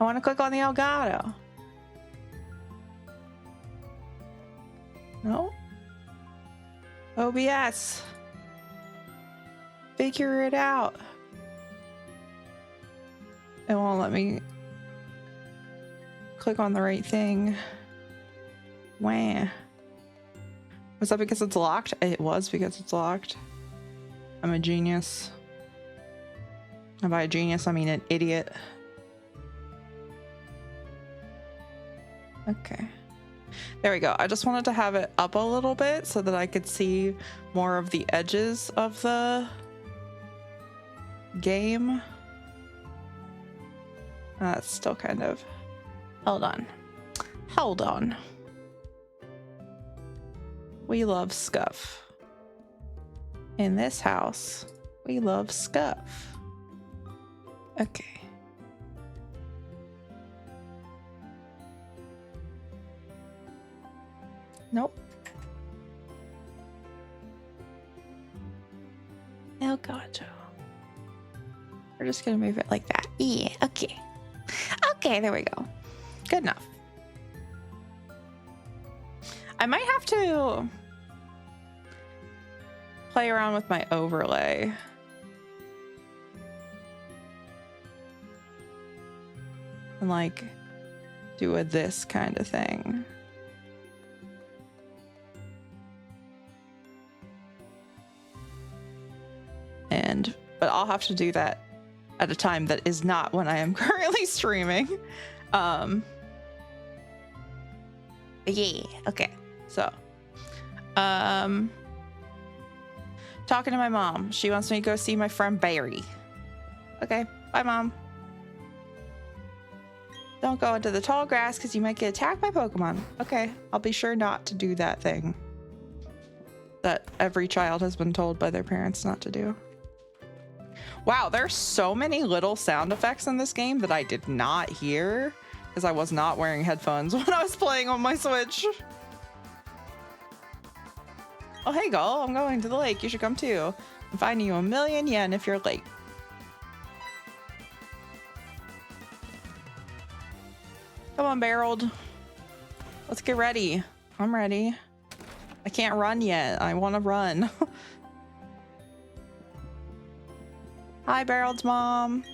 I want to click on the Elgato. No? OBS. Figure it out. It won't let me click on the right thing. Wah. Was that because it's locked? It was because it's locked. I'm a genius. And by a genius, I mean an idiot. Okay. There we go. I just wanted to have it up a little bit so that I could see more of the edges of the game. That's still kind of... Hold on. Hold on. We love scuff. In this house, we love scuff. Okay. Nope. Oh god. We're just gonna move it like that. Yeah, okay. Okay, there we go. Good enough. I might have to play around with my overlay. And like do a this kind of thing. But I'll have to do that at a time that is not when I am currently streaming. Yeah, okay. So, talking to my mom. She wants me to go see my friend Barry. Okay, bye mom. Don't go into the tall grass because you might get attacked by Pokemon. Okay, I'll be sure not to do that thing that every child has been told by their parents not to do. Wow, there's so many little sound effects in this game that I did not hear because I was not wearing headphones when I was playing on my Switch. Oh, hey, Gull, I'm going to the lake. You should come too. I'm finding you 1,000,000 yen if you're late. Come on, Barreled. Let's get ready. I'm ready. I can't run yet. I want to run. Hi, Barreled's mom.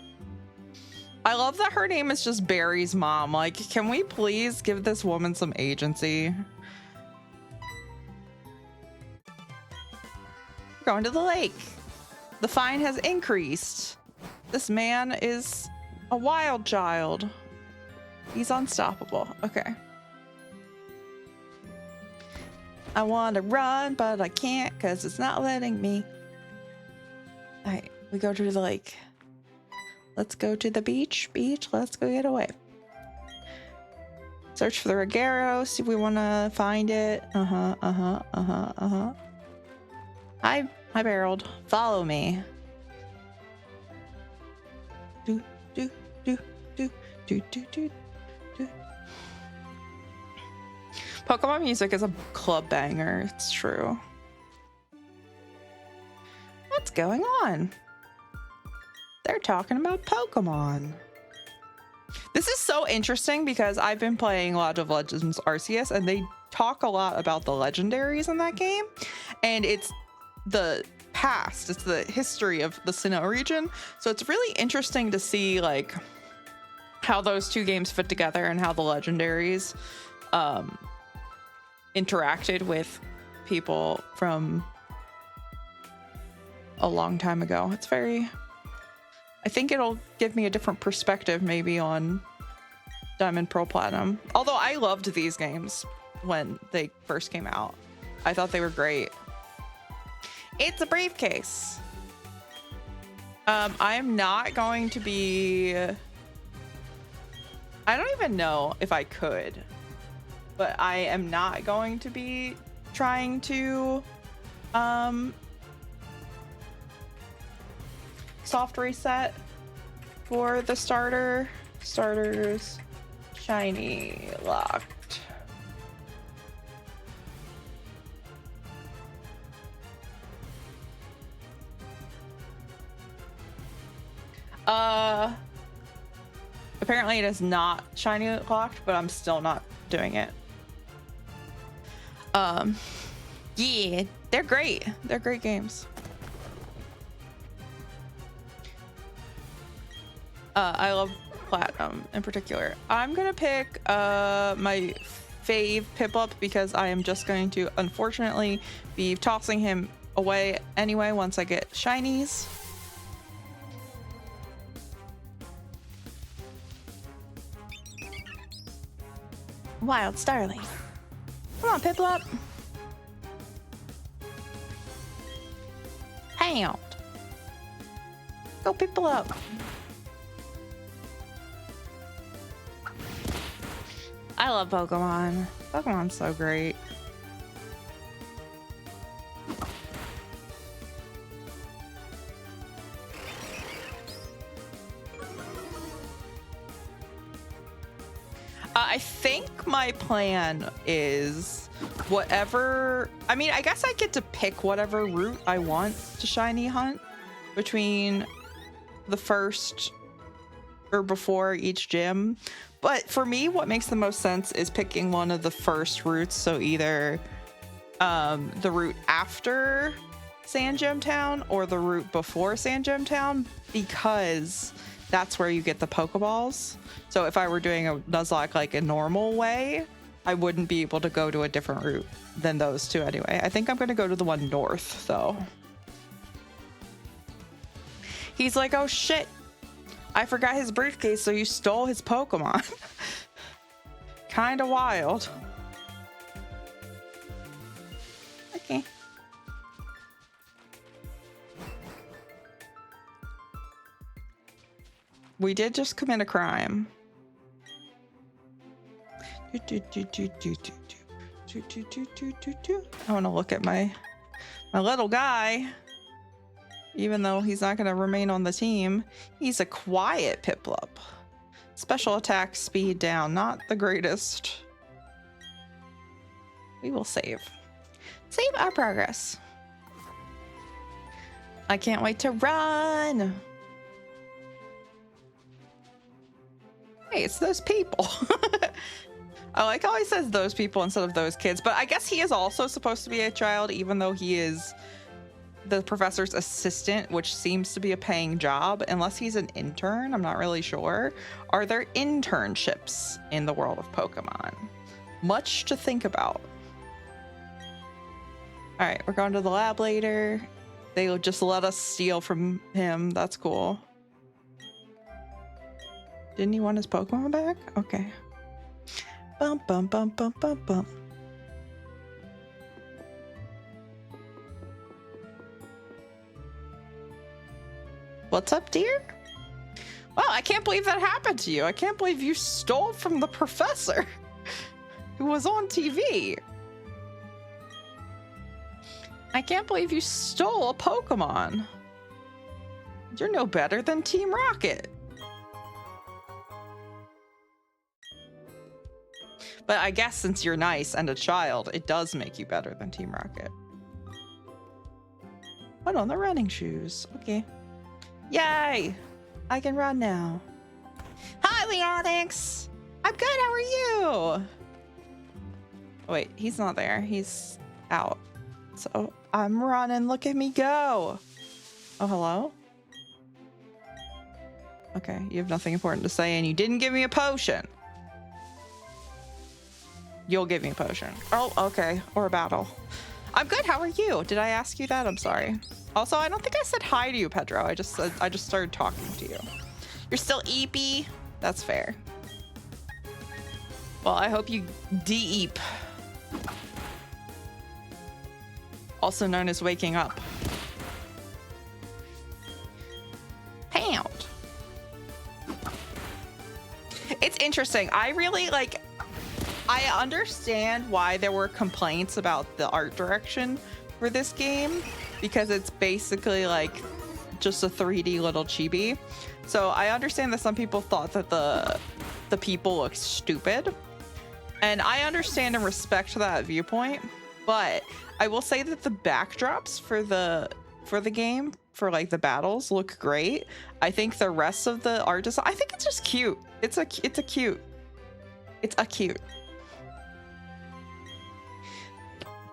I love that her name is just Barry's mom. Like, can we please give this woman some agency? We're going to the lake. The fine has increased. This man is a wild child. He's unstoppable. Okay. I want to run, but I can't because it's not letting me. All right. We go to the lake. Let's go to the beach. Let's go get away. Search for the Regaro. See if we want to find it. Hi, Barreled. Follow me. Do, do, do, do, do, do, do, do. Pokemon music is a club banger. It's true. What's going on? They're talking about Pokemon. This is so interesting because I've been playing Lodge of Legends Arceus and they talk a lot about the legendaries in that game. And it's the past, it's the history of the Sinnoh region. So it's really interesting to see like how those two games fit together and how the legendaries interacted with people from a long time ago. It's very... I think it'll give me a different perspective maybe on Diamond, Pearl, Platinum. Although I loved these games when they first came out. I thought they were great. It's a briefcase. I'm not going to be... I don't even know if I could, but I am not going to be trying to soft reset for the starters shiny locked. Apparently it is not shiny locked, but I'm still not doing it. Yeah, they're great. They're great games. I love Platinum in particular. I'm gonna pick my fave Piplup because I am just going to unfortunately be tossing him away anyway once I get shinies. Wild Starling. Come on, Piplup. Pound. Go Piplup. I love Pokemon. Pokemon's so great. I think my plan is whatever. I mean, I guess I get to pick whatever route I want to shiny hunt between the first or before each gym. But for me, what makes the most sense is picking one of the first routes. So either the route after Sand Gem Town or the route before Sand Gem Town, because that's where you get the Pokeballs. So if I were doing a Nuzlocke like a normal way, I wouldn't be able to go to a different route than those two anyway. I think I'm going to go to the one north, though. He's like, oh shit, I forgot his briefcase, so you stole his Pokemon. Kinda wild. Okay. We did just commit a crime. I want to look at my little guy. Even though he's not going to remain on the team, he's a quiet Piplup. Special attack speed down, not the greatest. We will save. Save our progress. I can't wait to run. Hey, it's those people. I like how he says those people instead of those kids, but I guess he is also supposed to be a child, even though he is the professor's assistant, which seems to be a paying job, unless he's an intern. I'm not really sure. Are there internships in the world of Pokemon? Much to think about. All right, we're going to the lab later. They'll just let us steal from him. That's cool. Didn't he want his Pokemon back? Okay. Bum, bum, bum, bum, bum, bum. What's up, dear? Wow, I can't believe that happened to you. I can't believe you stole from the professor who was on TV. I can't believe you stole a Pokemon. You're no better than Team Rocket. But I guess since you're nice and a child, it does make you better than Team Rocket. Put on the running shoes. Okay. Yay! I can run now. Hi, Leonix! I'm good, how are you? Oh, wait, he's not there. He's out. So I'm running. Look at me go. Oh, hello? Okay, you have nothing important to say, and you didn't give me a potion. You'll give me a potion. Oh, okay. Or a battle. I'm good. How are you? Did I ask you that? I'm sorry. Also, I don't think I said hi to you, Pedro. I just started talking to you. You're still eepy? That's fair. Well, I hope you de-eep. Also known as waking up. Pound. It's interesting. I really like... I understand why there were complaints about the art direction for this game, because it's basically like just a 3D little chibi. So I understand that some people thought that the people looked stupid, and I understand and respect that viewpoint. But I will say that the backdrops for the game for like the battles look great. I think the rest of the art design, I think it's just cute. It's a cute.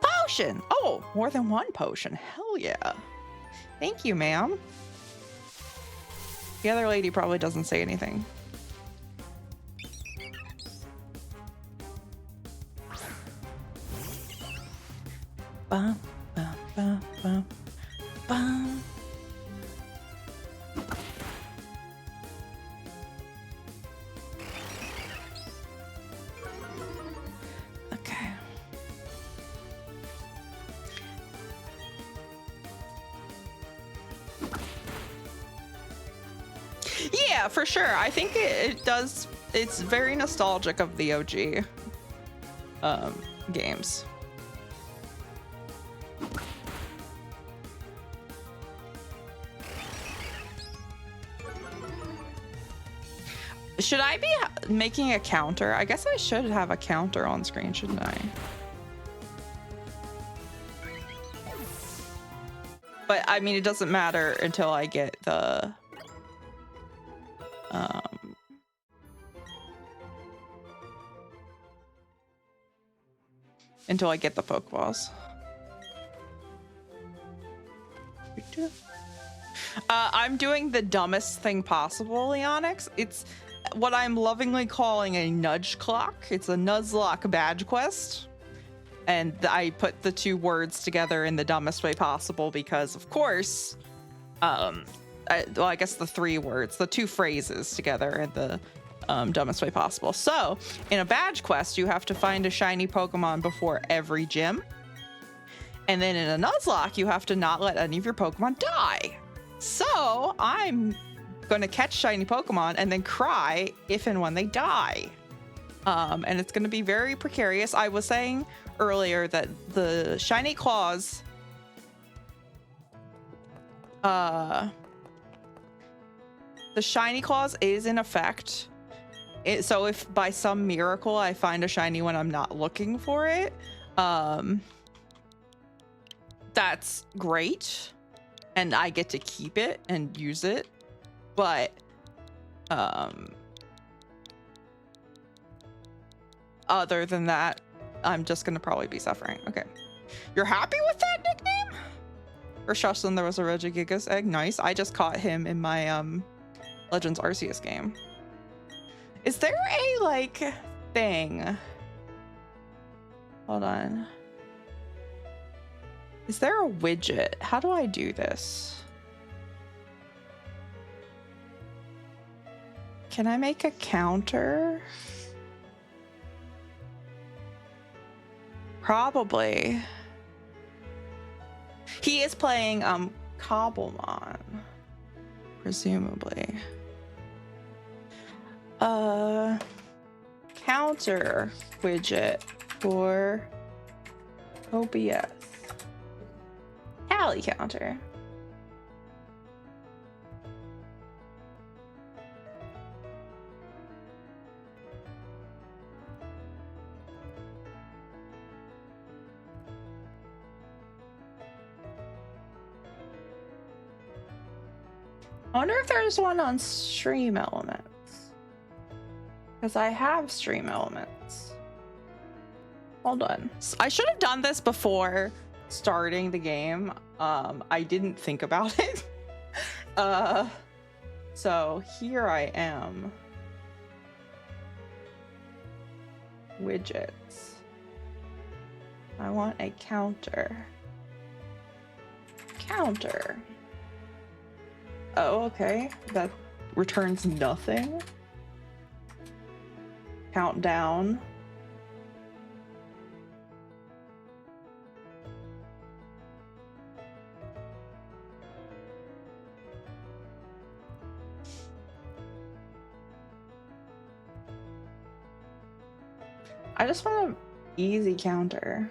Potion. Oh, more than one potion. Hell yeah. Thank you, ma'am. The other lady probably doesn't say anything. Bum, bum, bum, bum, bum. Okay. Yeah, for sure. I think it does. It's very nostalgic of the OG games. Should I be making a counter? I guess I should have a counter on screen, shouldn't I? But I mean, it doesn't matter until I get the until I get the Pokeballs. I'm doing the dumbest thing possible, Leonix. It's what I'm lovingly calling a nudge clock. It's a Nuzlocke badge quest. And I put the two words together in the dumbest way possible because, of course, I guess the three words, the two phrases together in the dumbest way possible. So, in a badge quest, you have to find a shiny Pokemon before every gym. And then in a Nuzlocke, you have to not let any of your Pokemon die. So, I'm going to catch shiny Pokemon and then cry if and when they die. And it's going to be very precarious. I was saying earlier that the shiny claws the shiny claws is in effect. So if by some miracle I find a shiny when I'm not looking for it, that's great and I get to keep it and use it. But other than that, I'm just gonna probably be suffering. Okay, you're happy with that nickname? For Shustin, there was a Regigigas egg. Nice. I just caught him in my Legends Arceus game. Is there a like thing? Hold on. Is there a widget? How do I do this? Can I make a counter? Probably. He is playing Cobblemon, presumably. Counter widget for OBS. Tally counter. I wonder if there's one on Stream Elements. Because I have Stream Elements. Hold on. I should have done this before starting the game. I didn't think about it. So here I am. Widgets. I want a counter. Counter. Oh, okay. That returns nothing. Countdown. I just want an easy counter.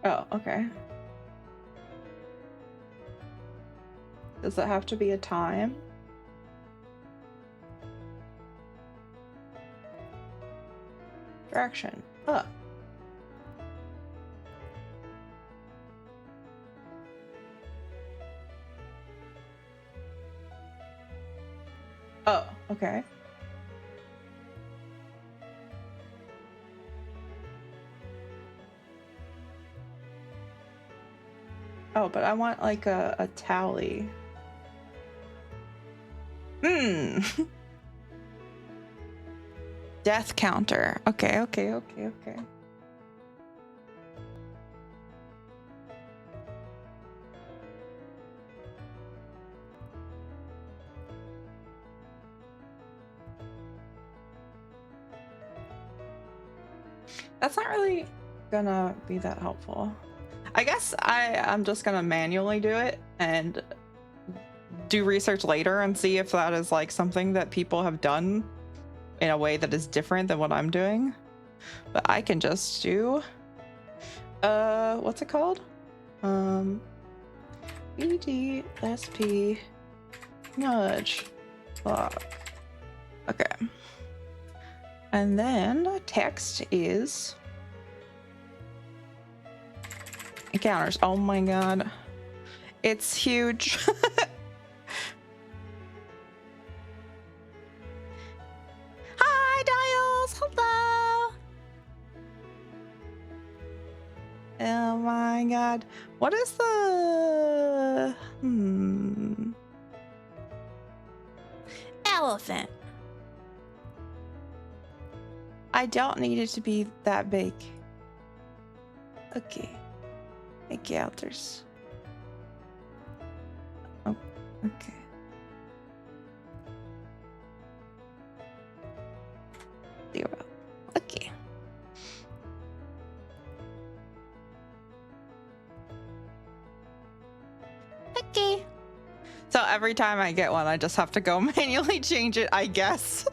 Oh, okay. Does it have to be a time? Direction. Up. Oh, okay. Oh, but I want like a tally. Death counter. Okay, okay, okay, okay. That's not really gonna be that helpful. I guess I'm just gonna manually do it and do research later and see if that is like something that people have done in a way that is different than what I'm doing. But I can just do what's it called? EDSP nudge lock. Okay. And then text is encounters. Oh my god. It's huge. Hi, Dials. Hello. Oh my god. What is the elephant? I don't need it to be that big. Okay. Encounters. Oh, okay. Zero. Okay. Okay. So every time I get one, I just have to go manually change it, I guess.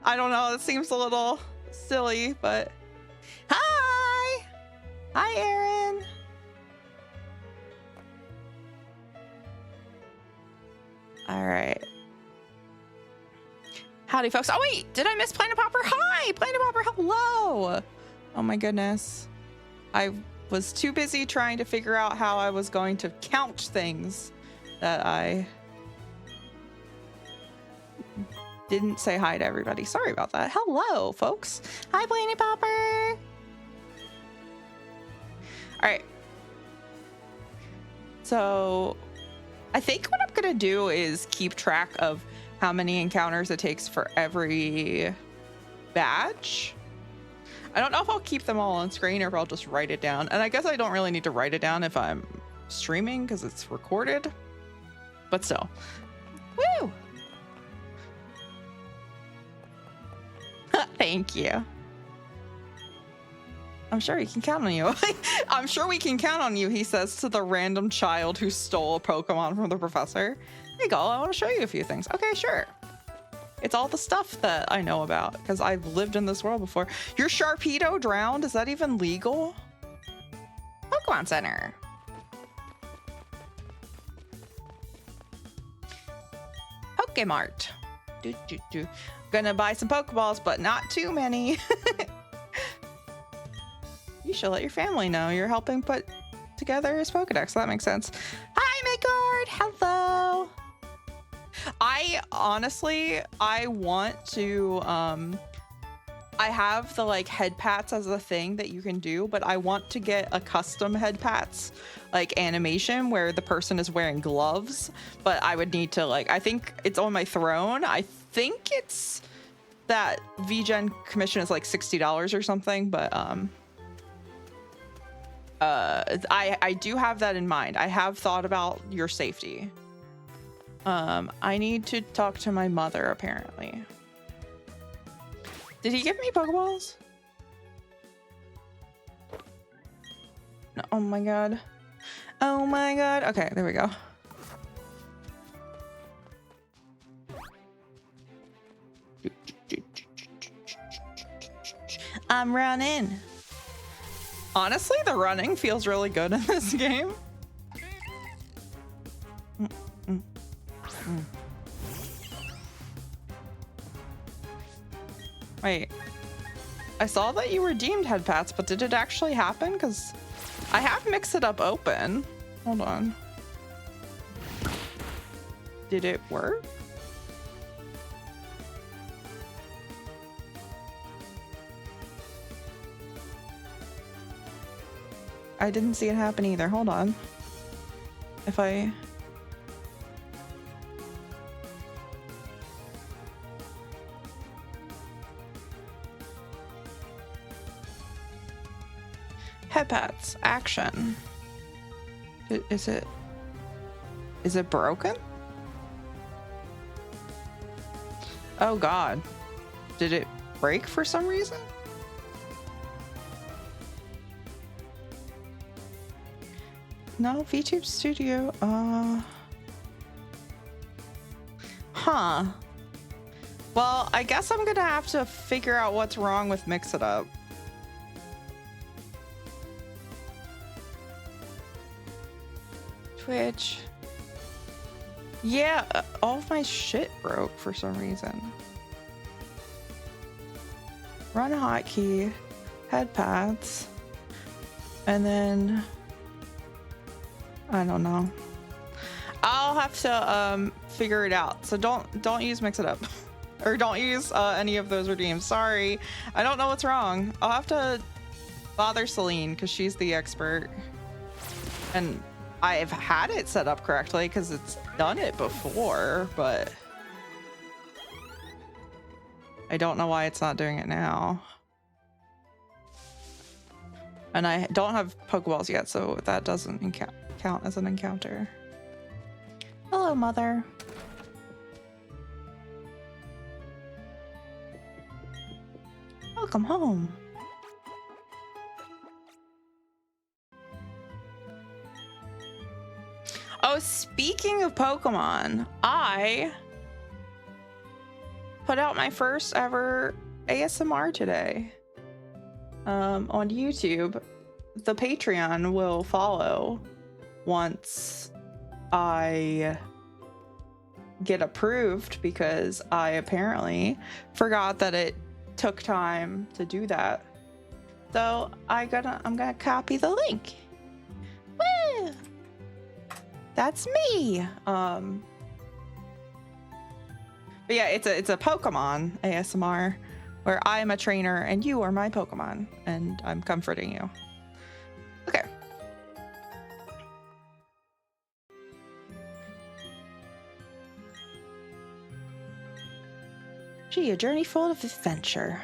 I don't know. It seems a little silly, but hi. Hi, Aaron. All right. Howdy, folks. Oh, wait. Did I miss Planet Popper? Hi, Planet Popper. Hello. Oh, my goodness. I was too busy trying to figure out how I was going to count things that I didn't say hi to everybody. Sorry about that. Hello, folks. Hi, Planet Popper. All right. So I think what I'm going to do is keep track of how many encounters it takes for every badge. I don't know if I'll keep them all on screen or if I'll just write it down. And I guess I don't really need to write it down if I'm streaming because it's recorded. But still. Woo! Thank you. I'm sure he can count on you. I'm sure we can count on you, he says to the random child who stole a Pokemon from the professor. Hey, Gull, I want to show you a few things. Okay, sure. It's all the stuff that I know about because I've lived in this world before. Your Sharpedo drowned? Is that even legal? Pokemon Center. Pokemart. Gonna buy some Pokeballs, but not too many. You should let your family know you're helping put together his Pokedex. That makes sense. Hi, Midgard. Hello. I honestly, I want to, I have the like head pats as a thing that you can do, but I want to get a custom head pats like animation where the person is wearing gloves, but I would need to like, I think it's on my throne. I think it's that VGen commission is like $60 or something, but I do have that in mind. I have thought about your safety. I need to talk to my mother apparently. Did he give me Pokeballs? No, oh my god. Oh my god. Okay, there we go. I'm running. Honestly, the running feels really good in this game. Wait, I saw that you redeemed head pats, but did it actually happen? Because I have Mix It Up open. Hold on. Did it work? I didn't see it happen either. Hold on. If I... Head pats. Action. Is it broken? Oh god. Did it break for some reason? No, VTube Studio. Huh. Well, I guess I'm gonna have to figure out what's wrong with Mix It Up. Twitch. Yeah, all of my shit broke for some reason. Run hotkey, head paths, and then I don't know. I'll have to figure it out. So don't use Mix It Up, or don't use any of those redeems. Sorry, I don't know what's wrong. I'll have to bother Celine because she's the expert, and I've had it set up correctly because it's done it before, but I don't know why it's not doing it now. And I don't have Pokeballs yet, so that doesn't count as an encounter. Hello, Mother. Welcome home. Oh, speaking of Pokemon, I put out my first ever ASMR today on YouTube. The Patreon will follow once I get approved, because I apparently forgot that it took time to do that. So I'm gonna copy the link. Woo! That's me. But yeah, it's a Pokemon ASMR where I am a trainer and you are my Pokemon, and I'm comforting you. Okay. Gee, a journey full of adventure.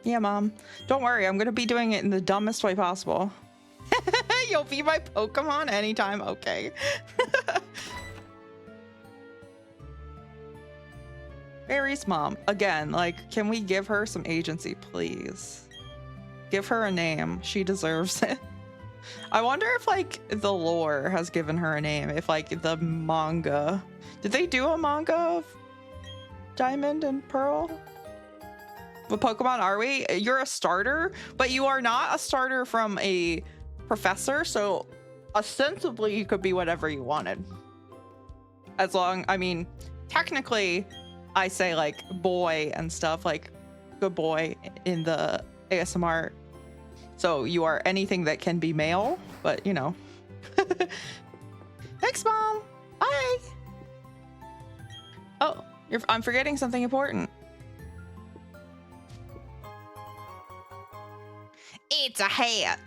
Yeah, Mom. Don't worry, I'm gonna be doing it in the dumbest way possible. You'll be my Pokemon anytime, okay. Barry's mom. Again, like, can we give her some agency, please? Give her a name. She deserves it. I wonder if, like, the lore has given her a name. If, like, the manga... Did they do a manga of Diamond and Pearl? What Pokemon are we? You're a starter, but you are not a starter from a professor, so ostensibly you could be whatever you wanted. As long, I mean, technically, I say like boy and stuff, like good boy in the ASMR. So you are anything that can be male, but you know. Thanks, Mom. Bye. Oh, I'm forgetting something important. It's a hat.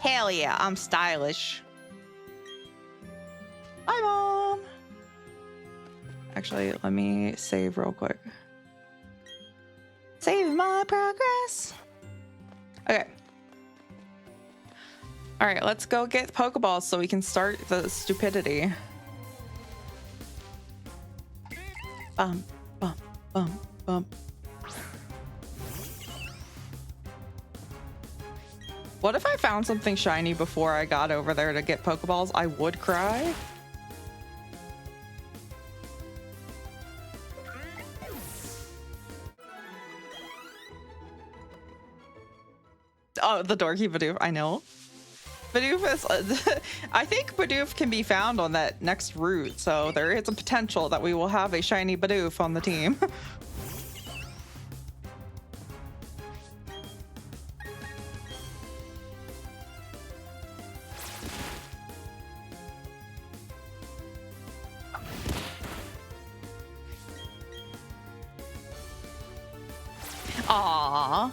Hell yeah, I'm stylish. Bye, Mom. Actually, let me save real quick. Save my progress. Okay. All right, let's go get Pokeballs so we can start the stupidity. Bum, bum, bum, bum. What if I found something shiny before I got over there to get Pokeballs? I would cry. Oh, the dorky Bidoof, I know. Bidoof is, I think Bidoof can be found on that next route, so there is a potential that we will have a shiny Bidoof on the team. Aww.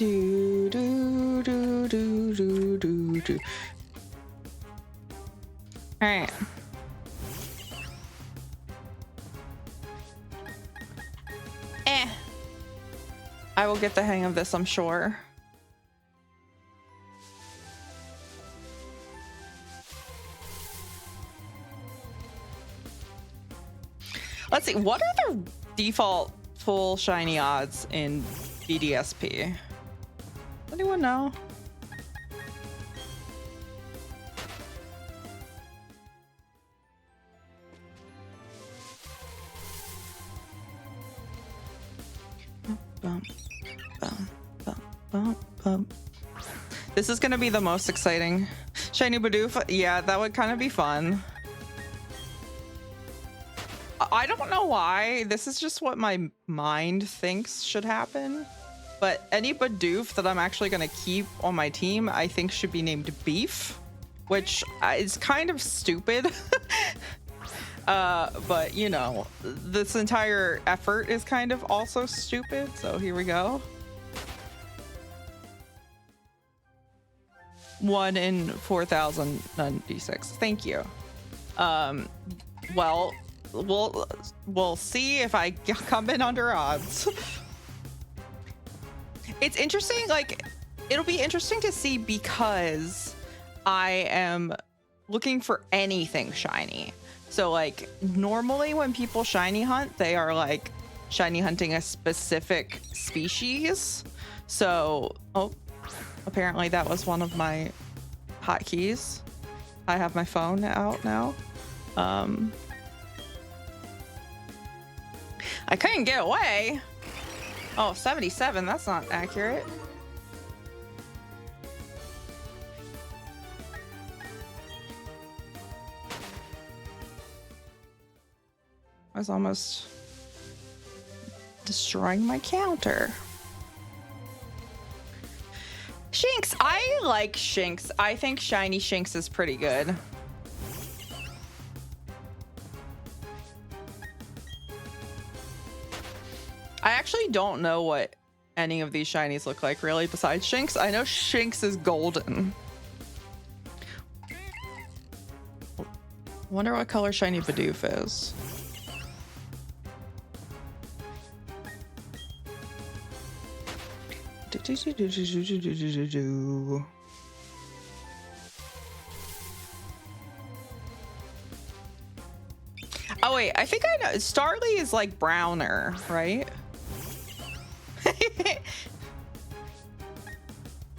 Do do do do do do do. All right. I will get the hang of this, I'm sure. Let's see, what are the default full shiny odds in BDSP? Anyone know? Bum, bum, bum, bum, bum. This is gonna be the most exciting. Shiny Bidoof, yeah, that would kind of be fun. I don't know why. This is just what my mind thinks should happen. But any Bidoof that I'm actually going to keep on my team, I think should be named Beef, which is kind of stupid. But, you know, this entire effort is kind of also stupid. So here we go. 1 in 4,096. Thank you. Well, we'll see if I come in under odds. It's interesting, like, it'll be interesting to see because I am looking for anything shiny. So, like, normally when people shiny hunt, they are, like, shiny hunting a specific species. So, oh, apparently that was one of my hotkeys. I have my phone out now. I couldn't get away. Oh, 77, that's not accurate. I was almost destroying my counter. Shinx, I like Shinx. I think shiny Shinx is pretty good. I actually don't know what any of these shinies look like, really, besides Shinx. I know Shinx is golden. Wonder what color shiny Bidoof is. Oh wait, I think I know. Starly is like browner, right?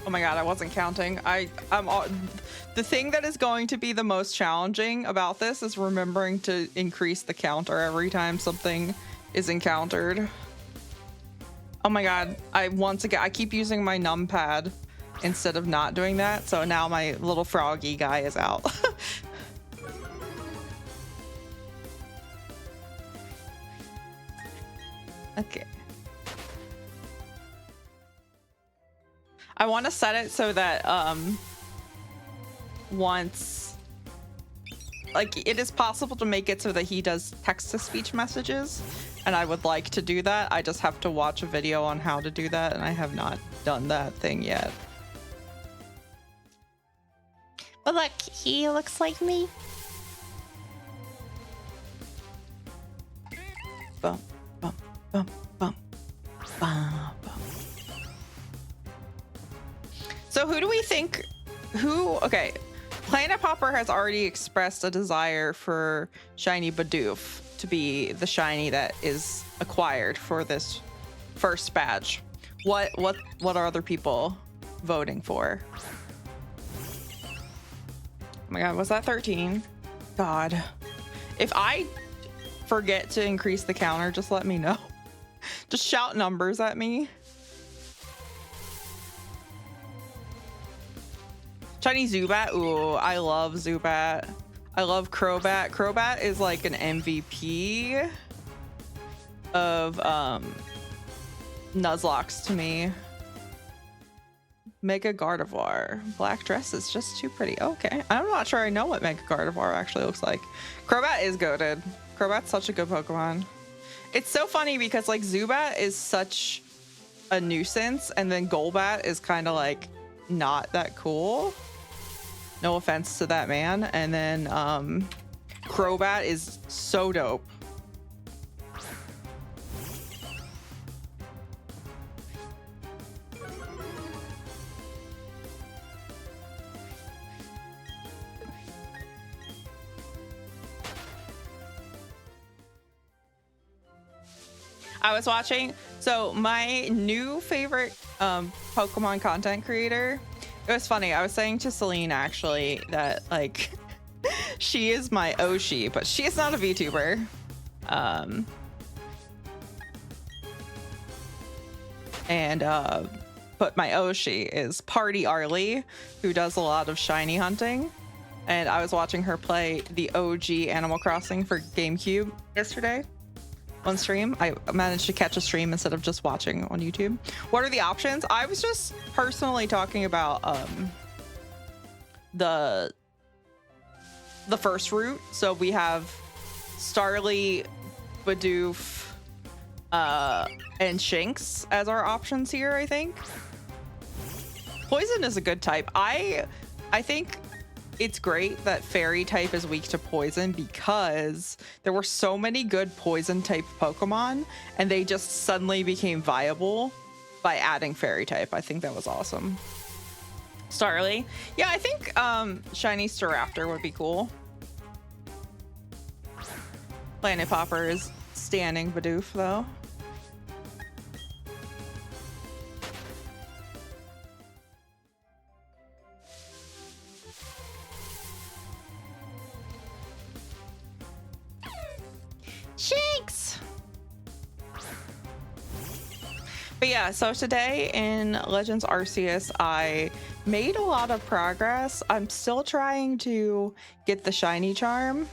Oh my god, I wasn't counting. The thing that is going to be the most challenging about this is remembering to increase the counter every time something is encountered. Oh my god, I keep using my numpad instead of not doing that, so now my little froggy guy is out. Okay. I want to set it so that once, like, it is possible to make it so that he does text-to-speech messages, and I would like to do that. I just have to watch a video on how to do that, and I have not done that thing yet. But look, he looks like me. Bum, bum, bum, bum, bum, bum. So who do we think, okay, Planet Popper has already expressed a desire for shiny Bidoof to be the shiny that is acquired for this first badge. What are other people voting for? Oh my god, was that 13? God. If I forget to increase the counter, just let me know. Just shout numbers at me. Shiny Zubat. Ooh, I love Zubat. I love Crobat. Crobat is like an MVP of Nuzlocks to me. Mega Gardevoir. Black dress is just too pretty. Okay. I'm not sure I know what Mega Gardevoir actually looks like. Crobat is goated. Crobat's such a good Pokemon. It's so funny because like Zubat is such a nuisance, and then Golbat is kind of like not that cool. No offense to that man. And then Crobat is so dope. I was watching, so my new favorite Pokemon content creator, it was funny. I was saying to Celine actually that like she is my Oshi, but she is not a VTuber. But my Oshi is Party Arlie, who does a lot of shiny hunting. And I was watching her play the OG Animal Crossing for GameCube yesterday. On stream. I managed to catch a stream instead of just watching on YouTube. What are the options? I was just personally talking about the first route. So we have Starly, Bidoof, and Shinx as our options here, I think. Poison is a good type. I think it's great that fairy type is weak to poison because there were so many good poison type Pokemon and they just suddenly became viable by adding fairy type. I think that was awesome. Starly. Yeah, I think Shiny Staraptor would be cool. Planet Popper is standing Bidoof though. Shinx! But yeah, so today in Legends Arceus, I made a lot of progress. I'm still trying to get the shiny charm.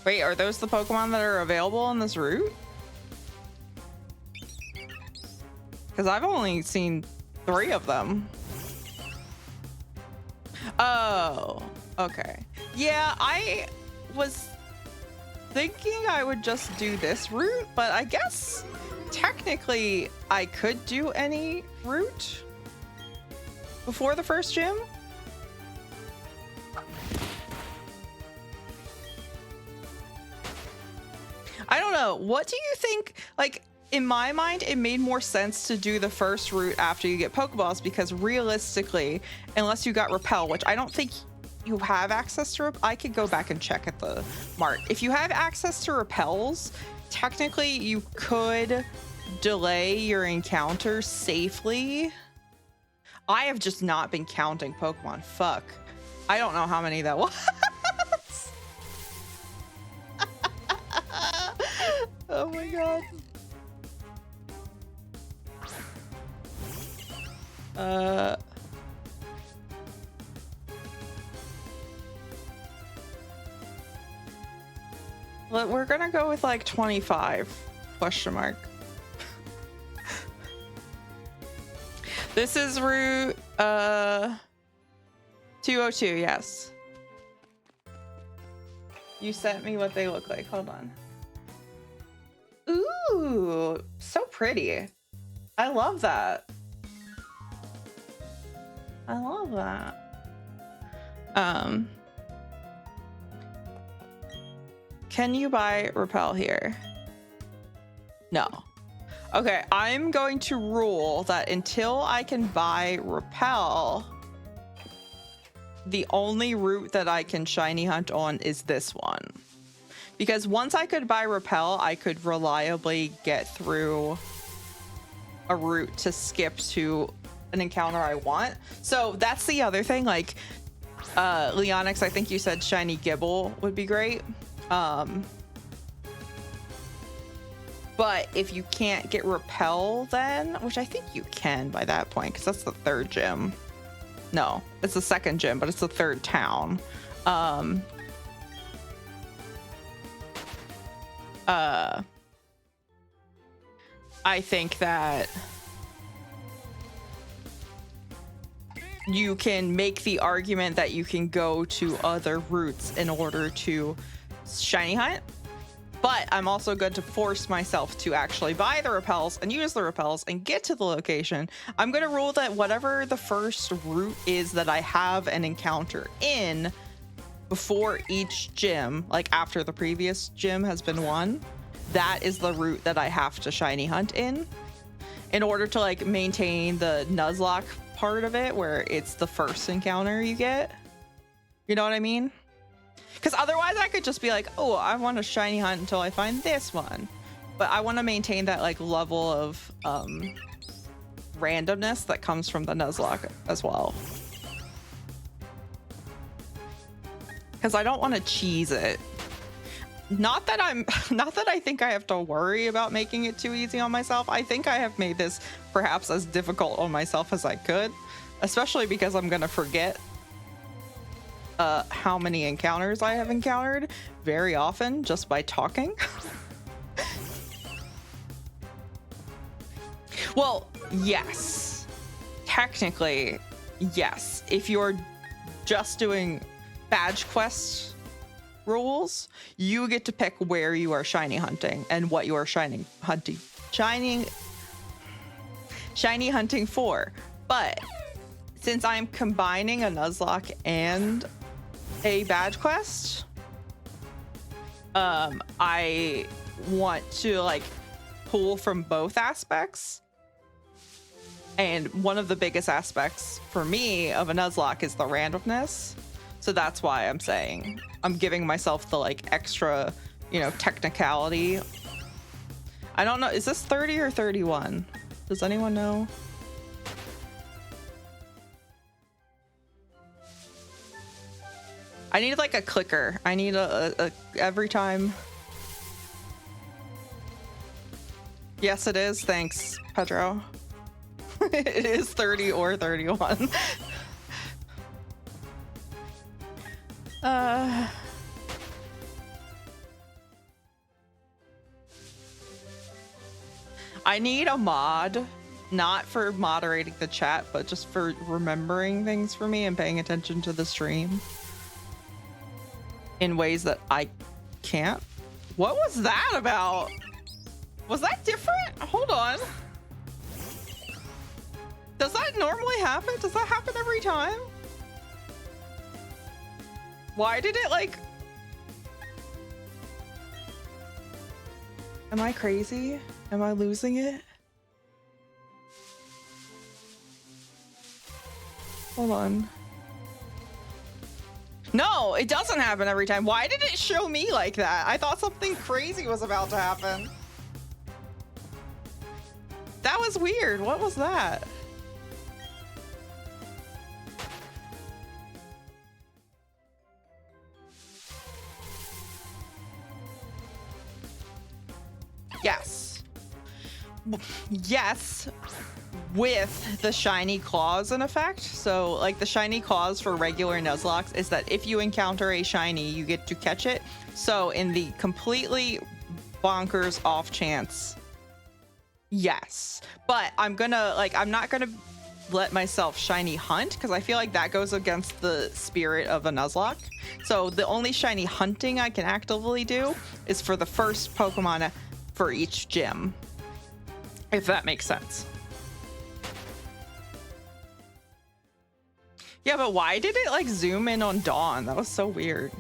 Wait, are those the Pokemon that are available on this route? Because I've only seen 3 of them. Oh, okay. Yeah, I was thinking I would just do this route, but I guess technically I could do any route before the first gym. I don't know. What do you think? Like, in my mind, it made more sense to do the first route after you get Pokeballs because realistically, unless you got Repel, which I don't think you have access to, I could go back and check at the mart. If you have access to Repels, technically you could delay your encounter safely. I have just not been counting Pokemon. Fuck. I don't know how many that was. Oh my god. We're gonna go with like 25 question mark. This is route 202. Yes, you sent me what they look like. Hold on. Ooh, so pretty. I love that. I love that. Can you buy Repel here? No. Okay, I'm going to rule that until I can buy Repel, the only route that I can shiny hunt on is this one. Because once I could buy Repel, I could reliably get through a route to skip to an encounter I want. So that's the other thing. Like, Leonix, I think you said shiny Gibble would be great. But if you can't get Repel then, which I think you can by that point, because that's the 3rd gym. No, it's the 2nd gym, but it's the 3rd town. I think that you can make the argument that you can go to other routes in order to shiny hunt. But I'm also good to force myself to actually buy the repels and use the repels and get to the location. I'm going to rule that whatever the first route is that I have an encounter in before each gym, like after the previous gym has been won, that is the route that I have to shiny hunt in order to like maintain the Nuzlocke part of it, where it's the first encounter you get. You know what I mean? Because otherwise I could just be like, oh, I want to shiny hunt until I find this one. But I want to maintain that like level of randomness that comes from the Nuzlocke as well. Because I don't want to cheese it. Not that I think I have to worry about making it too easy on myself. I think I have made this perhaps as difficult on myself as I could, especially because I'm going to forget how many encounters I have encountered very often just by talking. Well, yes. Technically, yes. If you're just doing badge quest rules, you get to pick where you are shiny hunting and what you are shiny hunting for. But since I'm combining a Nuzlocke and a badge quest, I want to like pull from both aspects. And one of the biggest aspects for me of a Nuzlocke is the randomness. So that's why I'm saying I'm giving myself the like extra, you know, technicality. I don't know. Is this 30 or 31? Does anyone know? I need like a clicker. I need a every time. Yes, it is. Thanks, Pedro. It is 30 or 31. I need a mod, not for moderating the chat, but just for remembering things for me and paying attention to the stream in ways that I can't. What was that about? Was that different? Hold on. Does that normally happen? Does that happen every time? Why did it like... Am I crazy? Am I losing it? Hold on. No, it doesn't happen every time. Why did it show me like that? I thought something crazy was about to happen. That was weird. What was that? Yes. Yes. With the shiny claws in effect. So like the shiny claws for regular Nuzlocks is that if you encounter a shiny, you get to catch it. So in the completely bonkers off chance, yes. But I'm not gonna let myself shiny hunt because I feel like that goes against the spirit of a Nuzlocke. So the only shiny hunting I can actively do is for the first Pokemon for each gym, if that makes sense. Yeah, but why did it like zoom in on Dawn? That was so weird.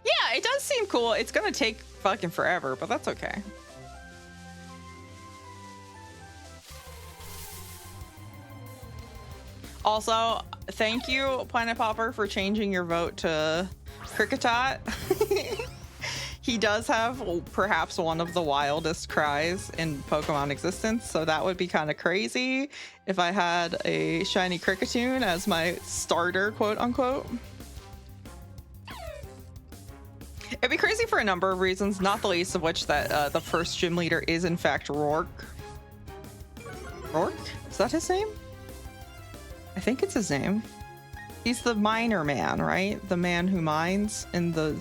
Yeah, it does seem cool. It's gonna take fucking forever, but that's okay. Also, thank you, Planet Popper, for changing your vote to Kricketot. He does have perhaps one of the wildest cries in Pokemon existence, so that would be kind of crazy if I had a shiny Kricketune as my starter, quote unquote. It'd be crazy for a number of reasons, not the least of which that the first gym leader is in fact Rourke. Rourke? Is that his name? I think it's his name. He's the miner man, right? The man who mines in the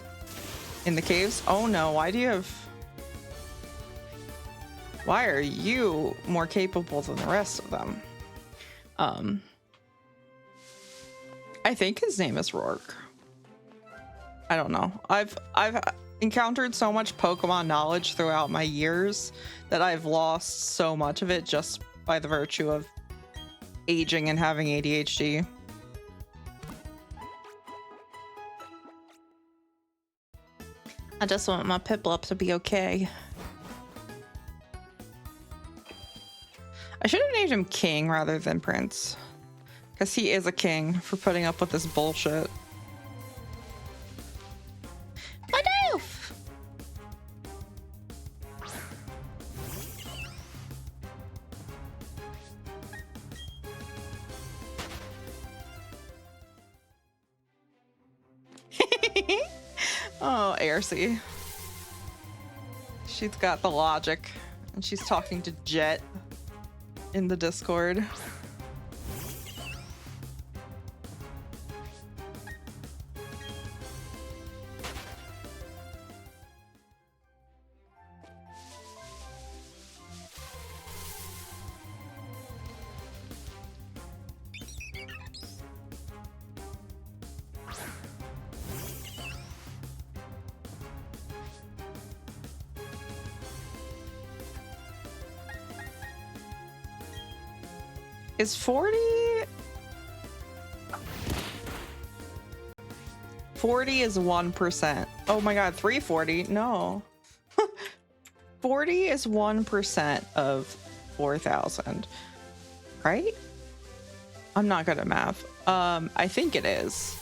caves. Oh no, why do you have... Why are you more capable than the rest of them? I think his name is Rourke. I don't know. I've encountered so much Pokemon knowledge throughout my years that I've lost so much of it just by the virtue of aging and having ADHD. I just want my Piplup to be okay. I should have named him King rather than Prince, because he is a king for putting up with this bullshit. Adolf! Oh, Aircy. She's got the logic, and she's talking to Jet in the Discord. Is 40? 40 is 1%. Oh my god, 340? No. 40 is 1% of 4,000. Right? I'm not good at math. I think it is.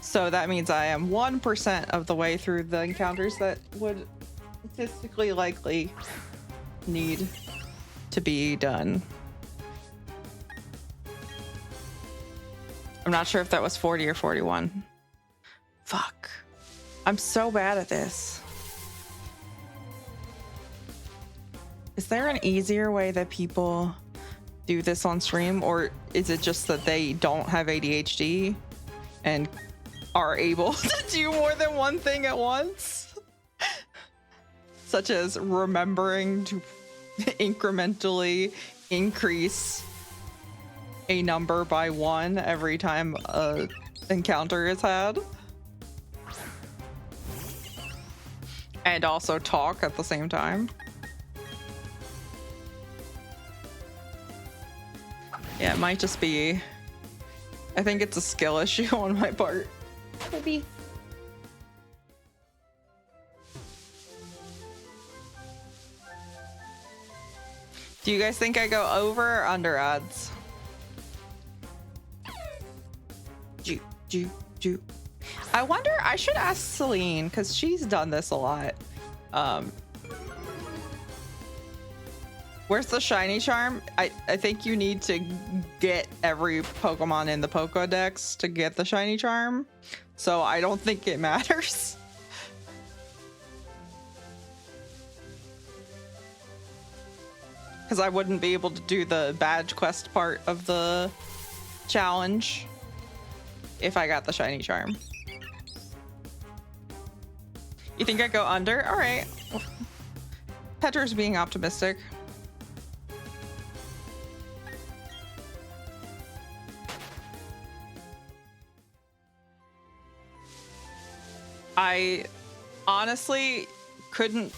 So that means I am 1% of the way through the encounters that would statistically likely need to be done. I'm not sure if that was 40 or 41. Fuck. I'm so bad at this. Is there an easier way that people do this on stream, or is it just that they don't have ADHD and are able to do more than one thing at once? Such as remembering to incrementally increase a number by 1 every time a encounter is had, and also talk at the same time. Yeah, it might just be, I think it's a skill issue on my part. Maybe. Do you guys think I go over or under odds? I wonder, I should ask Celine, because she's done this a lot. Where's the shiny charm? I think you need to get every Pokemon in the Pokédex to get the shiny charm, so I don't think it matters. Because I wouldn't be able to do the badge quest part of the challenge if I got the shiny charm. You think I go under? All right. Petra's being optimistic. I honestly couldn't.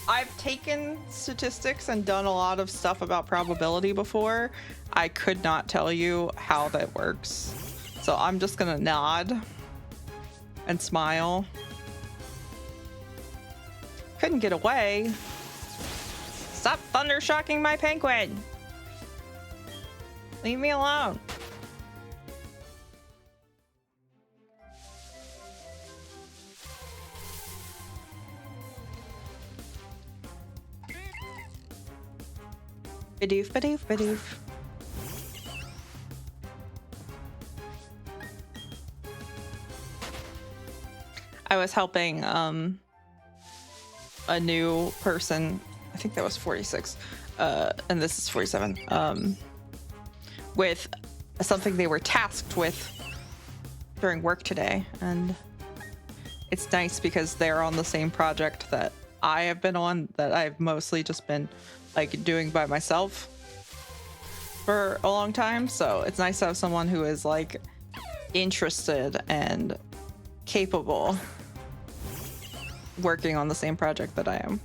I've taken statistics and done a lot of stuff about probability before. I could not tell you how that works. So I'm just gonna nod and smile. Couldn't get away. Stop thunder shocking my penguin. Leave me alone. Bidoof, bidoof, bidoof. I was helping a new person, I think that was 46, and this is 47, with something they were tasked with during work today. And it's nice because they're on the same project that I have been on that I've mostly just been like doing by myself for a long time. So it's nice to have someone who is like interested and capable working on the same project that I am.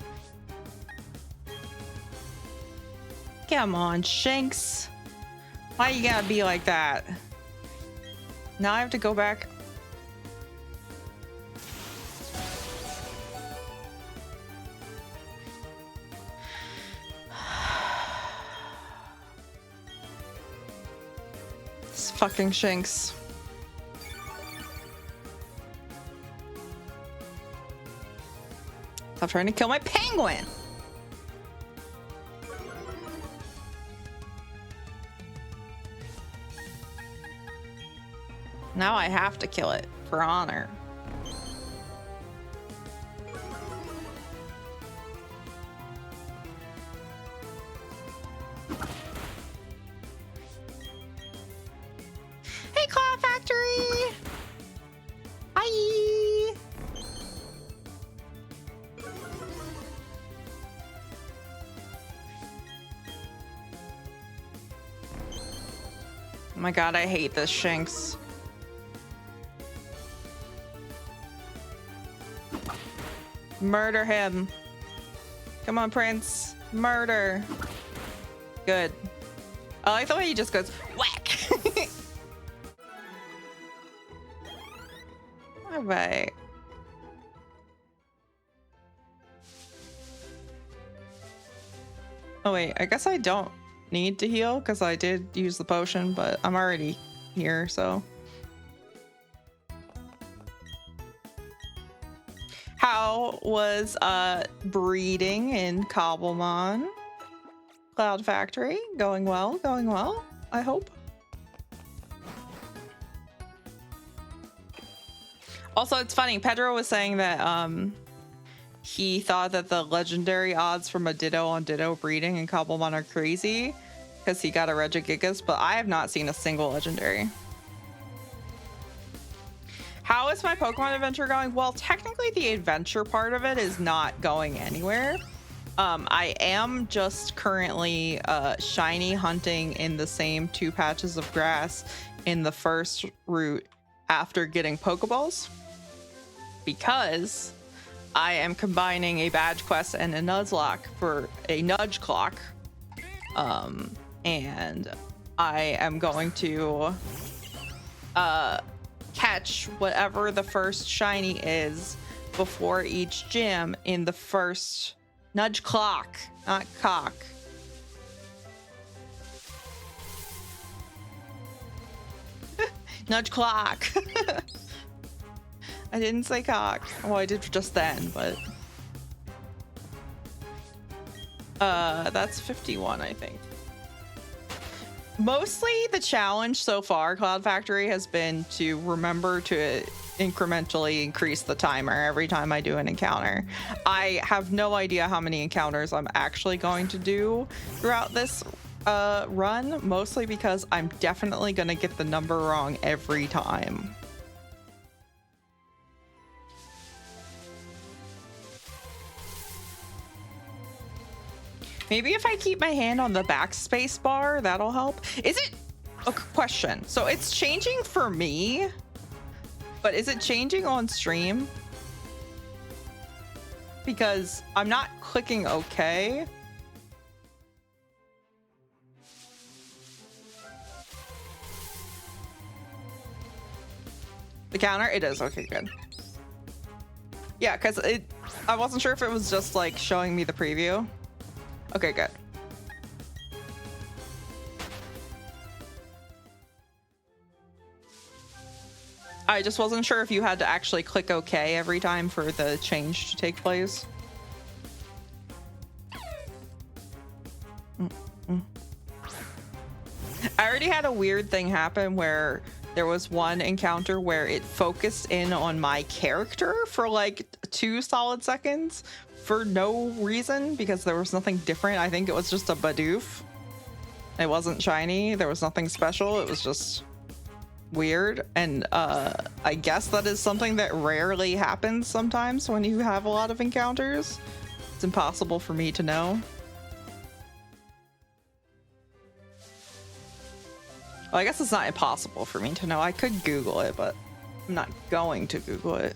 Come on, Shanks. Why you gotta be like that? Now I have to go back. This fucking Shanks. Stop trying to kill my penguin. Now I have to kill it for honor. Hey, Cloud Factory! Hi! Oh my god, I hate this Shanks. Murder him. Come on, Prince. Murder. Good. I like the way he just goes, whack. All right. Oh, wait. I guess I don't need to heal because I did use the potion, but I'm already here, so. How was breeding in Cobblemon? Cloud Factory? Going well, I hope. Also, it's funny, Pedro was saying that he thought that the legendary odds from a Ditto on Ditto breeding in Cobblemon are crazy because he got a Regigigas, but I have not seen a single legendary. How is my Pokemon adventure going? Well, technically the adventure part of it is not going anywhere. I am just currently shiny hunting in the same 2 patches of grass in the first route after getting Pokeballs, because I am combining a badge quest and a Nuzlocke for a nudge clock. And I am going to catch whatever the first shiny is before each gym in the first nudge clock, not cock. Nudge clock. I didn't say cock. Well, I did just then, but that's 51, I think. Mostly the challenge so far, Cloud Factory, has been to remember to incrementally increase the timer every time I do an encounter. I have no idea how many encounters I'm actually going to do throughout this run, mostly because I'm definitely going to get the number wrong every time. Maybe if I keep my hand on the backspace bar, that'll help. Is it a question? So it's changing for me, but is it changing on stream? Because I'm not clicking OK. The counter? It is. Okay, good. Yeah, because I wasn't sure if it was just like showing me the preview. Okay, good. I just wasn't sure if you had to actually click OK every time for the change to take place. I already had a weird thing happen where there was one encounter where it focused in on my character for like 2 solid seconds for no reason, because there was nothing different. I think it was just a Bidoof. It wasn't shiny. There was nothing special. It was just weird. And I guess that is something that rarely happens sometimes when you have a lot of encounters. it's impossible for me to know. Well, I guess it's not impossible for me to know. I could Google it, but I'm not going to Google it.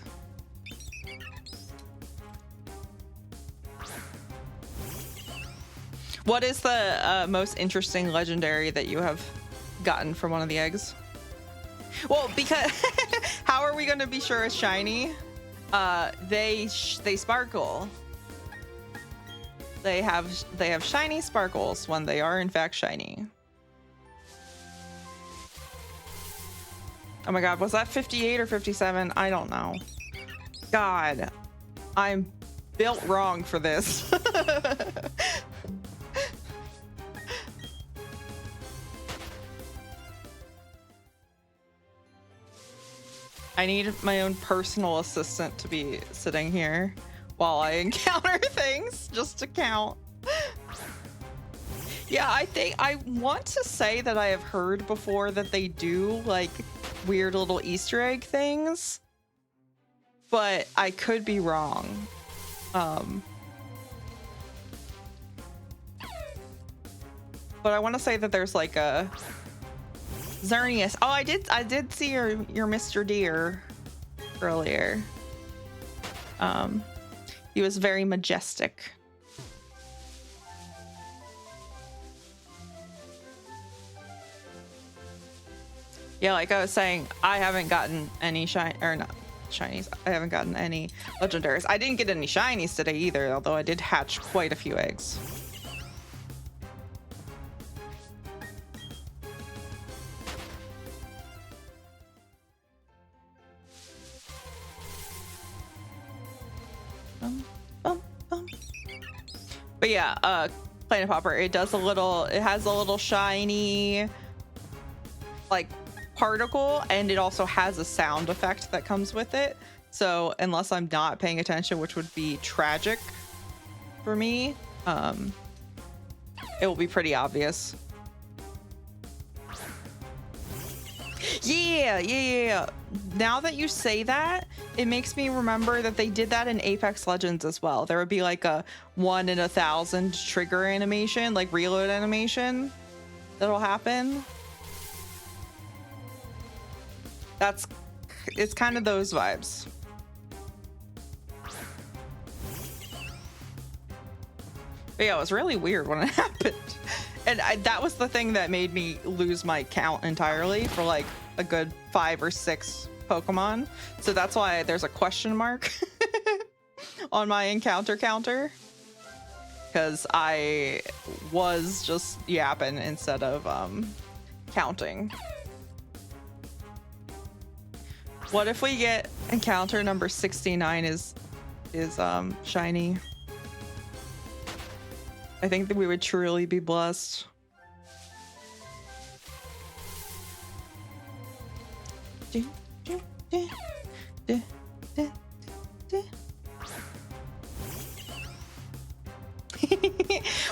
What is the most interesting legendary that you have gotten from one of the eggs? Well, because how are we going to be sure it's shiny? They sparkle. They have shiny sparkles when they are in fact shiny. Oh my god, was that 58 or 57? I don't know. God, I'm built wrong for this. I need my own personal assistant to be sitting here while I encounter things just to count. Yeah, I want to say that I have heard before that they do like weird little Easter egg things, but I could be wrong. But I want to say that there's like a Xerneas. Oh, I did see your Mr. Deer earlier. He was very majestic. Yeah, like I was saying, I haven't gotten any shinies. I haven't gotten any legendaries. I didn't get any shinies today either, although I did hatch quite a few eggs. But yeah, Planet Popper, it has a little shiny like particle, and it also has a sound effect that comes with it. So unless I'm not paying attention, which would be tragic for me, it will be pretty obvious. Yeah. Now that you say that, it makes me remember that they did that in Apex Legends as well. There would be like a 1 in 1,000 trigger animation, like reload animation that'll happen. It's kind of those vibes. But yeah, it was really weird when it happened. And that was the thing that made me lose my count entirely for like a good 5 or 6 Pokemon. So that's why there's a question mark on my encounter counter. Because I was just yapping instead of counting. What if we get encounter number 69 is shiny? I think that we would truly be blessed.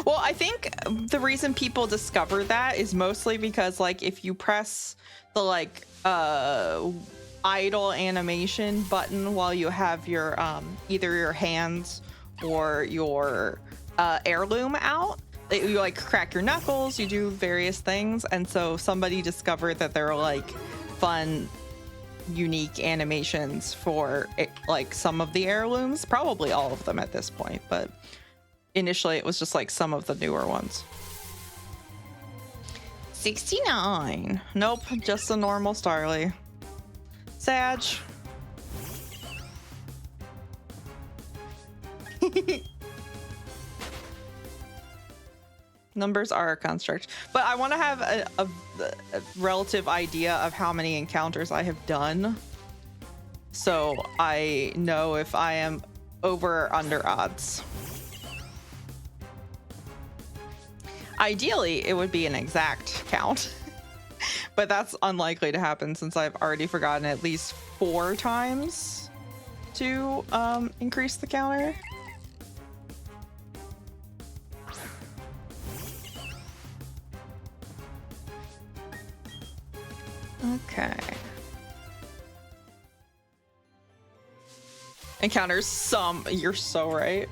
Well, I think the reason people discover that is mostly because like if you press the like idle animation button while you have your either your hands or your heirloom out, you like crack your knuckles, you do various things, and so somebody discovered that there are like fun unique animations for like some of the heirlooms, probably all of them at this point, but initially it was just like some of the newer ones. 69. Nope, just a normal Starly. Sag. Numbers are a construct, but I want to have a relative idea of how many encounters I have done, so I know if I am over or under odds. Ideally, it would be an exact count, but that's unlikely to happen since I've already forgotten at least 4 times to increase the counter. Okay. Encounters some. You're so right.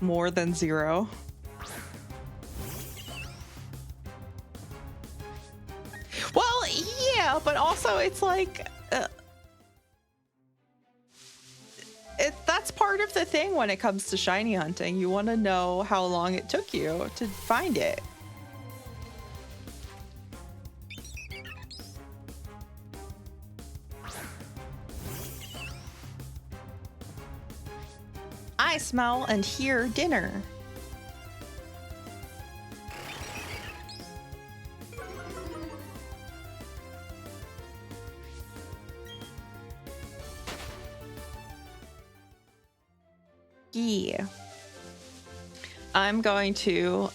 more than 0. Well, yeah, but also it's like that's part of the thing when it comes to shiny hunting. You want to know how long it took you to find it. I smell and hear dinner. Yeah. I'm going to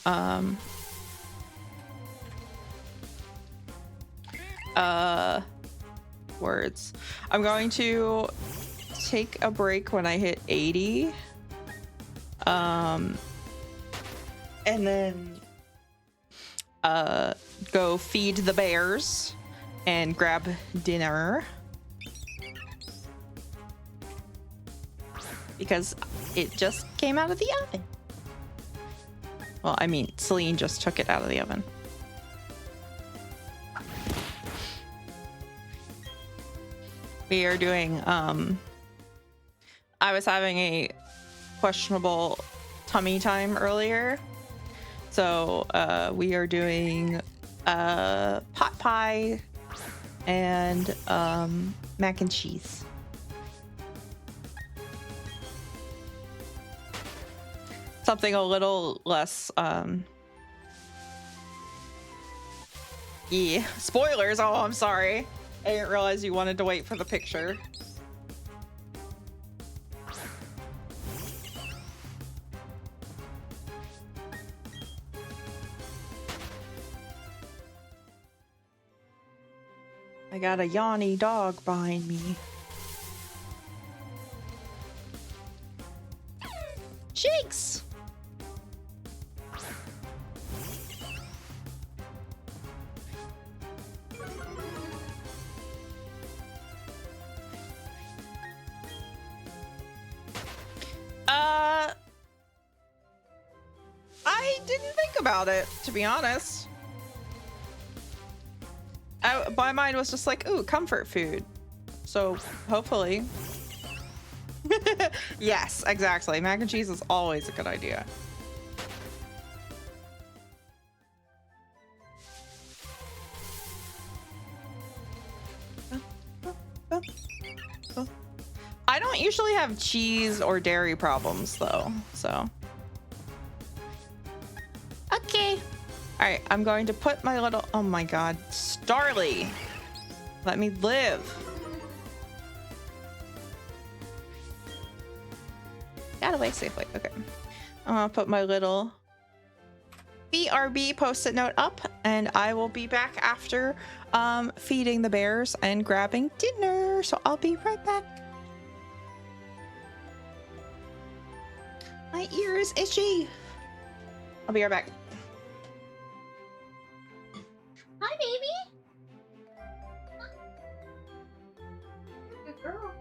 words. I'm going to take a break when I hit 80. And then go feed the bears and grab dinner. Because it just came out of the oven. Well, I mean, Celine just took it out of the oven. We are doing, I was having a questionable tummy time earlier. So, we are doing, pot pie and, mac and cheese. Something a little less, yeah. Spoilers. Oh, I'm sorry. I didn't realize you wanted to wait for the picture. I got a yawny dog behind me. Shakes! I didn't think about it, to be honest. My mind was just like, ooh, comfort food. So, hopefully. Yes, exactly. Mac and cheese is always a good idea. I don't usually have cheese or dairy problems, though, so. Okay. All right, I'm going to put my little... Oh my god. Starly! Let me live. Got away safely. Okay. I'm gonna put my little BRB post-it note up, and I will be back after feeding the bears and grabbing dinner. So I'll be right back. My ear is itchy. I'll be right back. Hi, baby. Good girl.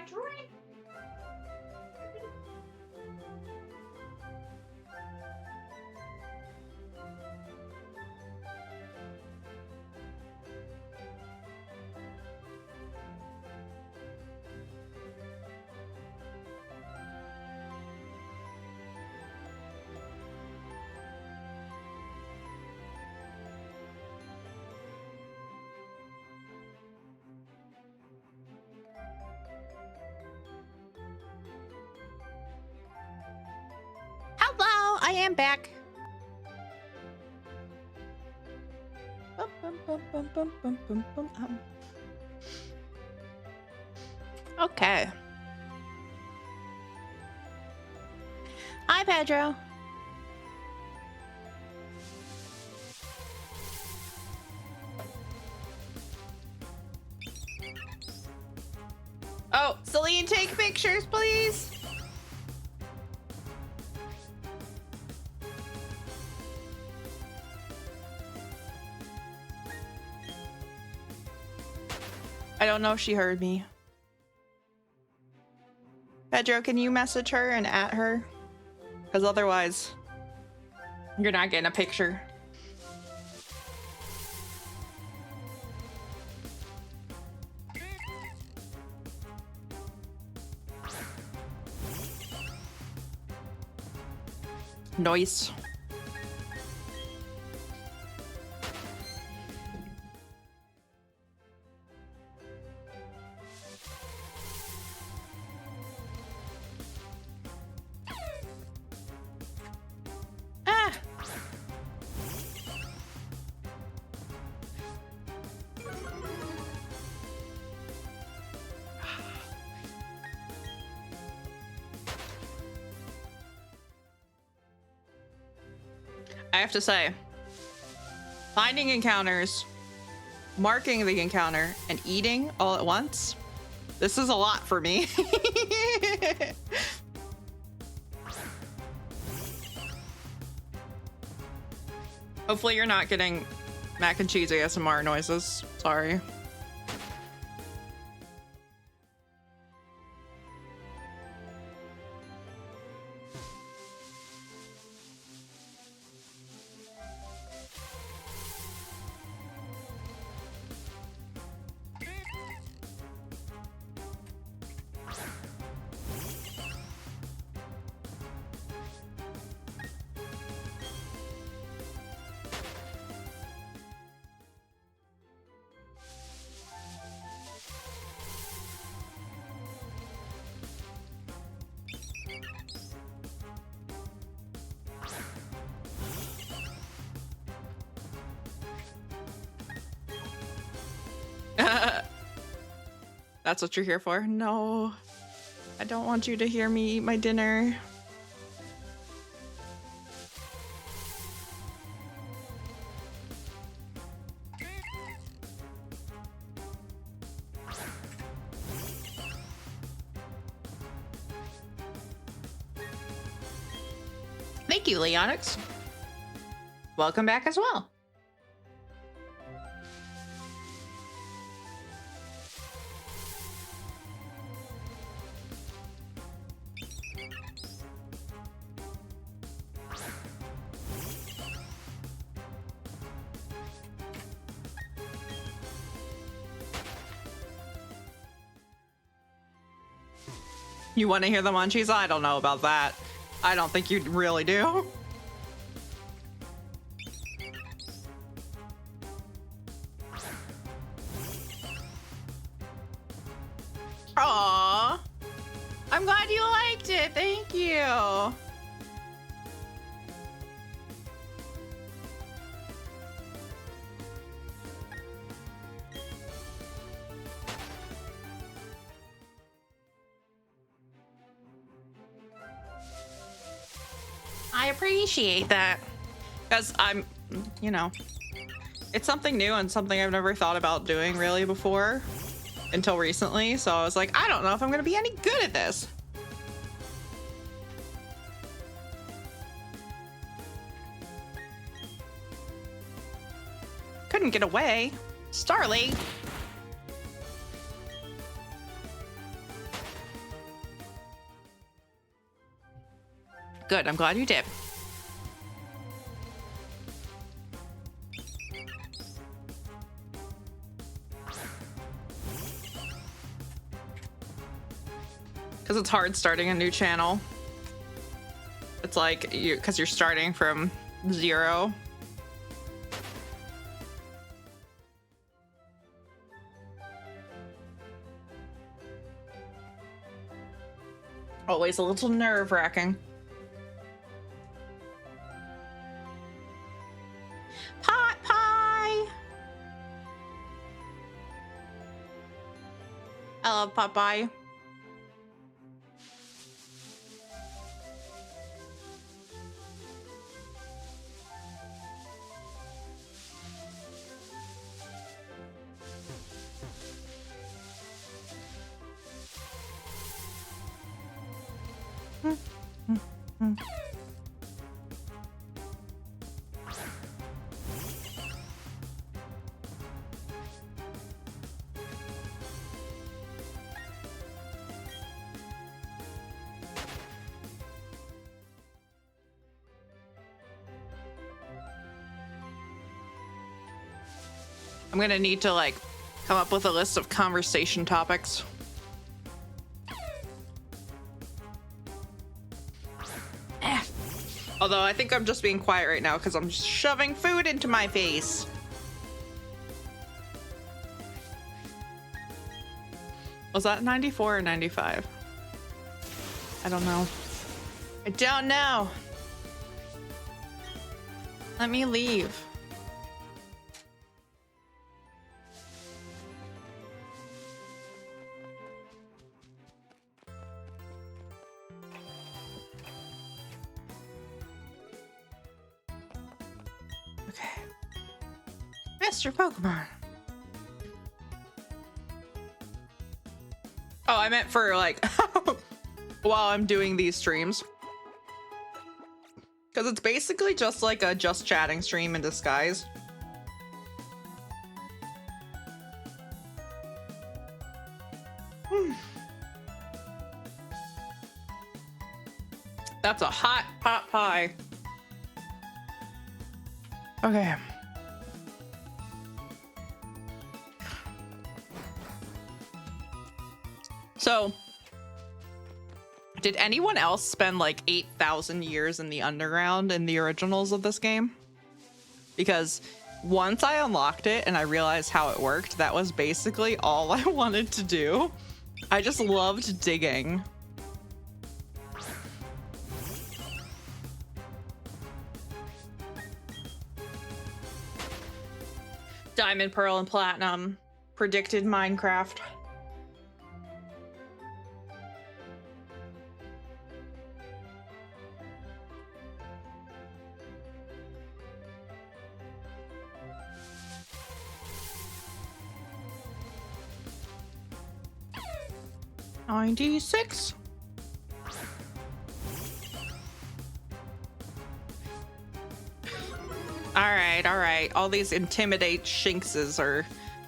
drink. Hello, I am back. Bum, bum, bum, bum, bum, bum, bum, bum. Okay. Hi, Pedro. Oh, Celine, take pictures, please. I don't know if she heard me. Pedro, can you message her and at her? Because otherwise, you're not getting a picture. Nice. Ah. I have to say, finding encounters, marking the encounter, and eating all at once, this is a lot for me. Hopefully you're not getting mac and cheese ASMR noises. Sorry. That's what you're here for? No. I don't want you to hear me eat my dinner. Thank you, Leonix. Welcome back as well. You want to hear the munchies? I don't know about that. I don't think you really do. Aww. I'm glad you liked it. Thank you. I appreciate that. Because I'm, you know, it's something new and something I've never thought about doing really before until recently. So I was like, I don't know if I'm going to be any good at this. Couldn't get away. Starly. Good, I'm glad you did. Because it's hard starting a new channel. It's like because you're starting from 0. Always a little nerve-wracking. Pot pie! I love pot pie. I'm gonna need to like come up with a list of conversation topics. Although I think I'm just being quiet right now because I'm shoving food into my face. Was that 94 or 95? I don't know. I don't know. Let me leave. Mr. Pokemon. Oh, I meant for like while I'm doing these streams. Because it's basically just like a just chatting stream in disguise. That's a hot pot pie. Okay. So, did anyone else spend like 8,000 years in the underground in the originals of this game? Because once I unlocked it and I realized how it worked, that was basically all I wanted to do. I just loved digging. Diamond, Pearl, and Platinum predicted Minecraft. $96. All right. All these intimidate shinkses are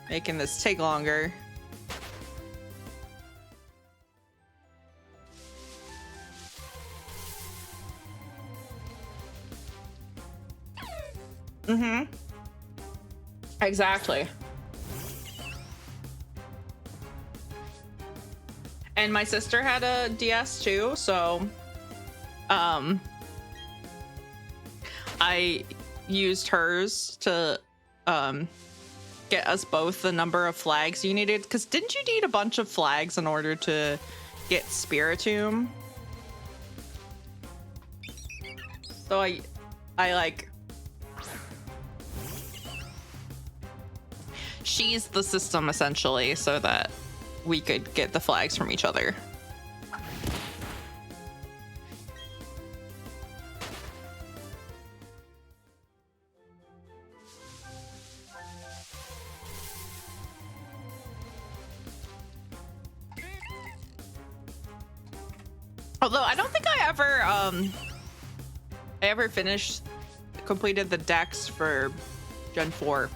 making this take longer. Mm-hmm. Exactly. And my sister had a DS too, so I used hers to get us both the number of flags you needed. Because didn't you need a bunch of flags in order to get Spiritomb? So I like... she's the system essentially so that we could get the flags from each other. Although I don't think I ever completed the decks for Gen 4.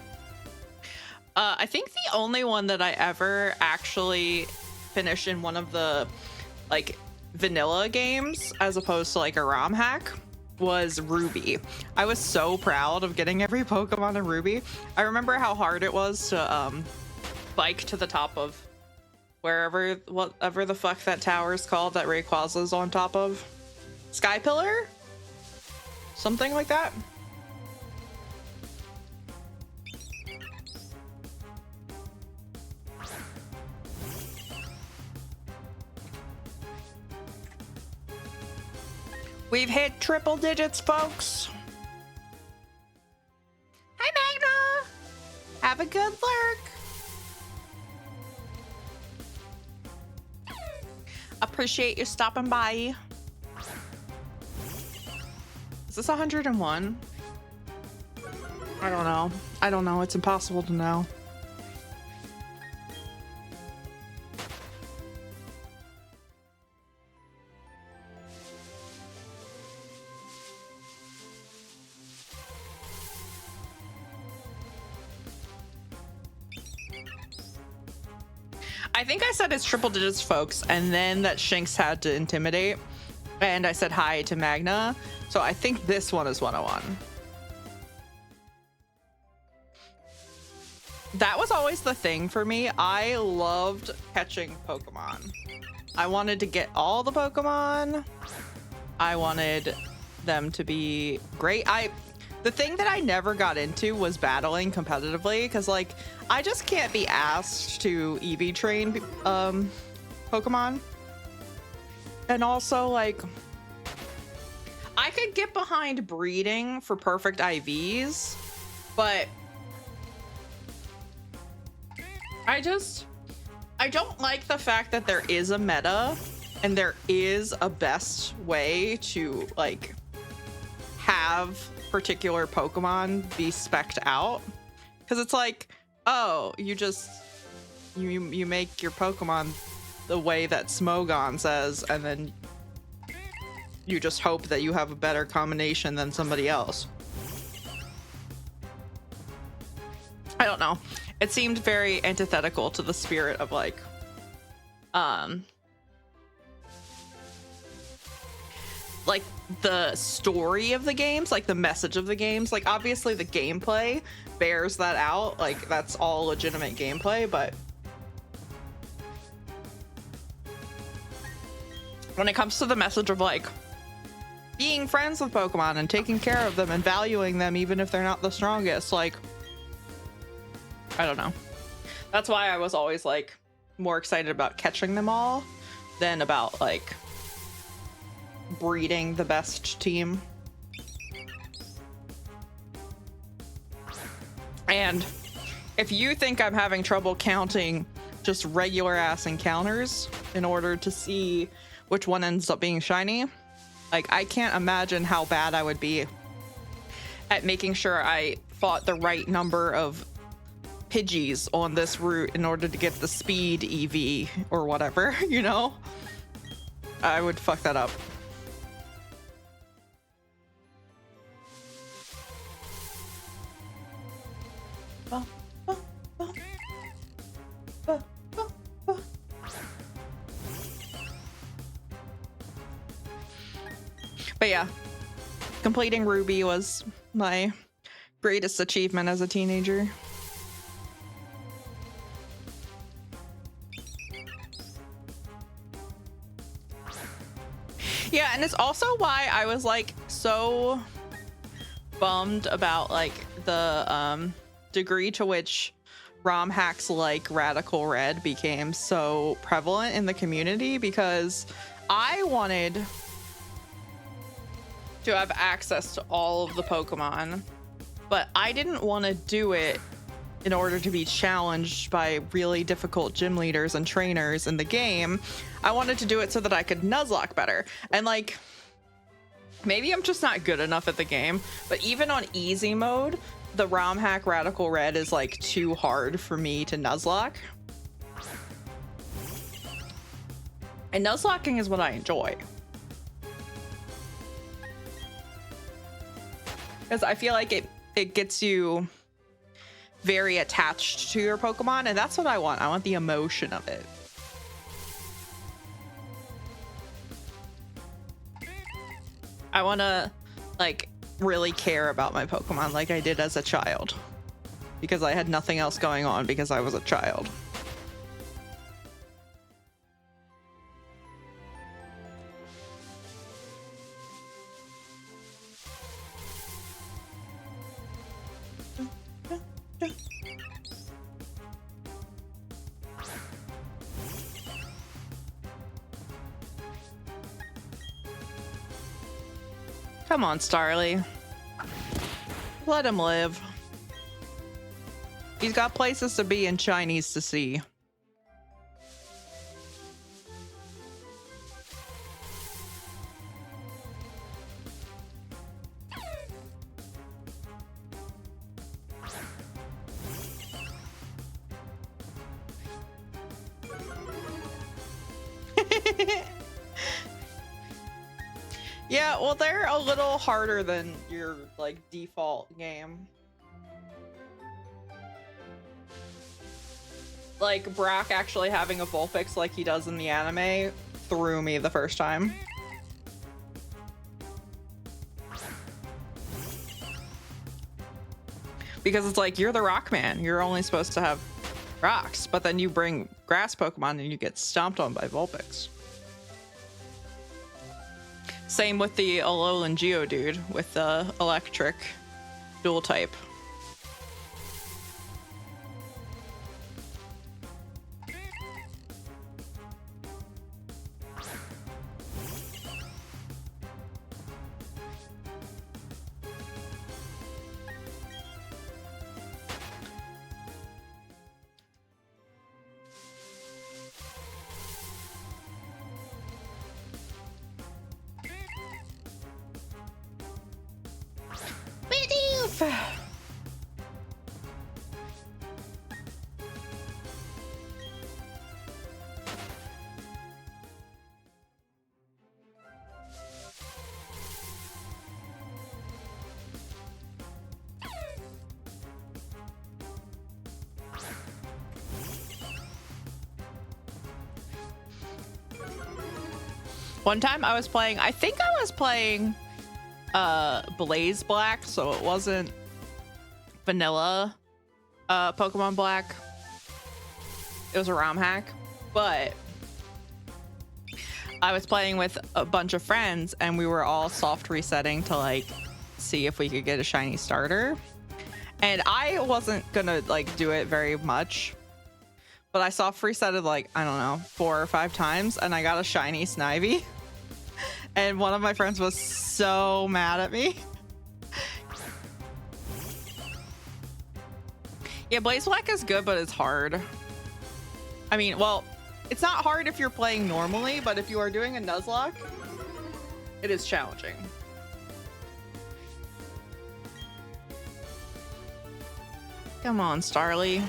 I think the only one that I ever actually finished in one of the like vanilla games as opposed to like a ROM hack was Ruby. I was so proud of getting every Pokemon in Ruby. I remember how hard it was to bike to the top of whatever the fuck that tower is called that Rayquaza's on top of. Sky Pillar? Something like that. We've hit triple digits, folks. Hi, Magna. Have a good lurk. Appreciate you stopping by. Is this 101? I don't know. I don't know. It's impossible to know. I think I said it's triple digits, folks, and then that Shinx had to intimidate, and I said hi to Magna, so I think this one is 101. That was always the thing for me. I loved catching Pokemon. I wanted to get all the Pokemon. I wanted them to be great. The thing that I never got into was battling competitively, because like I just can't be asked to EV train Pokemon. And also like I could get behind breeding for perfect IVs, but I don't like the fact that there is a meta and there is a best way to like have particular Pokemon be spec'd out, because it's like, oh, you make your Pokemon the way that Smogon says, and then you just hope that you have a better combination than somebody else. I don't know. It seemed very antithetical to the spirit of like the story of the games, like the message of the games. Like obviously the gameplay bears that out, like that's all legitimate gameplay, but when it comes to the message of like being friends with Pokemon and taking care of them and valuing them even if they're not the strongest, like I don't know. That's why I was always like more excited about catching them all than about like breeding the best team. And if you think I'm having trouble counting just regular ass encounters in order to see which one ends up being shiny, like I can't imagine how bad I would be at making sure I fought the right number of Pidgeys on this route in order to get the speed EV or whatever, you know? I would fuck that up. But yeah, completing Ruby was my greatest achievement as a teenager. Yeah, and it's also why I was like so bummed about like the degree to which ROM hacks like Radical Red became so prevalent in the community, because I wanted to have access to all of the Pokemon, but I didn't want to do it in order to be challenged by really difficult gym leaders and trainers in the game. I wanted to do it so that I could Nuzlocke better. And like, maybe I'm just not good enough at the game, but even on easy mode, the ROM hack Radical Red is like too hard for me to Nuzlocke. And Nuzlocking is what I enjoy, because I feel like it gets you very attached to your Pokemon, and that's what I want. I want the emotion of it. I want to like really care about my Pokemon like I did as a child, because I had nothing else going on because I was a child. Come on, Starly. Let him live. He's got places to be and Chinese to see. Yeah, well, they're a little harder than your like default game. Like Brock actually having a Vulpix like he does in the anime threw me the first time. Because it's like, you're the rock man. You're only supposed to have rocks, but then you bring grass Pokemon and you get stomped on by Vulpix. Same with the Alolan Geodude with the electric dual type. One time I was playing, I think I was playing Blaze Black, so it wasn't vanilla Pokemon Black. It was a ROM hack, but I was playing with a bunch of friends and we were all soft resetting to like see if we could get a shiny starter. And I wasn't gonna like do it very much, but I soft resetted like, I don't know, 4 or 5 times and I got a shiny Snivy. And one of my friends was so mad at me. Yeah, Blaze Black is good, but it's hard. I mean, well, it's not hard if you're playing normally, but if you are doing a Nuzlocke, it is challenging. Come on, Starly.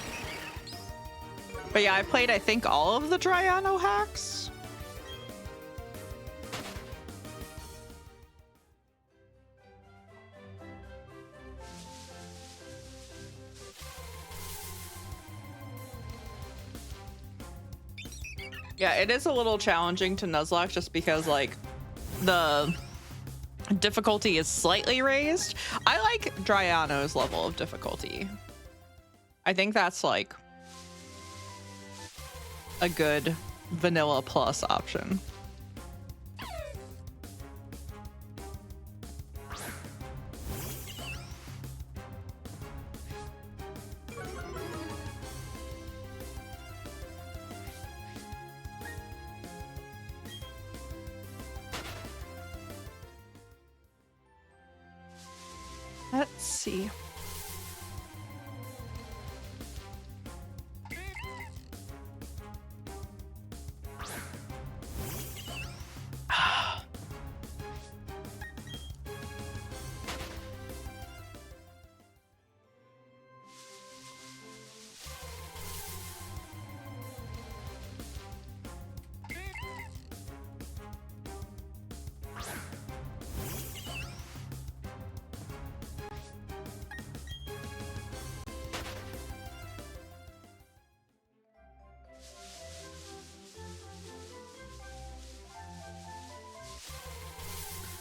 But yeah, I played, I think, all of the Draiano hacks. Yeah, it is a little challenging to Nuzlocke just because like the difficulty is slightly raised. I like Draiano's level of difficulty. I think that's like a good vanilla plus option. Let's see.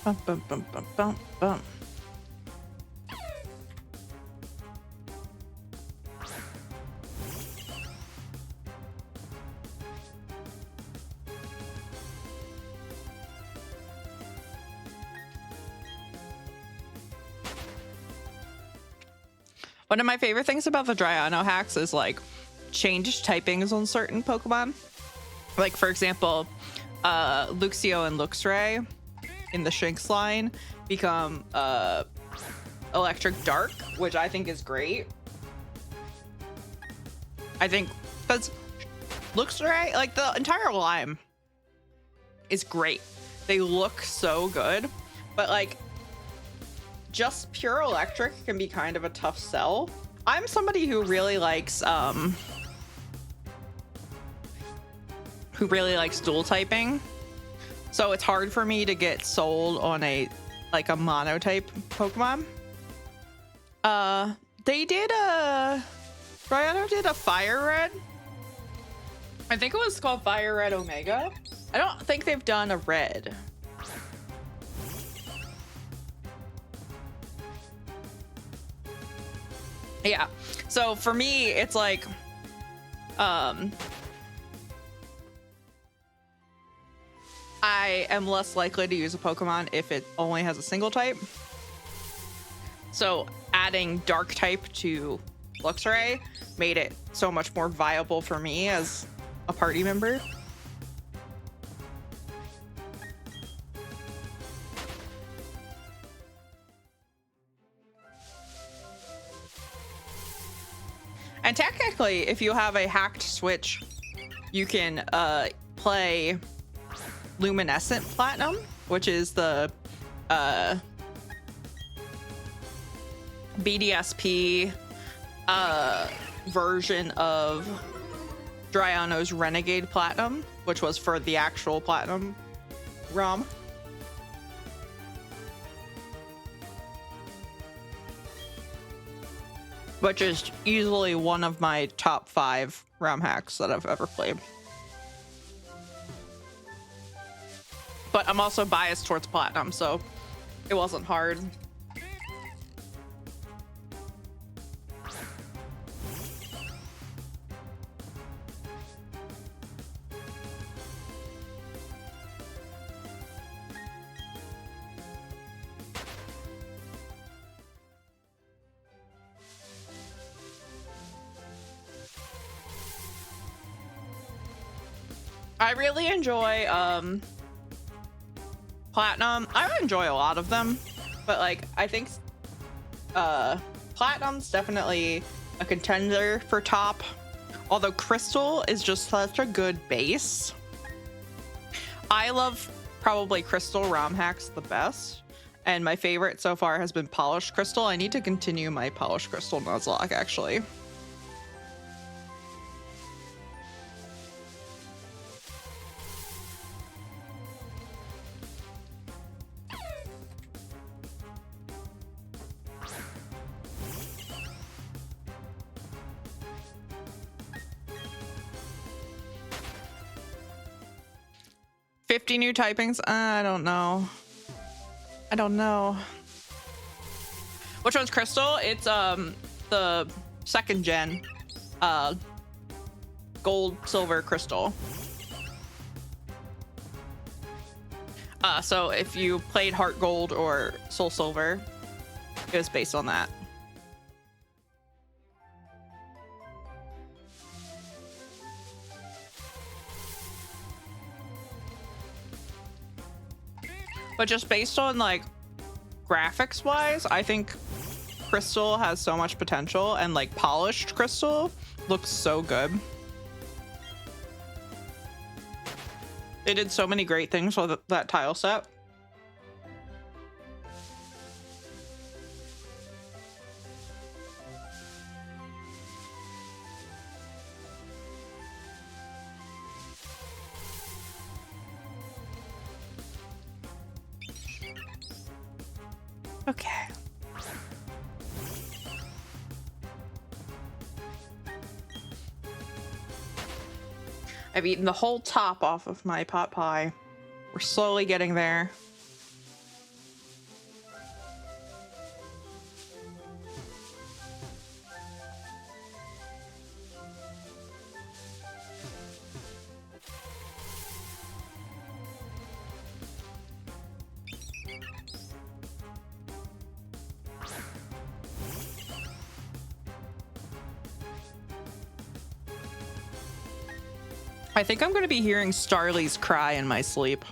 Bum, bum, bum, bum, bum, bum. One of my favorite things about the Dryaano hacks is like change typings on certain Pokemon. Like for example, Luxio and Luxray in the Shinx line become Electric Dark, which I think is great. I think because Luxray, like the entire line is great. They look so good, but like just pure electric can be kind of a tough sell. I'm somebody who really likes dual typing, so it's hard for me to get sold on a monotype Pokemon. They did Dryaano did a Fire Red. I think it was called Fire Red Omega. I don't think they've done a red. Yeah, so for me it's like I am less likely to use a Pokemon if it only has a single type. So adding dark type to Luxray made it so much more viable for me as a party member. And technically, if you have a hacked Switch, you can play Luminescent Platinum, which is the BDSP version of Dryaano's Renegade Platinum, which was for the actual Platinum ROM. Which is easily one of my top 5 ROM hacks that I've ever played. But I'm also biased towards Platinum, so it wasn't hard. I really enjoy Platinum. I enjoy a lot of them, but like I think Platinum's definitely a contender for top, although Crystal is just such a good base. I love probably Crystal ROM hacks the best, and my favorite so far has been Polished Crystal. I need to continue my Polished Crystal Nuzlocke actually. $50 new typings? I don't know. I don't know. Which one's Crystal? It's the second gen gold, silver, crystal. So if you played Heart Gold or Soul Silver, it was based on that. But just based on like graphics wise, I think Crystal has so much potential, and like Polished Crystal looks so good. They did so many great things with that tile set. Okay. I've eaten the whole top off of my pot pie. We're slowly getting there. I think I'm going to be hearing Starly's cry in my sleep.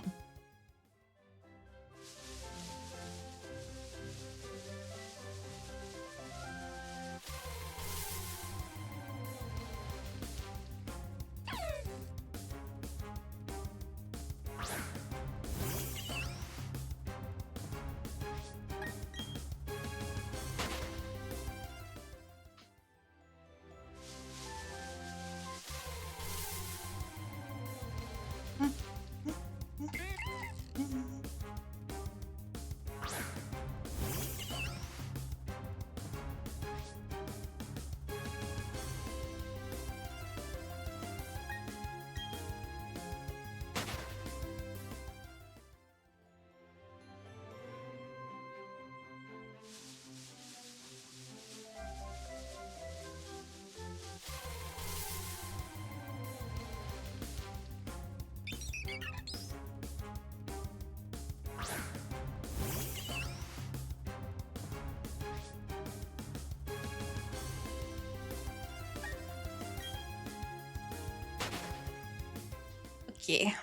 Okay.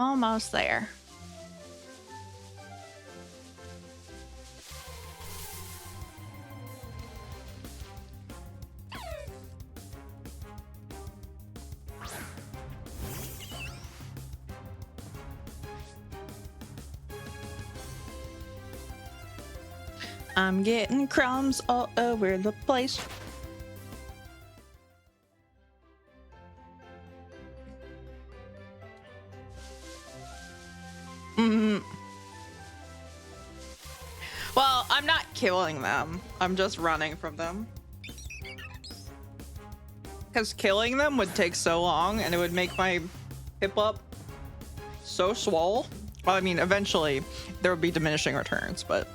Almost there. I'm getting crumbs all over the place. Well, I'm not killing them. I'm just running from them. Because killing them would take so long and it would make my hip up so swole. Well, I mean, eventually there would be diminishing returns, but...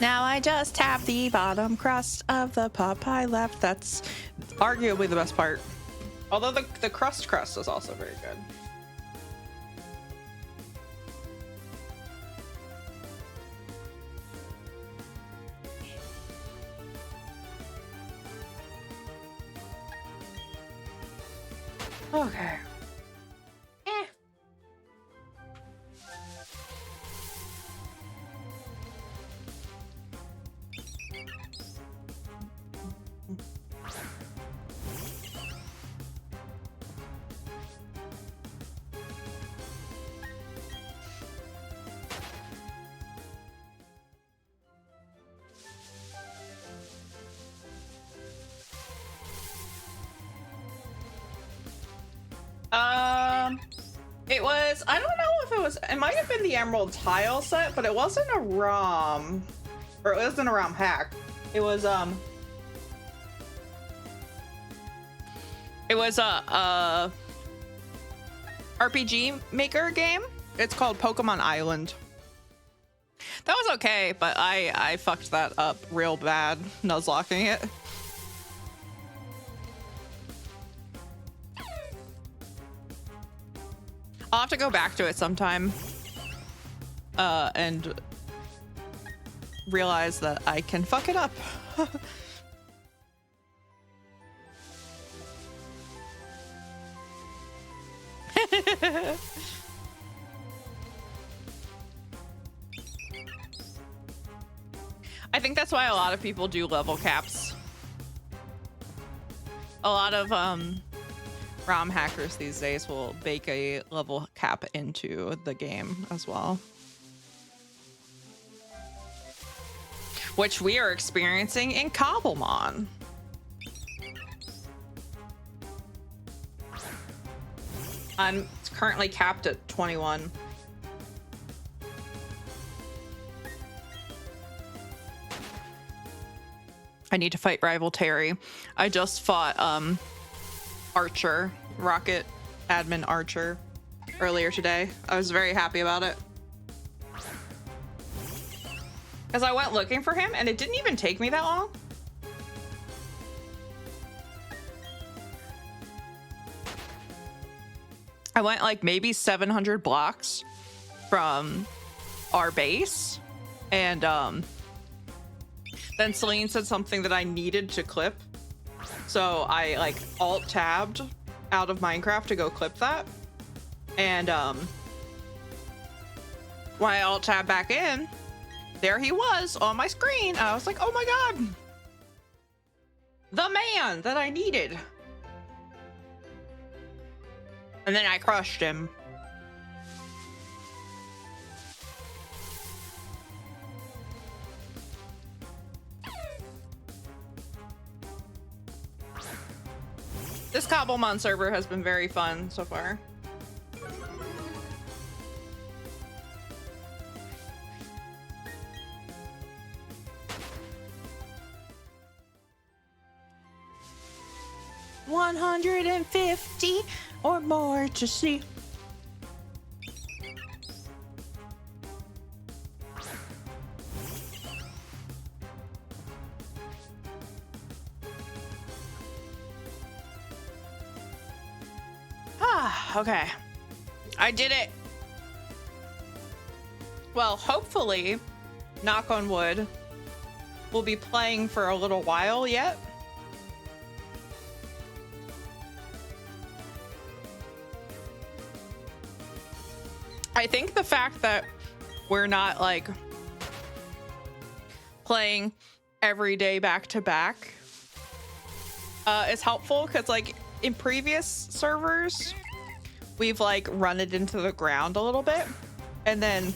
Now I just have the bottom crust of the pot pie left. That's arguably the best part. Although the crust is also very good. Okay. It was, I don't know if it was, it might have been the Emerald Tile set, but it wasn't a ROM, or it wasn't a ROM hack. It was a RPG Maker game. It's called Pokemon Island. That was okay, but I fucked that up real bad, nuzlocking it. I'll have to go back to it sometime and realize that I can fuck it up. I think that's why a lot of people do level caps. A lot of ROM hackers these days will bake a level cap into the game as well. Which we are experiencing in Cobblemon. I'm currently capped at 21. I need to fight rival Terry. I just fought Archer, Rocket Admin Archer, earlier today. I was very happy about it. Because I went looking for him and it didn't even take me that long. I went like maybe 700 blocks from our base, and then Celine said something that I needed to clip, so I like alt-tabbed out of Minecraft to go clip that, and when I alt-tabbed back in, there he was on my screen. I was like, oh my god, the man that I needed. And then I crushed him. This Cobblemon server has been very fun so far. $150 or more to see. Okay. I did it. Well, hopefully, knock on wood, we'll be playing for a little while yet. I think the fact that we're not like playing every day back to back is helpful, because like in previous servers we've like run it into the ground a little bit. And then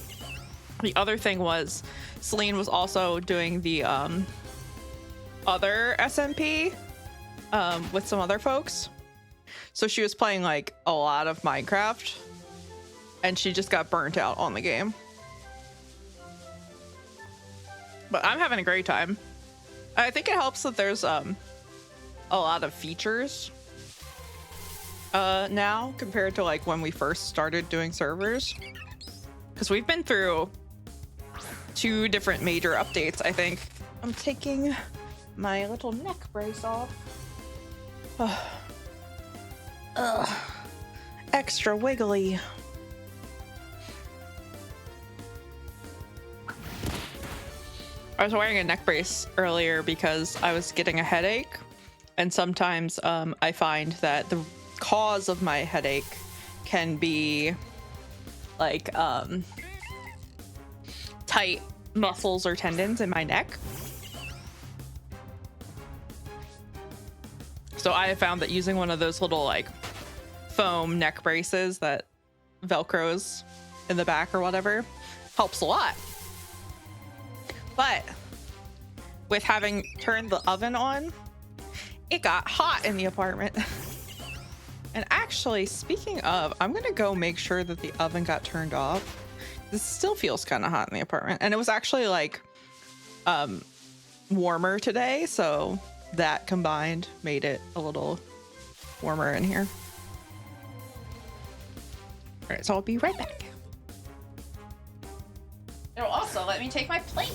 the other thing was Celine was also doing the other SMP with some other folks, so she was playing like a lot of Minecraft and she just got burnt out on the game. But I'm having a great time. I think it helps that there's a lot of features now compared to like when we first started doing servers, because we've been through 2 different major updates. I think I'm taking my little neck brace off. Extra wiggly. I was wearing a neck brace earlier because I was getting a headache, and sometimes I find that the cause of my headache can be like tight muscles or tendons in my neck. So I have found that using one of those little like foam neck braces that velcros in the back or whatever helps a lot. But with having turned the oven on, it got hot in the apartment. And actually, speaking of, I'm gonna go make sure that the oven got turned off. This still feels kind of hot in the apartment, and it was actually like warmer today, so that combined made it a little warmer in here. All right, so I'll be right back. It'll also let me take my plate.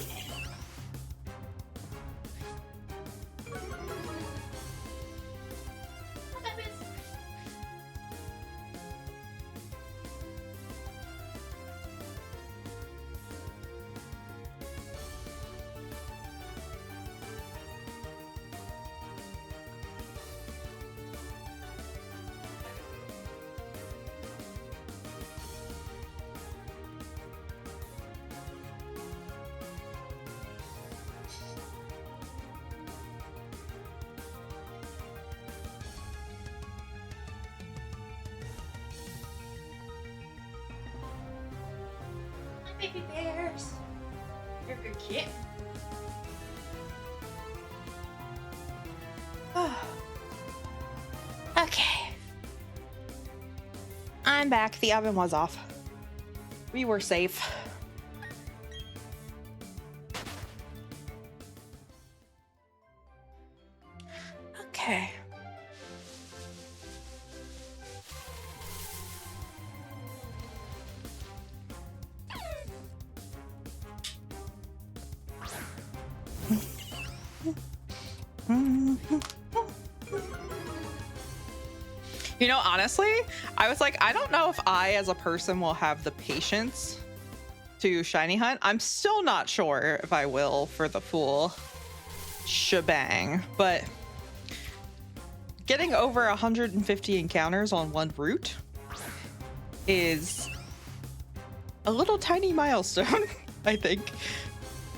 Baby bears, you're a good kid. Okay, I'm back. The oven was off. We were safe. Okay. You know, honestly, I was like, I don't know if I as a person will have the patience to shiny hunt. I'm still not sure if I will for the full shebang, but getting over 150 encounters on one route is a little tiny milestone. I think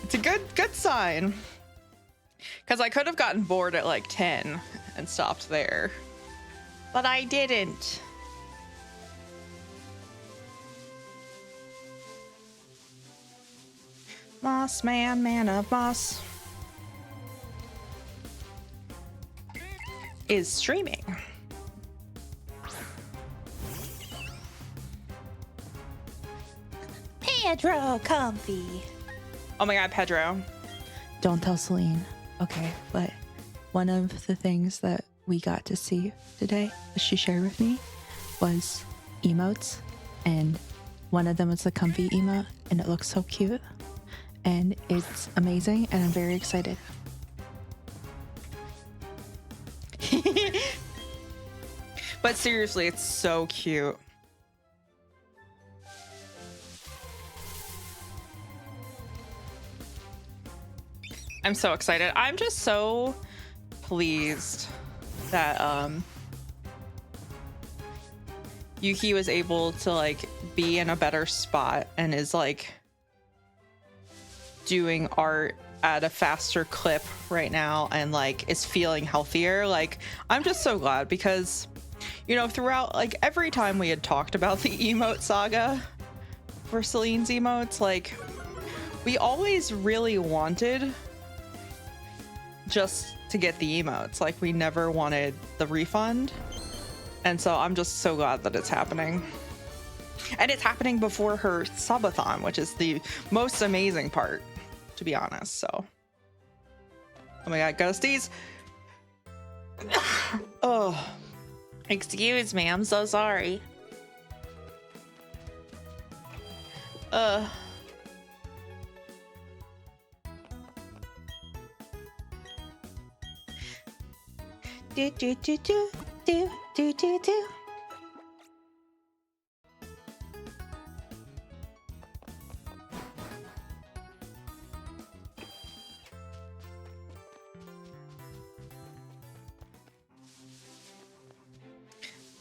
it's a good sign, because I could have gotten bored at like 10 and stopped there, but I didn't. Moss man, man of moss, is streaming. Pedro comfy. Oh my god, Pedro. Don't tell Celine. Okay, but one of the things that we got to see today that she shared with me was emotes, and one of them was the comfy emote, and it looks so cute and it's amazing, and I'm very excited. But seriously, it's so cute. I'm so excited. I'm just so pleased that Yuki was able to like be in a better spot and is like doing art at a faster clip right now and like is feeling healthier. Like, I'm just so glad, because you know, throughout like every time we had talked about the emote saga for Celine's emotes, like we always really wanted just to get the emotes. Like, we never wanted the refund. And so I'm just so glad that it's happening. And it's happening before her subathon, which is the most amazing part, to be honest. So, oh my god, ghosties. Oh, excuse me, I'm so sorry. Do do do do do do do do.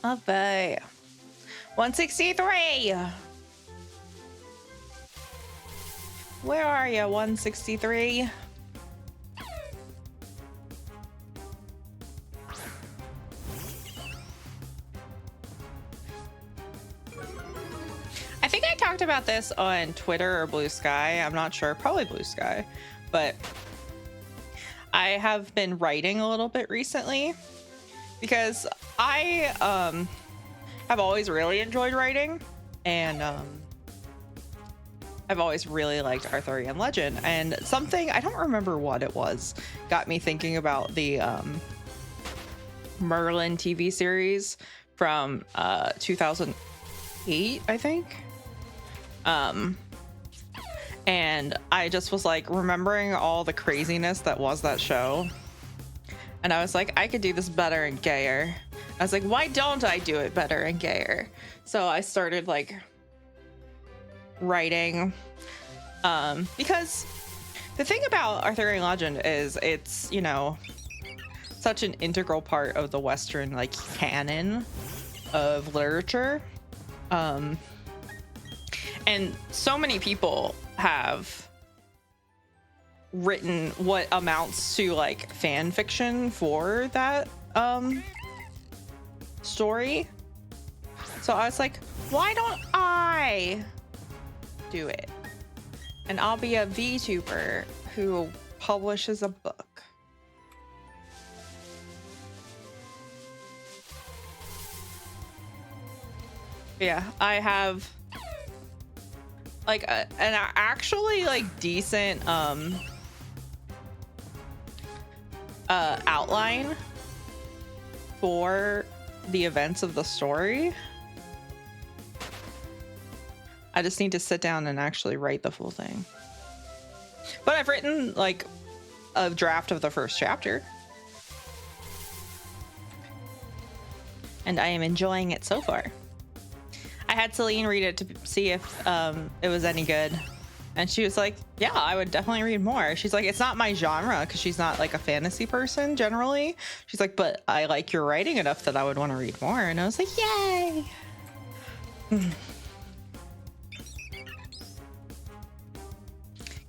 Okay. 163. Where are you, 163? I think I talked about this on Twitter or Blue Sky. I'm not sure. Probably Blue Sky. But I have been writing a little bit recently, because I have always really enjoyed writing, and I've always really liked Arthurian legend, and something, I don't remember what it was, got me thinking about the Merlin TV series from 2008, I think. And I just was like remembering all the craziness that was that show, and I was like, I could do this better and gayer. I was like, why don't I do it better and gayer? So I started like writing, because the thing about Arthurian legend is it's, you know, such an integral part of the Western like canon of literature, and so many people have written what amounts to like fan fiction for that story. So I was like, why don't I do it? And I'll be a VTuber who publishes a book. Yeah, I have like an actually like decent outline for the events of the story. I just need to sit down and actually write the full thing. But I've written like a draft of the first chapter. and I am enjoying it so far. I had Celine read it to see if it was any good, and she was like, yeah, I would definitely read more. She's like, it's not my genre, because she's not like a fantasy person generally. She's like, but I like your writing enough that I would want to read more. And I was like, yay. Because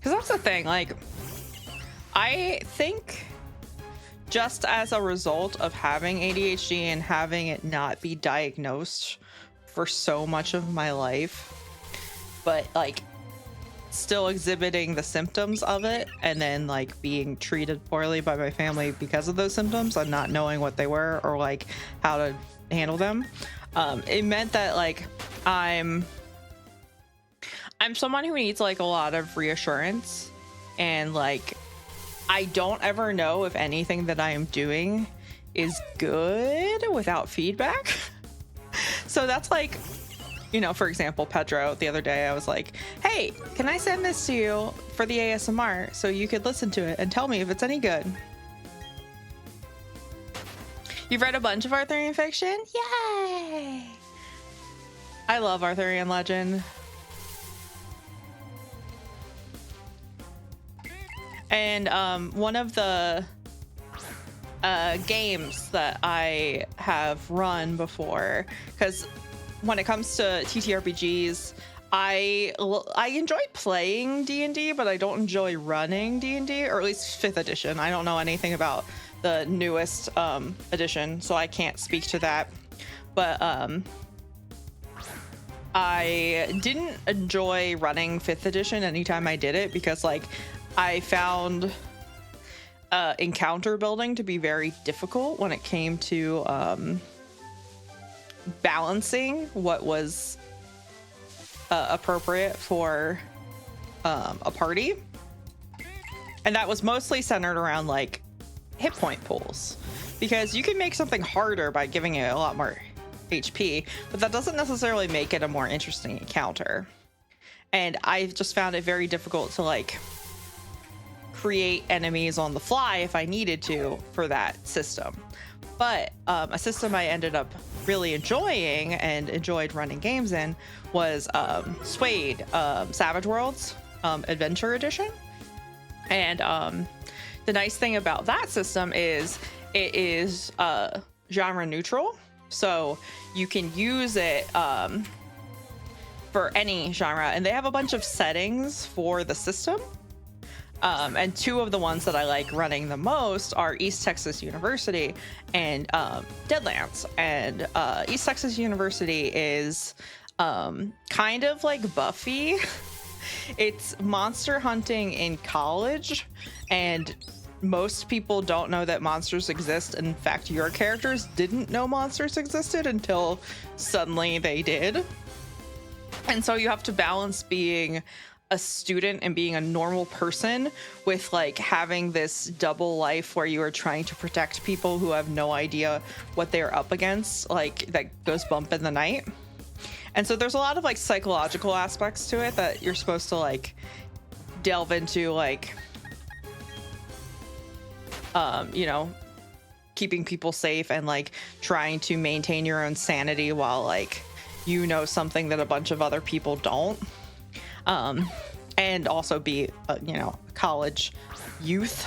that's the thing, like, I think just as a result of having ADHD and having it not be diagnosed for so much of my life, but like still exhibiting the symptoms of it, and then like being treated poorly by my family because of those symptoms and not knowing what they were or like how to handle them, it meant that like I'm someone who needs like a lot of reassurance, and like I don't ever know if anything that I am doing is good without feedback. So that's like, you know, for example, Pedro, the other day I was like, hey, can I send this to you for the ASMR so you could listen to it and tell me if it's any good? You've read a bunch of Arthurian fiction? Yay! I love Arthurian legend. And one of the games that I have run before, because when it comes to TTRPGs, I enjoy playing D&D, but I don't enjoy running D&D, or at least 5th edition. I don't know anything about the newest edition, so I can't speak to that. But I didn't enjoy running 5th edition anytime I did it, because like I found encounter building to be very difficult when it came to balancing what was appropriate for a party. And that was mostly centered around like hit point pools, because you can make something harder by giving it a lot more HP, but that doesn't necessarily make it a more interesting encounter. And I just found it very difficult to like create enemies on the fly if I needed to for that system. But a system I ended up really enjoying and enjoyed running games in was Suede, Savage Worlds Adventure Edition. And the nice thing about that system is it is genre neutral, so you can use it for any genre, and they have a bunch of settings for the system. And two of the ones that I like running the most are East Texas University and Deadlands. And East Texas University is kind of like Buffy. It's monster hunting in college, and most people don't know that monsters exist. In fact, your characters didn't know monsters existed until suddenly they did. And so you have to balance being a student and being a normal person with like having this double life where you are trying to protect people who have no idea what they're up against, like that goes bump in the night. And so there's a lot of like psychological aspects to it that you're supposed to like delve into, like you know, keeping people safe and like trying to maintain your own sanity while like you know something that a bunch of other people don't. And also be, you know, college youth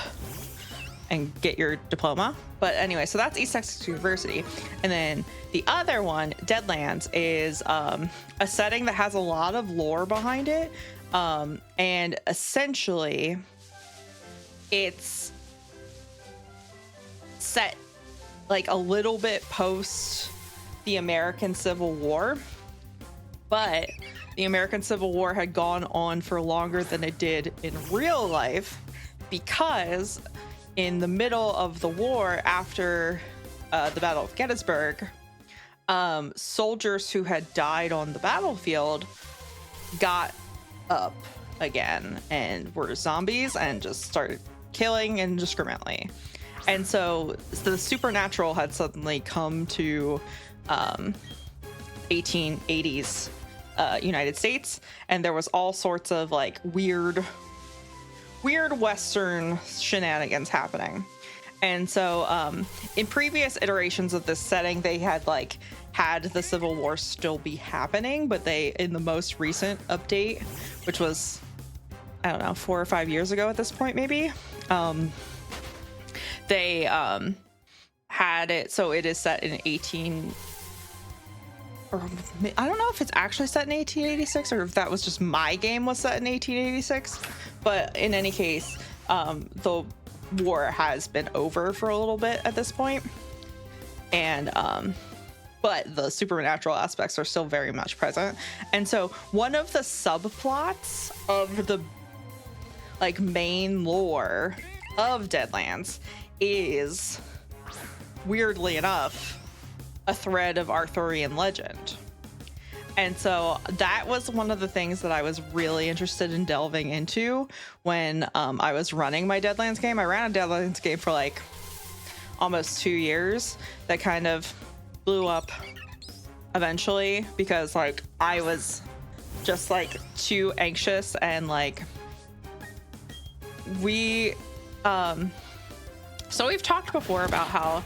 and get your diploma. But anyway, so that's East Texas University. And then the other one, Deadlands, is a setting that has a lot of lore behind it. And essentially, it's set like a little bit post the American Civil War. But the American Civil War had gone on for longer than it did in real life, because in the middle of the war, after the Battle of Gettysburg, soldiers who had died on the battlefield got up again and were zombies and just started killing indiscriminately. And so the supernatural had suddenly come to 1880s United States, and there was all sorts of like weird Western shenanigans happening. And so in previous iterations of this setting, they had had the Civil War still be happening, but they, in the most recent update, which was, I don't know, 4 or 5 years ago at this point, maybe, they had it so it is set in 18, or I don't know if it's actually set in 1886 or if that was just my game was set in 1886, but in any case, the war has been over for a little bit at this point, and but the supernatural aspects are still very much present. And so one of the subplots of the main lore of Deadlands is, weirdly enough, a thread of Arthurian legend. And so that was one of the things that I was really interested in delving into when I was running my Deadlands game. I ran a Deadlands game for almost 2 years. That kind of blew up eventually because I was just too anxious, and we so we've talked before about how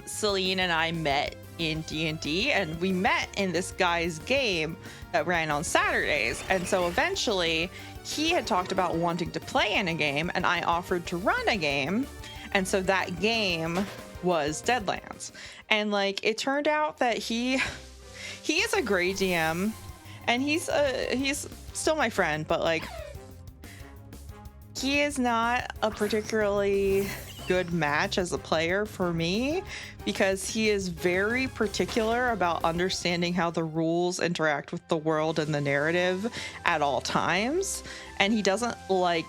Celine and I met in D&D, and we met in this guy's game that ran on Saturdays. And so eventually he had talked about wanting to play in a game, and I offered to run a game. And so that game was Deadlands. And it turned out that he is a great DM, and he's still my friend, but he is not a particularly good match as a player for me, because he is very particular about understanding how the rules interact with the world and the narrative at all times, and he doesn't like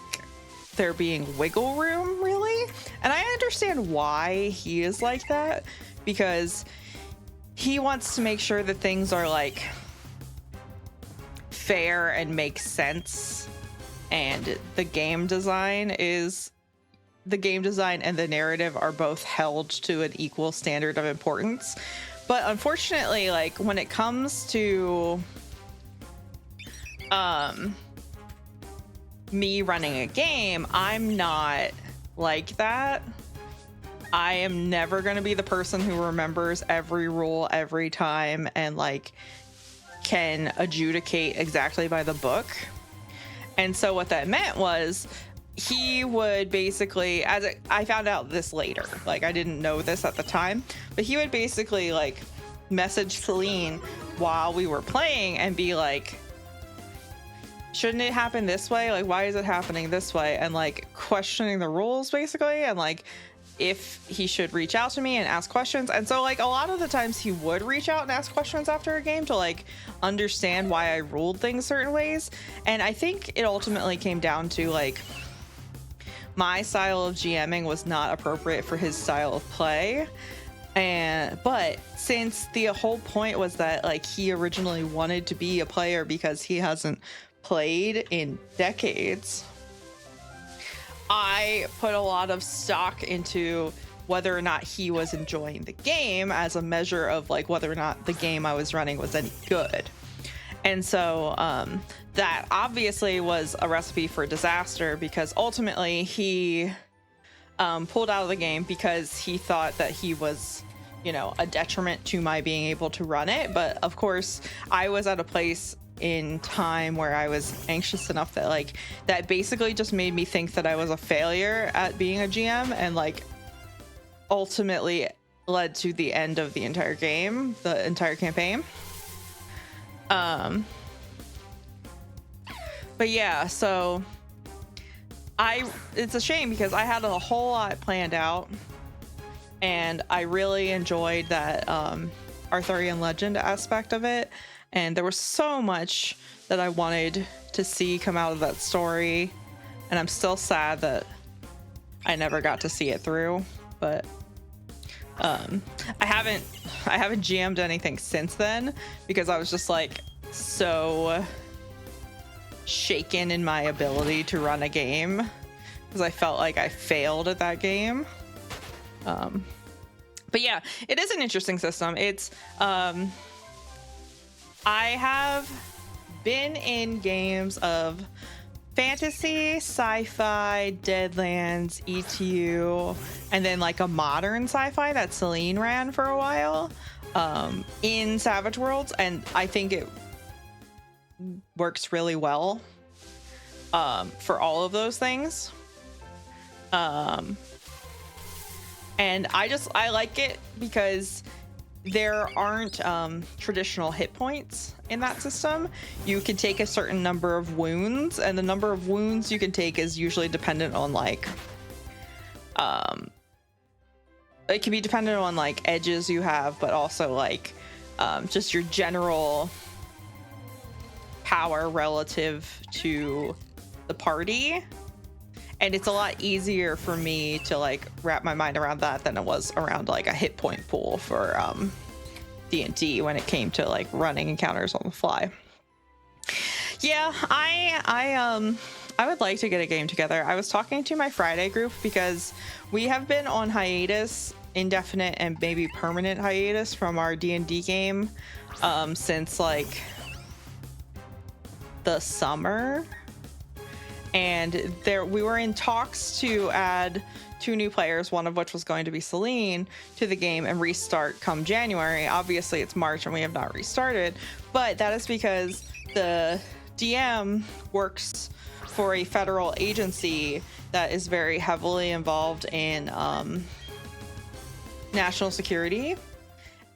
there being wiggle room, really. And I understand why he is like that, because he wants to make sure that things are fair and make sense, and the game design and the narrative are both held to an equal standard of importance. But unfortunately, when it comes to me running a game, I'm not like that. I am never going to be the person who remembers every rule every time and can adjudicate exactly by the book. And so what that meant was he would basically, I found out this later, I didn't know this at the time, but he would basically message Celine while we were playing and be shouldn't it happen this way? Why is it happening this way? And questioning the rules basically, and if he should reach out to me and ask questions. And so a lot of the times he would reach out and ask questions after a game to understand why I ruled things certain ways. And I think it ultimately came down to my style of GMing was not appropriate for his style of play. But since the whole point was that he originally wanted to be a player because he hasn't played in decades, I put a lot of stock into whether or not he was enjoying the game as a measure of whether or not the game I was running was any good. And so that obviously was a recipe for disaster, because ultimately he pulled out of the game because he thought that he was, a detriment to my being able to run it. But of course, I was at a place in time where I was anxious enough that that basically just made me think that I was a failure at being a GM, and ultimately led to the end of the entire game, the entire campaign. But yeah, so it's a shame because I had a whole lot planned out, and I really enjoyed that Arthurian legend aspect of it. And there was so much that I wanted to see come out of that story, and I'm still sad that I never got to see it through. But I haven't GM'd anything since then, because I was just so shaken in my ability to run a game, because I felt like I failed at that game. But yeah, it is an interesting system. It's I have been in games of fantasy, sci-fi, Deadlands, ETU, and then like a modern sci-fi that Celine ran for a while in Savage Worlds, and I think it works really well for all of those things. And I like it because there aren't traditional hit points in that system. You can take a certain number of wounds, and the number of wounds you can take is usually dependent on like it can be dependent on like edges you have, but also like just your general power relative to the party. And it's a lot easier for me to like wrap my mind around that than it was around like a hit point pool for D&D when it came to like running encounters on the fly. Yeah, I would like to get a game together. I was talking to my Friday group because we have been on hiatus, indefinite and maybe permanent hiatus from our D&D game since like the summer. And we were in talks to add 2 new players, one of which was going to be Celine, to the game and restart come January. Obviously, it's March and we have not restarted, but that is because the DM works for a federal agency that is very heavily involved in national security.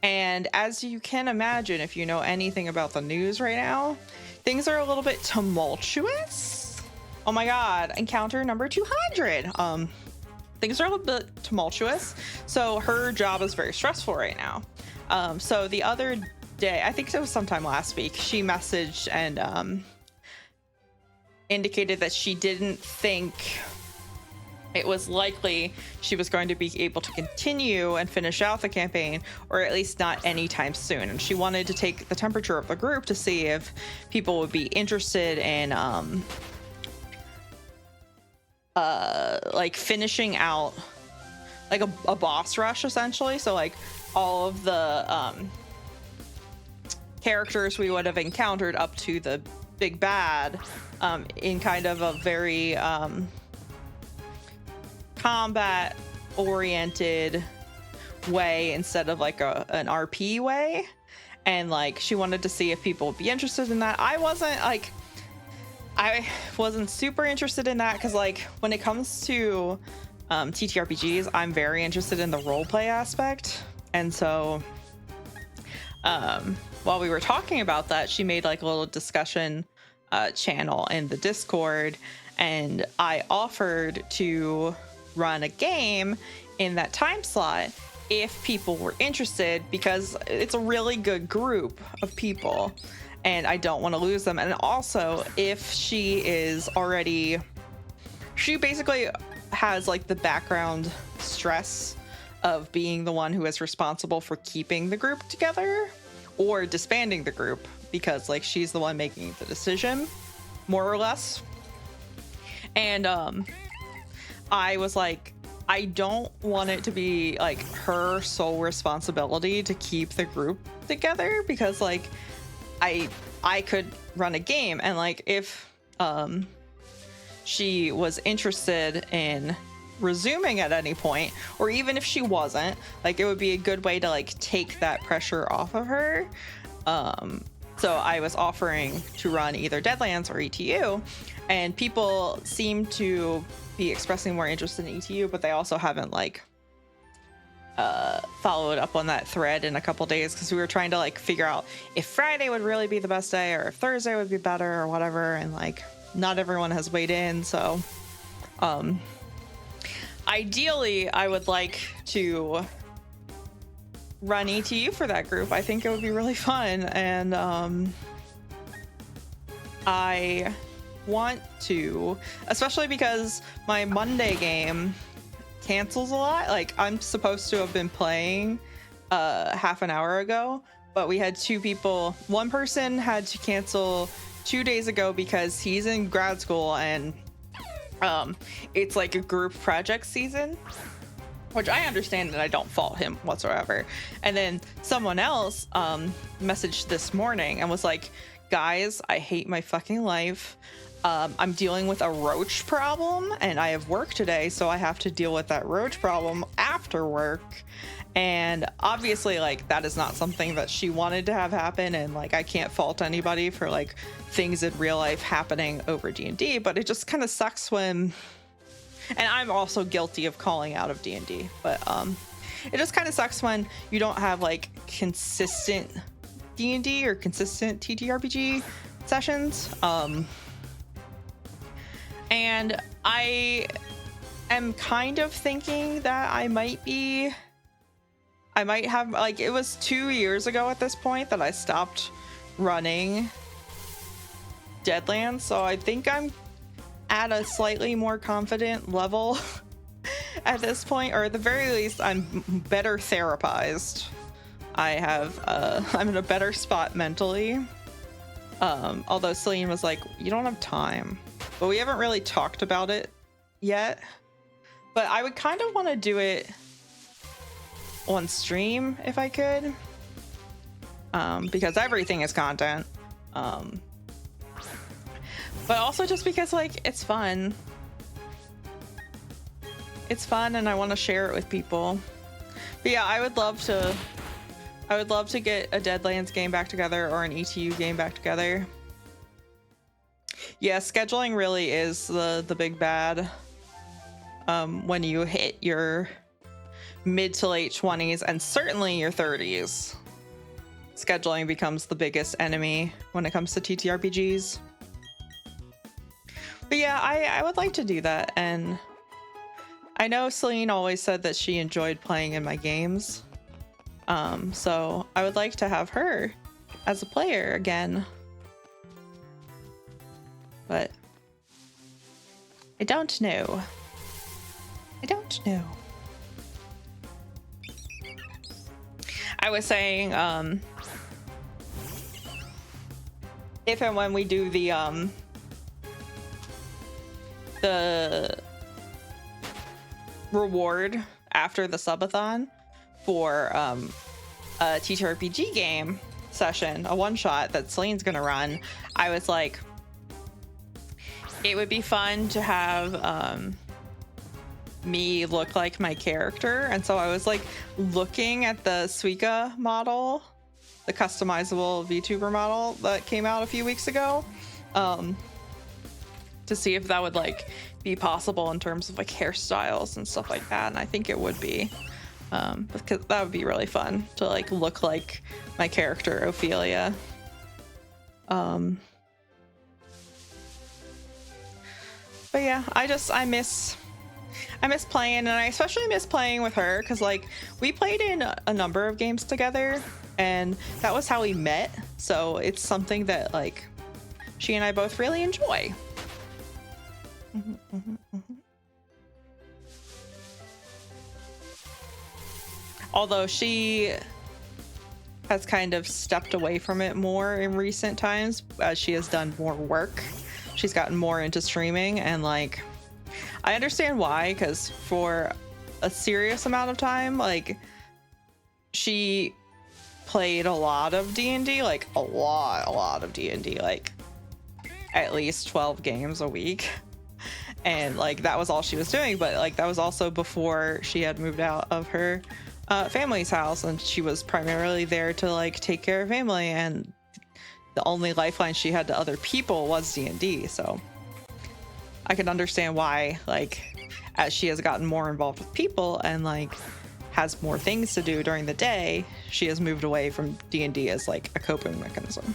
And as you can imagine, if you know anything about the news right now, things are a little bit tumultuous. Oh my god, encounter number 200. Things are a little bit tumultuous, so her job is very stressful right now. So the other day, I think it was sometime last week, she messaged and indicated that she didn't think it was likely she was going to be able to continue and finish out the campaign, or at least not anytime soon. And she wanted to take the temperature of the group to see if people would be interested in like finishing out like a boss rush essentially. So like all of the characters we would have encountered up to the big bad in kind of a very combat oriented way instead of like an RP way. And like she wanted to see if people would be interested in that. I wasn't super interested in that because like when it comes to TTRPGs, I'm very interested in the roleplay aspect. And so while we were talking about that, she made like a little discussion channel in the Discord, and I offered to run a game in that time slot if people were interested, because it's a really good group of people and I don't want to lose them. And also, if she basically has like the background stress of being the one who is responsible for keeping the group together or disbanding the group, because like she's the one making the decision, more or less. And I was like, I don't want it to be like her sole responsibility to keep the group together, because like I could run a game, and like if she was interested in resuming at any point, or even if she wasn't, like it would be a good way to like take that pressure off of her. So I was offering to run either Deadlands or ETU, and people seem to be expressing more interest in ETU, but they also haven't like followed up on that thread in a couple days, because we were trying to like figure out if Friday would really be the best day or if Thursday would be better or whatever, and like not everyone has weighed in. So ideally I would like to run ETU for that group. I think it would be really fun, and I want to, especially because my Monday game cancels a lot. Like I'm supposed to have been playing half an hour ago, but we had 2 people. One person had to cancel 2 days ago because he's in grad school, and it's like a group project season, which I understand, and I don't fault him whatsoever. And then someone else messaged this morning and was like, guys, I hate my fucking life. I'm dealing with a roach problem and I have work today, so I have to deal with that roach problem after work. And obviously, like, that is not something that she wanted to have happen, and like I can't fault anybody for like things in real life happening over D&D, but it just kind of sucks when, and I'm also guilty of calling out of D&D, but it just kind of sucks when you don't have like consistent D&D or consistent TTRPG sessions. And I am kind of thinking that I might have, like, it was 2 years ago at this point that I stopped running Deadlands, so I think I'm at a slightly more confident level at this point, or at the very least, I'm better therapized. I'm in a better spot mentally. Although Celine was like, you don't have time. But we haven't really talked about it yet. But I would kind of want to do it on stream if I could. Because everything is content. But also just because, like, it's fun. It's fun and I want to share it with people. But yeah, I would love to get a Deadlands game back together or an ETU game back together. Yeah, scheduling really is the big bad. When you hit your mid to late 20s and certainly your 30s, scheduling becomes the biggest enemy when it comes to TTRPGs. But yeah, I would like to do that, and I know Celine always said that she enjoyed playing in my games. So I would like to have her as a player again. But I don't know. I was saying, if and when we do the reward after the subathon for a TTRPG game session, a one-shot that Celine's gonna run, I was like, it would be fun to have me look like my character. And so I was like looking at the Suika model, the customizable VTuber model that came out a few weeks ago, to see if that would like be possible in terms of like hairstyles and stuff like that. And I think it would be, because that would be really fun to like look like my character Ophelia. But yeah, I miss playing, and I especially miss playing with her because like we played in a number of games together and that was how we met. So it's something that like she and I both really enjoy. Although she has kind of stepped away from it more in recent times as she has done more work. She's gotten more into streaming, and like I understand why, because for a serious amount of time, like she played a lot of D&D, like a lot of D&D, like at least 12 games a week. And like that was all she was doing, but like that was also before she had moved out of her family's house, and she was primarily there to like take care of family, and the only lifeline she had to other people was D&D. So I can understand why, like, as she has gotten more involved with people and like has more things to do during the day, she has moved away from D&D as like a coping mechanism.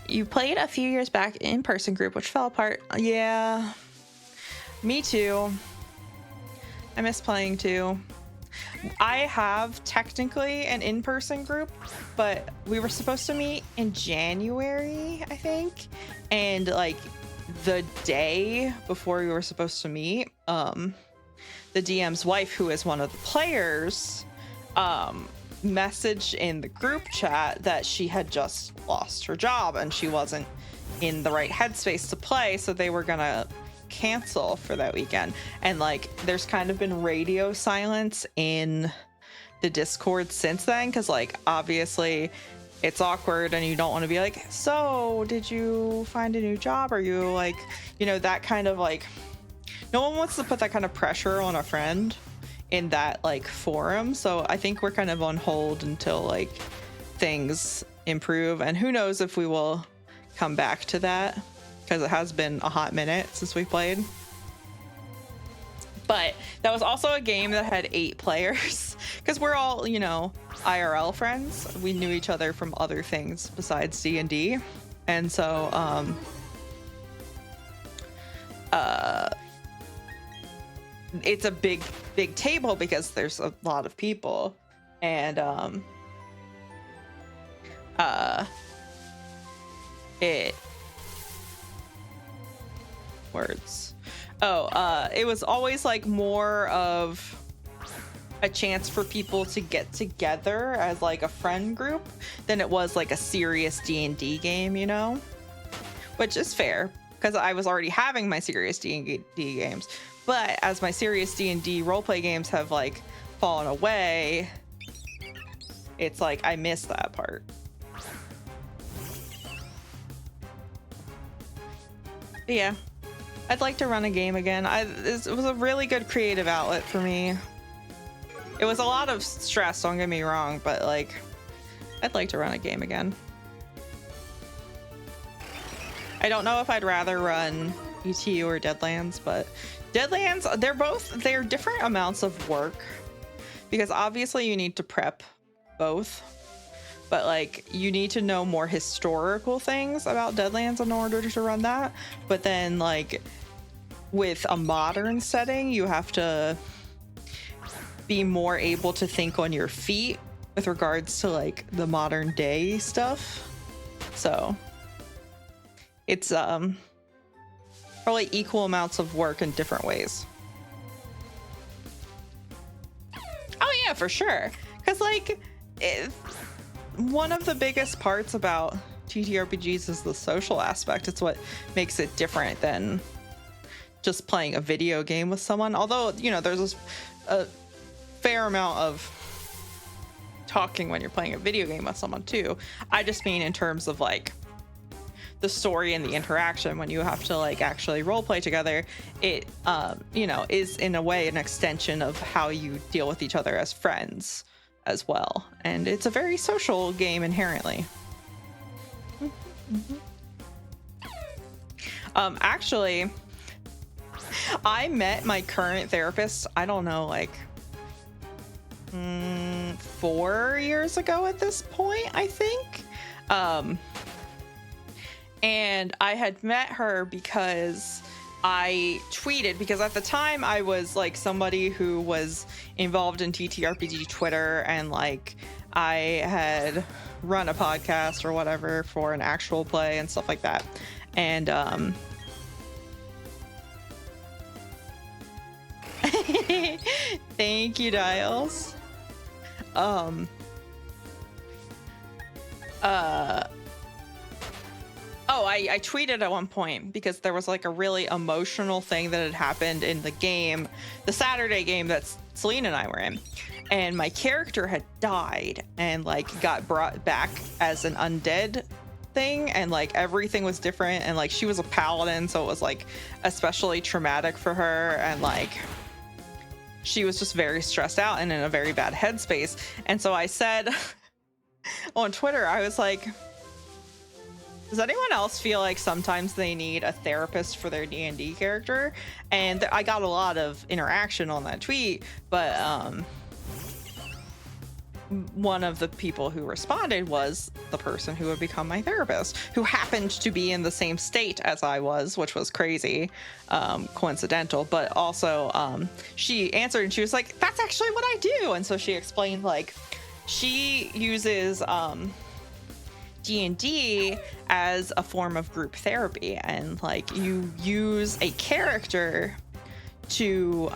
You played a few years back in-person group which fell apart. Yeah, me too. I miss playing too. I have technically an in-person group, but we were supposed to meet in January, I think, and like the day before we were supposed to meet, the DM's wife, who is one of the players, messaged in the group chat that she had just lost her job and she wasn't in the right headspace to play, so they were gonna cancel for that weekend. And like there's kind of been radio silence in the Discord since then, because like obviously it's awkward, and you don't want to be like, so did you find a new job? Are you like, you know, that kind of like, no one wants to put that kind of pressure on a friend in that like forum. So I think we're kind of on hold until like things improve, and who knows if we will come back to that, because it has been a hot minute since we played. But that was also a game that had 8 players, because we're all, you know, IRL friends. We knew each other from other things besides D&D, and so it's a big table because there's a lot of people, and it was always like more of a chance for people to get together as like a friend group than it was like a serious D&D game, you know, which is fair because I was already having my serious D&D games. But as my serious D&D roleplay games have like fallen away, it's like I miss that part. But yeah, I'd like to run a game again. It was a really good creative outlet for me. It was a lot of stress, don't get me wrong, but like, I'd like to run a game again. I don't know if I'd rather run ETU or Deadlands, but Deadlands, they're different amounts of work, because obviously you need to prep both, but like you need to know more historical things about Deadlands in order to run that. But then like with a modern setting, you have to be more able to think on your feet with regards to like the modern day stuff. So it's probably equal amounts of work in different ways. Oh yeah, for sure. Because like one of the biggest parts about TTRPGs is the social aspect. It's what makes it different than just playing a video game with someone. Although, you know, there's a fair amount of talking when you're playing a video game with someone too. I just mean in terms of like the story and the interaction when you have to like actually role play together. It you know, is in a way an extension of how you deal with each other as friends as well, and it's a very social game inherently. Actually, I met my current therapist, I don't know, like 4 years ago at this point, I think. And I had met her because I tweeted, because at the time I was like somebody who was involved in TTRPG Twitter, and like I had run a podcast or whatever for an actual play and stuff like that. And thank you, Dials. I tweeted at one point because there was like a really emotional thing that had happened in the game, the Saturday game that Celine and I were in, and my character had died and like got brought back as an undead thing, and like everything was different, and like she was a paladin, so it was like especially traumatic for her, and like she was just very stressed out and in a very bad headspace. And so I said on Twitter, I was like, does anyone else feel like sometimes they need a therapist for their D&D character? And I got a lot of interaction on that tweet, but one of the people who responded was the person who would become my therapist, who happened to be in the same state as I was, which was crazy, coincidental. But also she answered and she was like, that's actually what I do. And so she explained like she uses D&D as a form of group therapy, and like you use a character to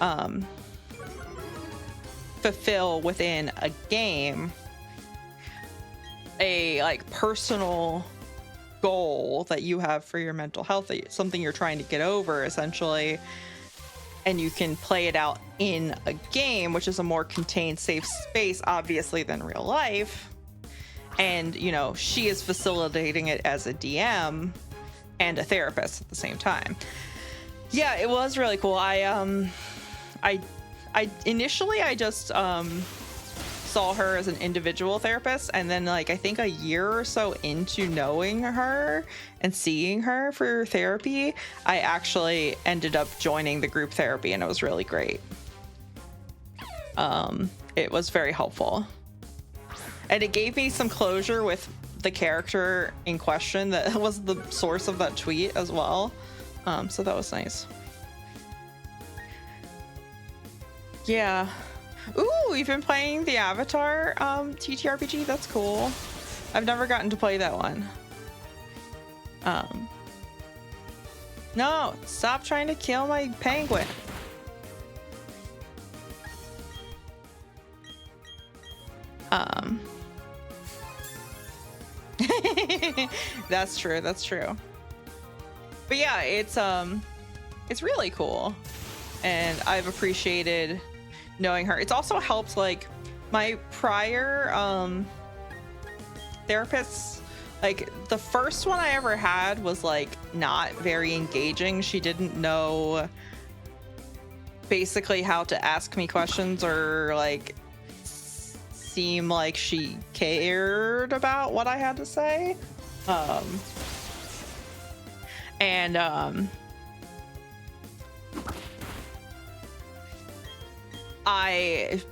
fulfill within a game a like personal goal that you have for your mental health, something you're trying to get over essentially, and you can play it out in a game, which is a more contained, safe space obviously than real life. and you know, she is facilitating it as a DM and a therapist at the same time. Yeah, it was really cool. I initially I just saw her as an individual therapist, and then like I think a year or so into knowing her and seeing her for therapy, I actually ended up joining the group therapy, and it was really great. It was very helpful, and it gave me some closure with the character in question that was the source of that tweet as well. So that was nice. Yeah. Ooh, you've been playing the Avatar TTRPG? That's cool. I've never gotten to play that one. No, stop trying to kill my penguin. That's true, that's true. But yeah, it's really cool, and I've appreciated knowing her. It's also helped, like, my prior therapists, like the first one I ever had was like not very engaging. She didn't know basically how to ask me questions or like seem like she cared about what I had to say.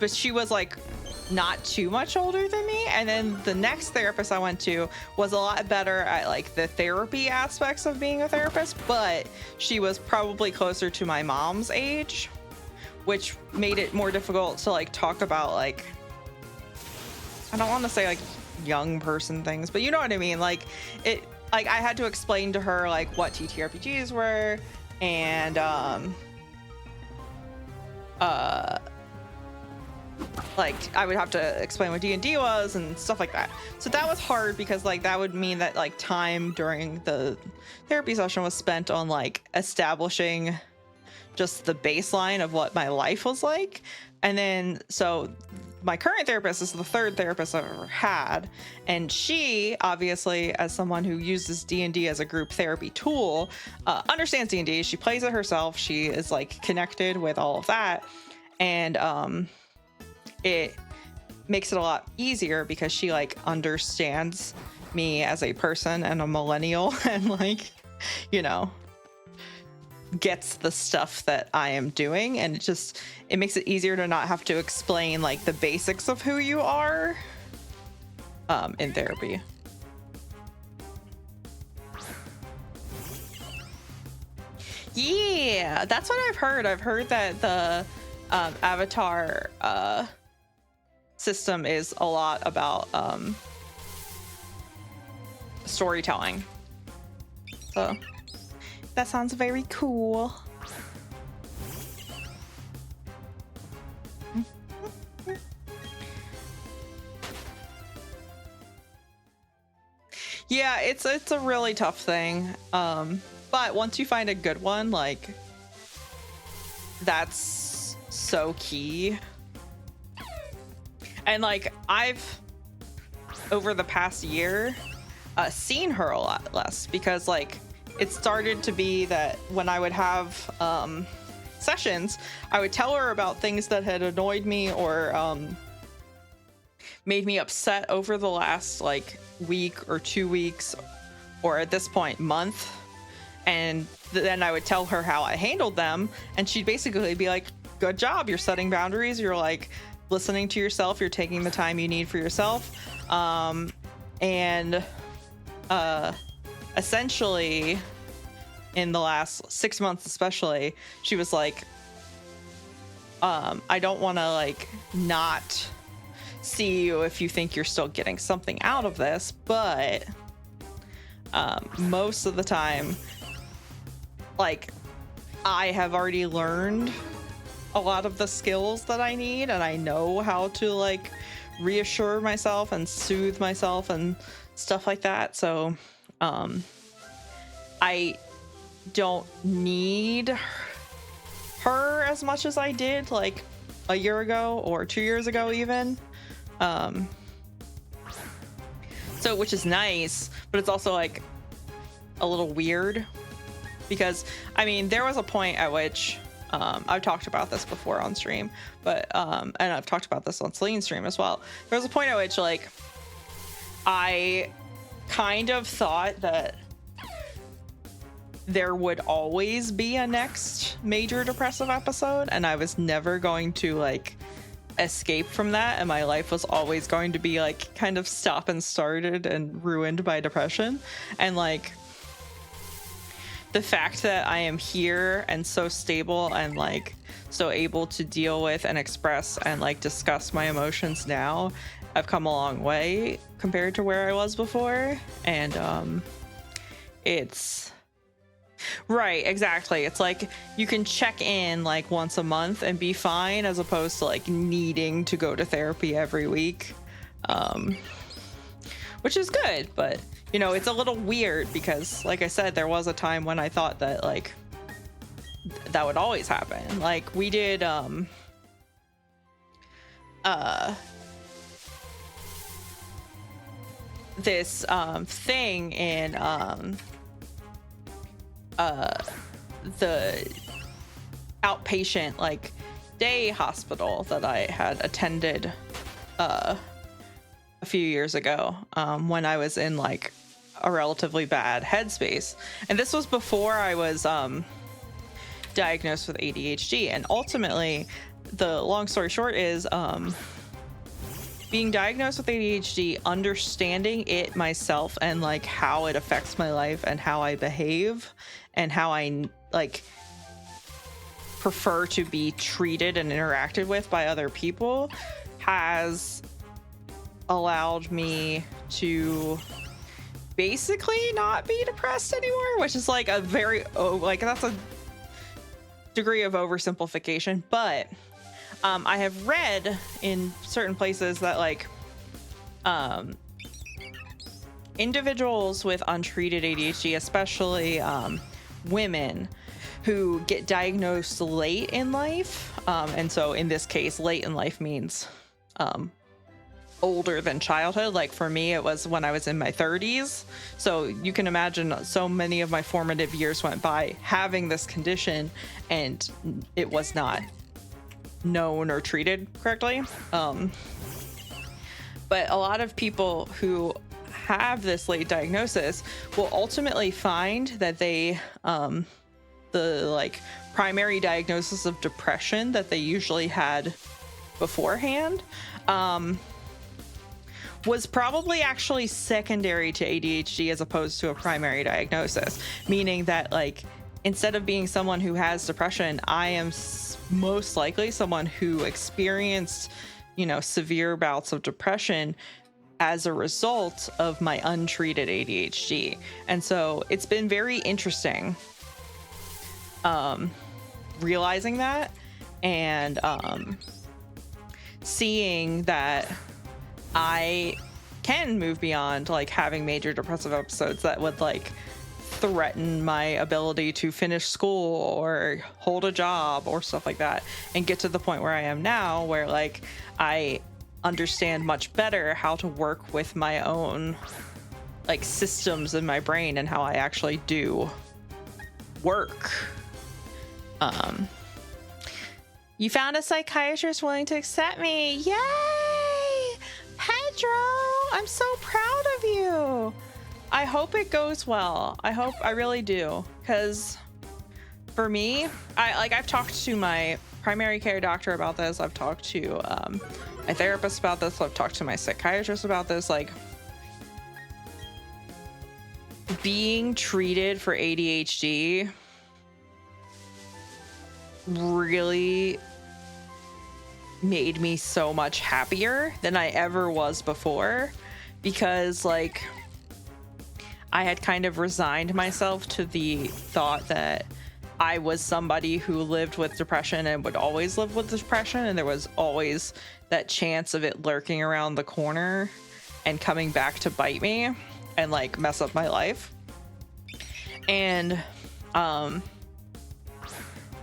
But she was like not too much older than me, and then the next therapist I went to was a lot better at like the therapy aspects of being a therapist, but she was probably closer to my mom's age, which made it more difficult to like talk about, like, I don't want to say like young person things, but you know what I mean, like it, like I had to explain to her like what TTRPGs were, and like I would have to explain what D&D was and stuff like that. So that was hard because like that would mean that like time during the therapy session was spent on like establishing just the baseline of what my life was like. And then so my current therapist is the third therapist I've ever had, and she obviously, as someone who uses D&D as a group therapy tool, understands D&D. She plays it herself. She is like connected with all of that, and it makes it a lot easier because she like understands me as a person and a millennial, and like, you know, gets the stuff that I am doing, and it makes it easier to not have to explain like the basics of who you are in therapy. Yeah, that's what I've heard. I've heard that the Avatar system is a lot about storytelling. So that sounds very cool. Yeah, it's a really tough thing. But once you find a good one, like, that's so key. And like I've over the past year seen her a lot less, because like it started to be that when I would have sessions, I would tell her about things that had annoyed me or made me upset over the last like week or 2 weeks, or at this point month, and then I would tell her how I handled them, and she'd basically be like, good job, you're setting boundaries, you're like listening to yourself, you're taking the time you need for yourself. Essentially in the last 6 months especially, she was like, I don't want to like not see you if you think you're still getting something out of this, but most of the time, like, I have already learned a lot of the skills that I need, and I know how to like reassure myself and soothe myself and stuff like that. So I don't need her as much as I did like a year ago or 2 years ago even. So, which is nice, but it's also like a little weird because, I mean, there was a point at which I've talked about this before on stream, but and I've talked about this on Celine's stream as well. There was a point at which, like, I kind of thought that there would always be a next major depressive episode, and I was never going to, like, escape from that, and my life was always going to be, like, kind of stop and started and ruined by depression. And, like, the fact that I am here and so stable and, like, so able to deal with and express and, like, discuss my emotions now, I've come a long way compared to where I was before. And it's right, exactly. It's like you can check in like once a month and be fine, as opposed to like needing to go to therapy every week, which is good. But you know, it's a little weird because, like I said, there was a time when I thought that, like, that would always happen. Like, we did this thing in the outpatient, like, day hospital that I had attended a few years ago, when I was in, like, a relatively bad headspace. And this was before I was diagnosed with ADHD. And ultimately, the long story short is being diagnosed with ADHD, understanding it myself and, like, how it affects my life and how I behave and how I, like, prefer to be treated and interacted with by other people has allowed me to basically not be depressed anymore, which is like a very, like, that's a degree of oversimplification. But I have read in certain places that, like, individuals with untreated ADHD, especially women who get diagnosed late in life, and so in this case, late in life means older than childhood. Like, for me, it was when I was in my 30s. So you can imagine, so many of my formative years went by having this condition and it was not known or treated correctly. But a lot of people who have this late diagnosis will ultimately find that they the, like, primary diagnosis of depression that they usually had beforehand was probably actually secondary to ADHD as opposed to a primary diagnosis, meaning that, like, instead of being someone who has depression, I am most likely someone who experienced, you know, severe bouts of depression as a result of my untreated ADHD. And so it's been very interesting realizing that and seeing that I can move beyond, like, having major depressive episodes that would, like, threaten my ability to finish school or hold a job or stuff like that, and get to the point where I am now, where, like, I understand much better how to work with my own, like, systems in my brain and how I actually do work. You found a psychiatrist willing to accept me. Yay! Pedro, I'm so proud of you. I hope it goes well. I really do. Because for me, I've talked to my primary care doctor about this. I've talked to my therapist about this. I've talked to my psychiatrist about this. Like, being treated for ADHD really made me so much happier than I ever was before, because, like, I had kind of resigned myself to the thought that I was somebody who lived with depression and would always live with depression, and there was always that chance of it lurking around the corner and coming back to bite me and, like, mess up my life. And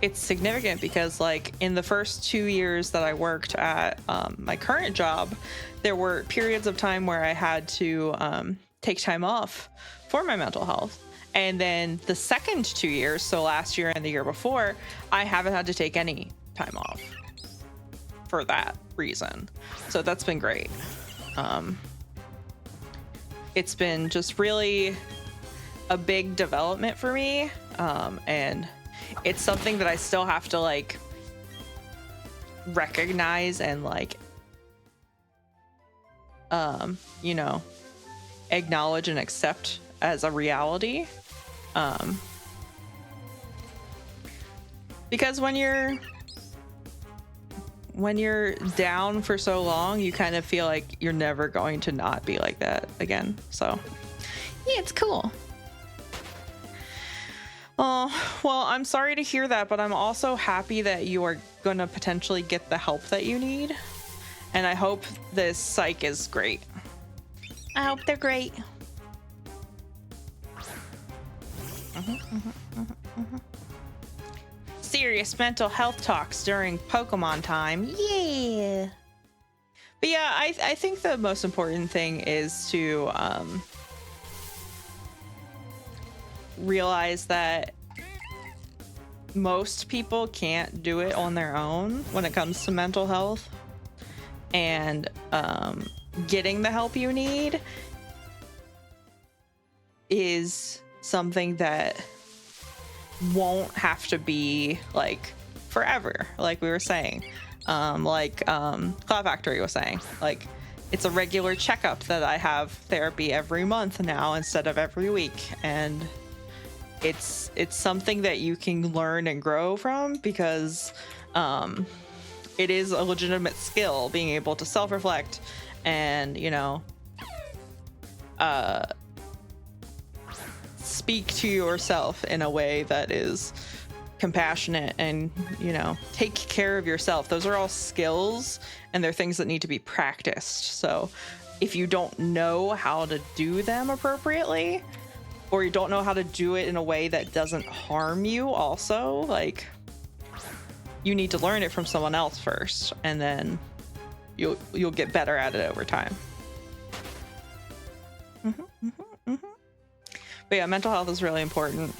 it's significant because like in the first 2 years that I worked at my current job, there were periods of time where I had to take time off for my mental health. And then the second 2 years, so last year and the year before, I haven't had to take any time off for that reason. So that's been great. It's been just really a big development for me. And it's something that I still have to like recognize and like, you know, acknowledge and accept as a reality. Because when you're down for so long, you kind of feel like you're never going to not be like that again. So yeah, it's cool. Oh, well, I'm sorry to hear that, but I'm also happy that you are going to potentially get the help that you need. And I hope this psych is great. I hope they're great. Serious mental health talks during Pokemon time. Yeah. But yeah, I think the most important thing is to realize that most people can't do it on their own when it comes to mental health, and getting the help you need is something that won't have to be like forever, like we were saying, Cloud Factory was saying, like it's a regular checkup that I have therapy every month now instead of every week, and it's something that you can learn and grow from, because it is a legitimate skill, being able to self-reflect and, you know, speak to yourself in a way that is compassionate and, you know, take care of yourself. Those are all skills, and they're things that need to be practiced. So if you don't know how to do them appropriately, or you don't know how to do it in a way that doesn't harm you also, like, you need to learn it from someone else first, and then you'll get better at it over time. But yeah, mental health is really important,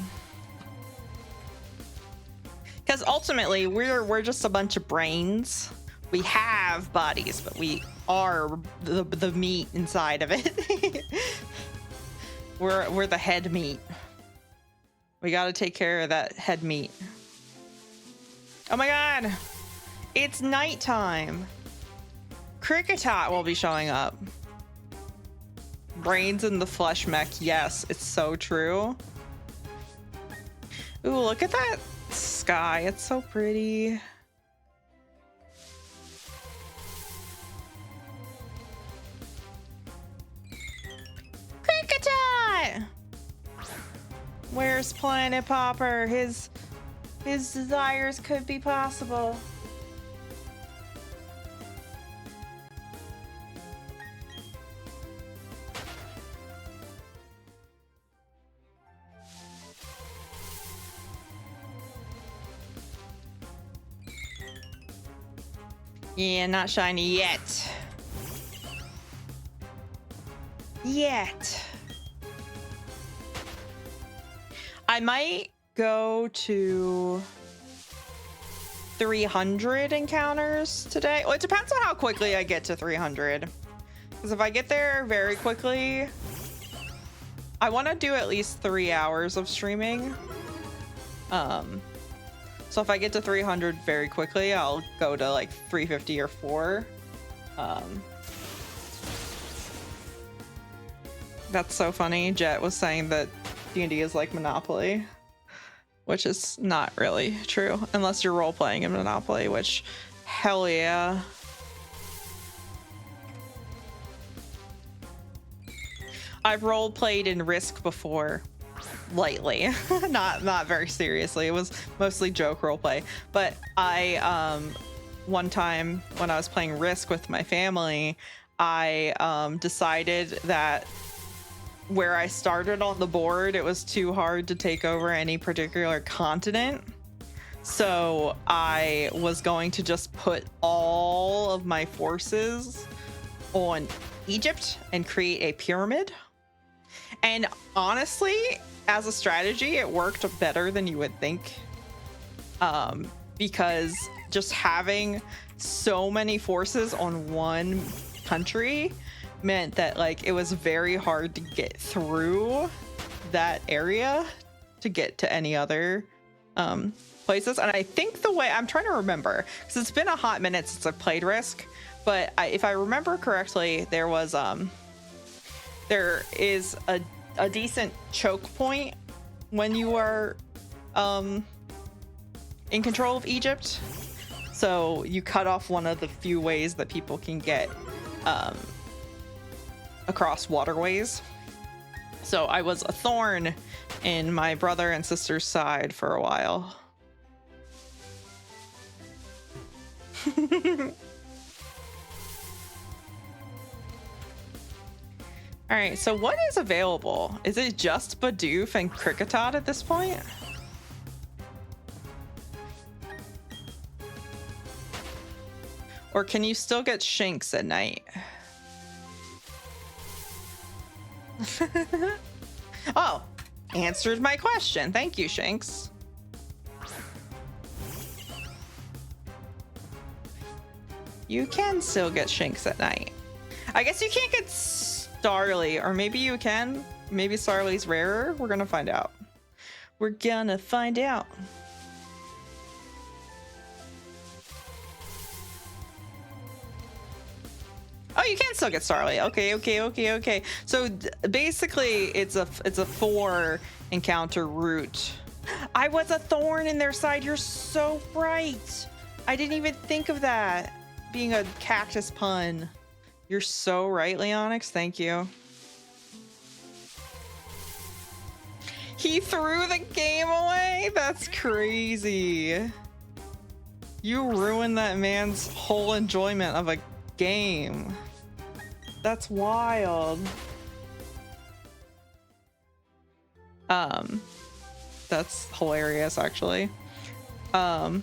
because ultimately we're just a bunch of brains. We have bodies, but we are the meat inside of it. We're the head meat. We got to take care of that head meat. Oh my god, it's nighttime. Cricketot will be showing up. Brains in the flesh mech. Yes, it's so true. Ooh, look at that sky. It's so pretty. Cricketot! Where's Planet Popper? His desires could be possible. Yeah, not shiny yet. I might go to 300 encounters today. Well, it depends on how quickly I get to 300. Because if I get there very quickly, I want to do at least 3 hours of streaming. So if I get to 300 very quickly, I'll go to like 350 or 4. That's so funny. Jet was saying that D&D is like Monopoly, which is not really true unless you're role-playing in Monopoly, which, hell yeah. I've role-played in Risk before, lightly, not very seriously. It was mostly joke roleplay. But I, one time when I was playing Risk with my family, I decided that where I started on the board, it was too hard to take over any particular continent. So I was going to just put all of my forces on Egypt and create a pyramid. And honestly, as a strategy, it worked better than you would think. Because just having so many forces on one country meant that like it was very hard to get through that area to get to any other places. And I think the way I'm trying to remember, because it's been a hot minute since I've played Risk, but if I remember correctly, there is a decent choke point when you are in control of Egypt. So you cut off one of the few ways that people can get across waterways. So I was a thorn in my brother and sister's side for a while. All right, so what is available? Is it just Bidoof and Kricketot at this point? Or can you still get Shinx at night? Oh, answered my question. Thank you, Shinx. You can still get Shinx at night. I guess you can't get Starly, or maybe you can. Maybe Starly's rarer. We're gonna find out. We're gonna find out. Oh, you can still get Starly. Okay. So basically, it's a 4 encounter route. I was a thorn in their side. You're so right. I didn't even think of that being a cactus pun. You're so right, Leonix. Thank you. He threw the game away? That's crazy. You ruined that man's whole enjoyment of a game. That's wild. That's hilarious, actually. What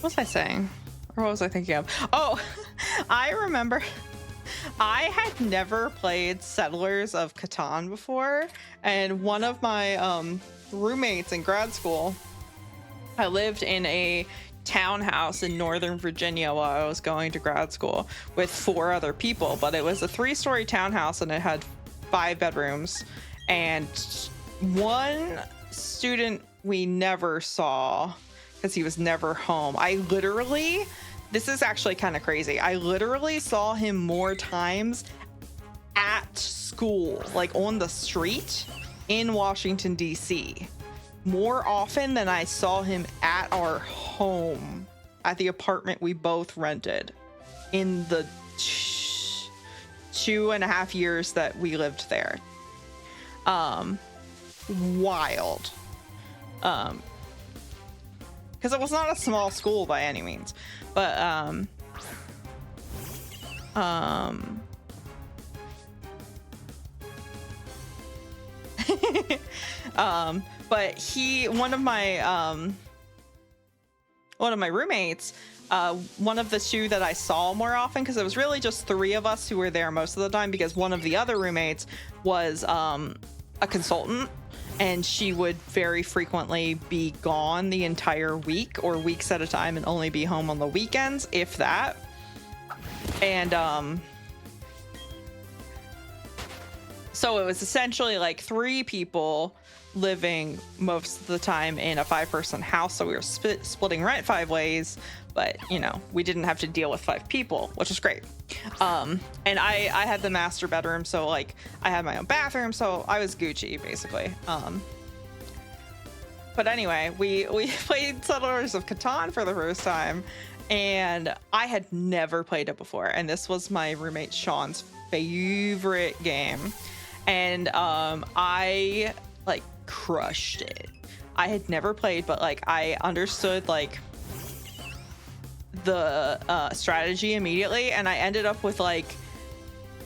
was I saying? Or what was I thinking of? Oh, I remember I had never played Settlers of Catan before, and one of my roommates in grad school, I lived in a townhouse in Northern Virginia while I was going to grad school with 4 other people, but it was a 3-story townhouse and it had 5 bedrooms, and one student we never saw because he was never home. This is actually kind of crazy. I literally saw him more times at school, like on the street in Washington, D.C., more often than I saw him at our home, at the apartment we both rented in the 2.5 years that we lived there. Wild. Because it was not a small school by any means, but but one of my roommates, one of the 2 that I saw more often, because it was really just 3 of us who were there most of the time, because one of the other roommates was a consultant, and she would very frequently be gone the entire week or weeks at a time and only be home on the weekends, if that. And so it was essentially like 3 people living most of the time in a 5-person house. So we were splitting rent 5 ways, but you know, we didn't have to deal with 5 people, which is great. And I had the master bedroom, so like I had my own bathroom, so I was Gucci basically. But anyway, we played Settlers of Catan for the first time, and I had never played it before, and this was my roommate Sean's favorite game, and I like crushed it. I had never played, but like I understood like the strategy immediately, and I ended up with like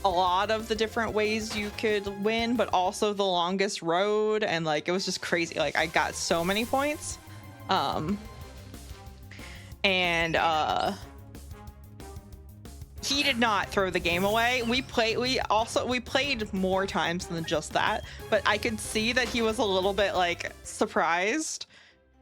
a lot of the different ways you could win, but also the longest road, and like it was just crazy. Like I got so many points. And he did not throw the game away. We played more times than just that, but I could see that he was a little bit like surprised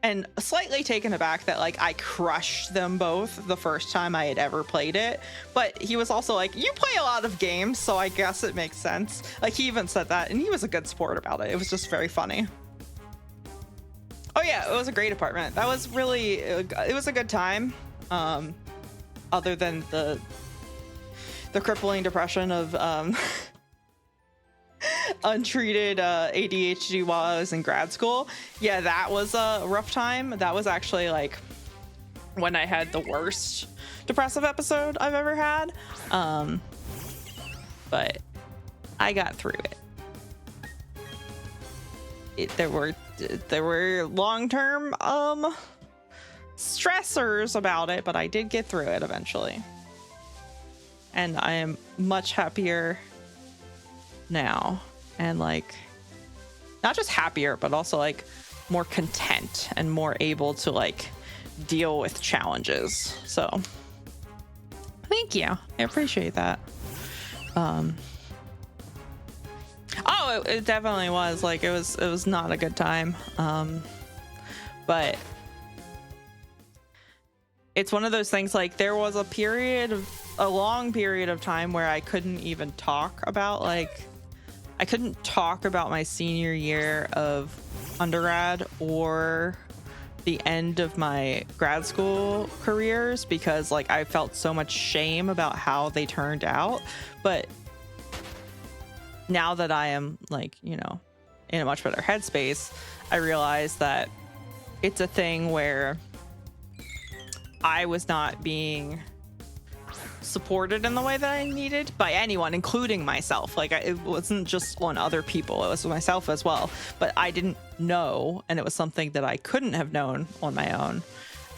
and slightly taken aback that like I crushed them both the first time I had ever played it. But he was also like, you play a lot of games, so I guess it makes sense. Like he even said that, and he was a good sport about it. It was just very funny. Oh yeah, it was a great apartment. That was really, it was a good time. Other than the crippling depression of untreated ADHD while I was in grad school. Yeah, that was a rough time. That was actually like when I had the worst depressive episode I've ever had. But I got through it. There were long-term stressors about it, but I did get through it eventually. And I am much happier now, and like not just happier, but also like more content and more able to like deal with challenges. So thank you. I appreciate that. Oh, it definitely was like it was not a good time. But it's one of those things, like there was a long period of time where I couldn't even talk about I couldn't talk about my senior year of undergrad or the end of my grad school careers because like I felt so much shame about how they turned out. But now that I am like, you know, in a much better headspace, I realize that it's a thing where I was not being supported in the way that I needed by anyone, including myself. Like it wasn't just on other people, it was myself as well. But I didn't know, and it was something that I couldn't have known on my own.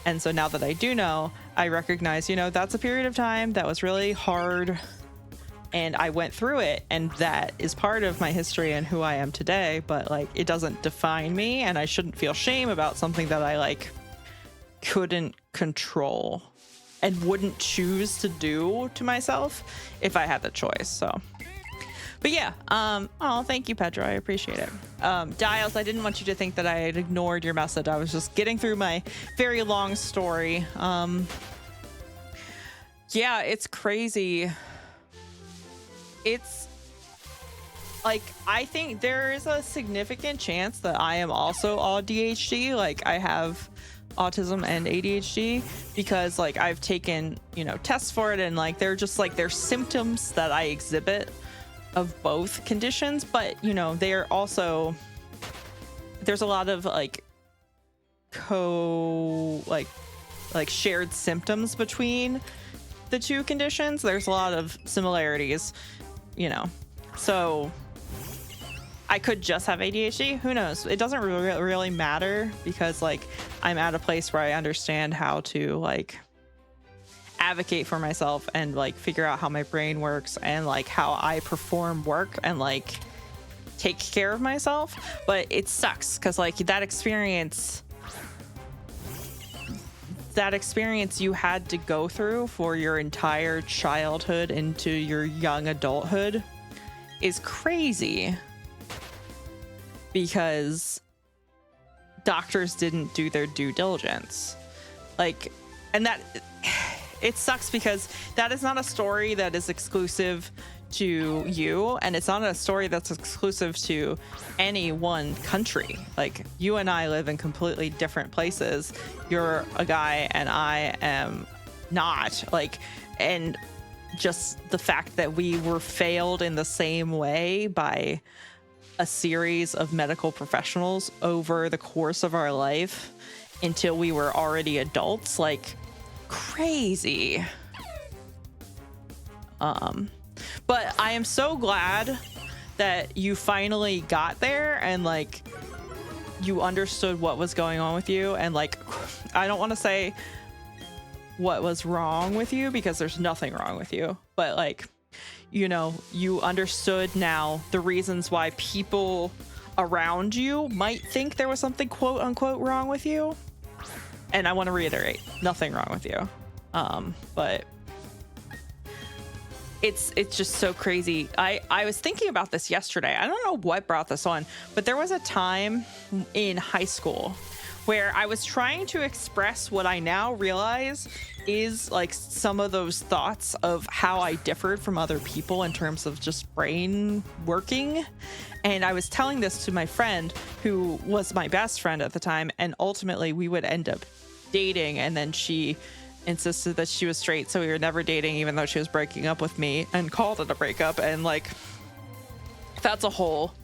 And so now that I do know, I recognize, you know, that's a period of time that was really hard, and I went through it, and that is part of my history and who I am today. But like it doesn't define me, and I shouldn't feel shame about something that I like couldn't control and wouldn't choose to do to myself if I had the choice. So, but yeah, oh, thank you, Pedro. I appreciate it. Dials, I didn't want you to think that I had ignored your message. I was just getting through my very long story. Yeah, it's crazy. It's like, I think there is a significant chance that I am also ADHD. Like I have autism and ADHD because like I've taken, you know, tests for it, and like they're just like there's symptoms that I exhibit of both conditions, but you know, they're also, there's a lot of like shared symptoms between the two conditions. There's a lot of similarities, you know, so I could just have ADHD. Who knows? It doesn't really matter because like I'm at a place where I understand how to like advocate for myself and like figure out how my brain works and like how I perform work and like take care of myself. But it sucks because like that experience you had to go through for your entire childhood into your young adulthood is crazy. Because doctors didn't do their due diligence. Like, and that, it sucks because that is not a story that is exclusive to you, and it's not a story that's exclusive to any one country. Like, you and I live in completely different places. You're a guy and I am not. Like, and just the fact that we were failed in the same way by a series of medical professionals over the course of our life until we were already adults, like crazy. But I am so glad that you finally got there and like you understood what was going on with you. And like, I don't want to say what was wrong with you because there's nothing wrong with you, but like you know, you understood now the reasons why people around you might think there was something quote unquote wrong with you. And I want to reiterate, nothing wrong with you. But it's just so crazy. I was thinking about this yesterday. I don't know what brought this on, but there was a time in high school where I was trying to express what I now realize is like some of those thoughts of how I differed from other people in terms of just brain working. And I was telling this to my friend who was my best friend at the time, and ultimately we would end up dating, and then she insisted that she was straight, so we were never dating even though she was breaking up with me, and called it a breakup. And like, that's a whole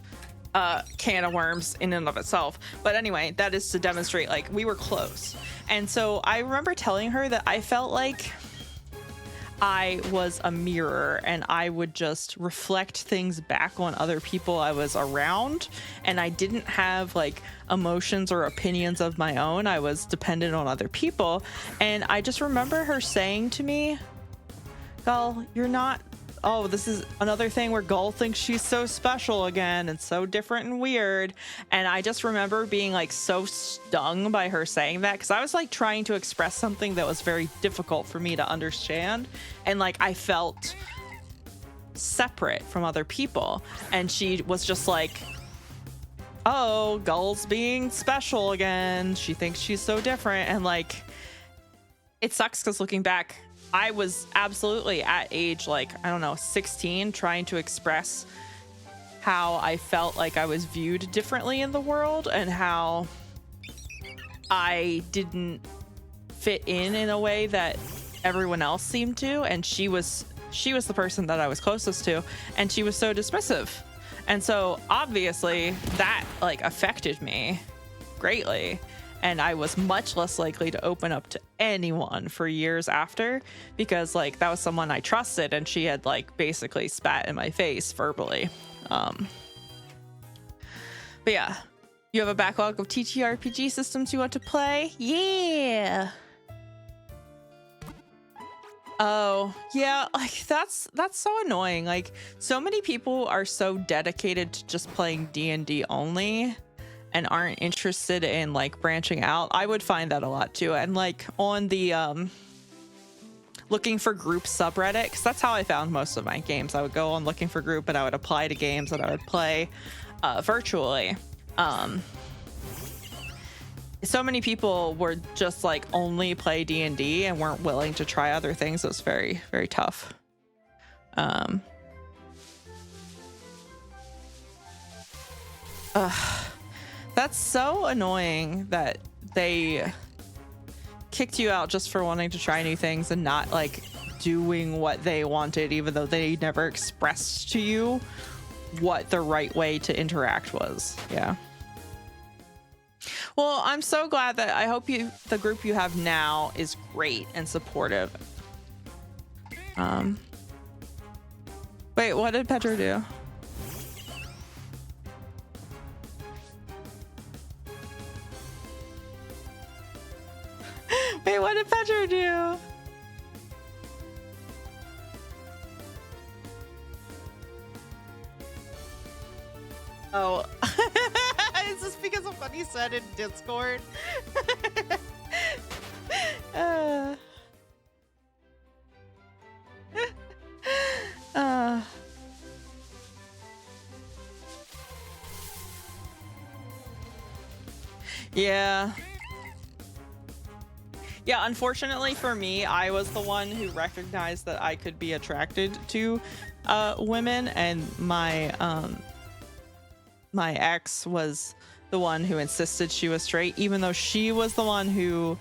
can of worms in and of itself. But anyway, that is to demonstrate like we were close. And so I remember telling her that I felt like I was a mirror and I would just reflect things back on other people I was around, and I didn't have like emotions or opinions of my own. I was dependent on other people. And I just remember her saying to me, "Gull, you're not." Oh, this is another thing where Gull thinks she's so special again and so different and weird. And I just remember being like so stung by her saying that, because I was like trying to express something that was very difficult for me to understand. And like I felt separate from other people. And she was just like, "Oh, Gull's being special again. She thinks she's so different." And like, it sucks because looking back, I was absolutely at age, like, I don't know, 16, trying to express how I felt like I was viewed differently in the world and how I didn't fit in a way that everyone else seemed to. And she was the person that I was closest to, and she was so dismissive. And so obviously that like affected me greatly. And I was much less likely to open up to anyone for years after, because like that was someone I trusted, and she had like basically spat in my face verbally. But yeah, you have a backlog of TTRPG systems you want to play? Yeah. Oh yeah, like that's so annoying. Like so many people are so dedicated to just playing D&D only and aren't interested in like branching out. I would find that a lot too. And like on the looking for group subreddit, because that's how I found most of my games. I would go on looking for group and I would apply to games that I would play virtually. So many people were just like only play D&D and weren't willing to try other things. It was very, very tough. That's so annoying that they kicked you out just for wanting to try new things and not like doing what they wanted, even though they never expressed to you what the right way to interact was. Yeah. Well, I'm so glad that I hope the group you have now is great and supportive. Wait, what did Pedro do? Wait, what did Pedro do? Oh. Is this because of what he said in Discord? Yeah. Yeah, unfortunately for me, I was the one who recognized that I could be attracted to women, and my ex was the one who insisted she was straight, even though she was the one who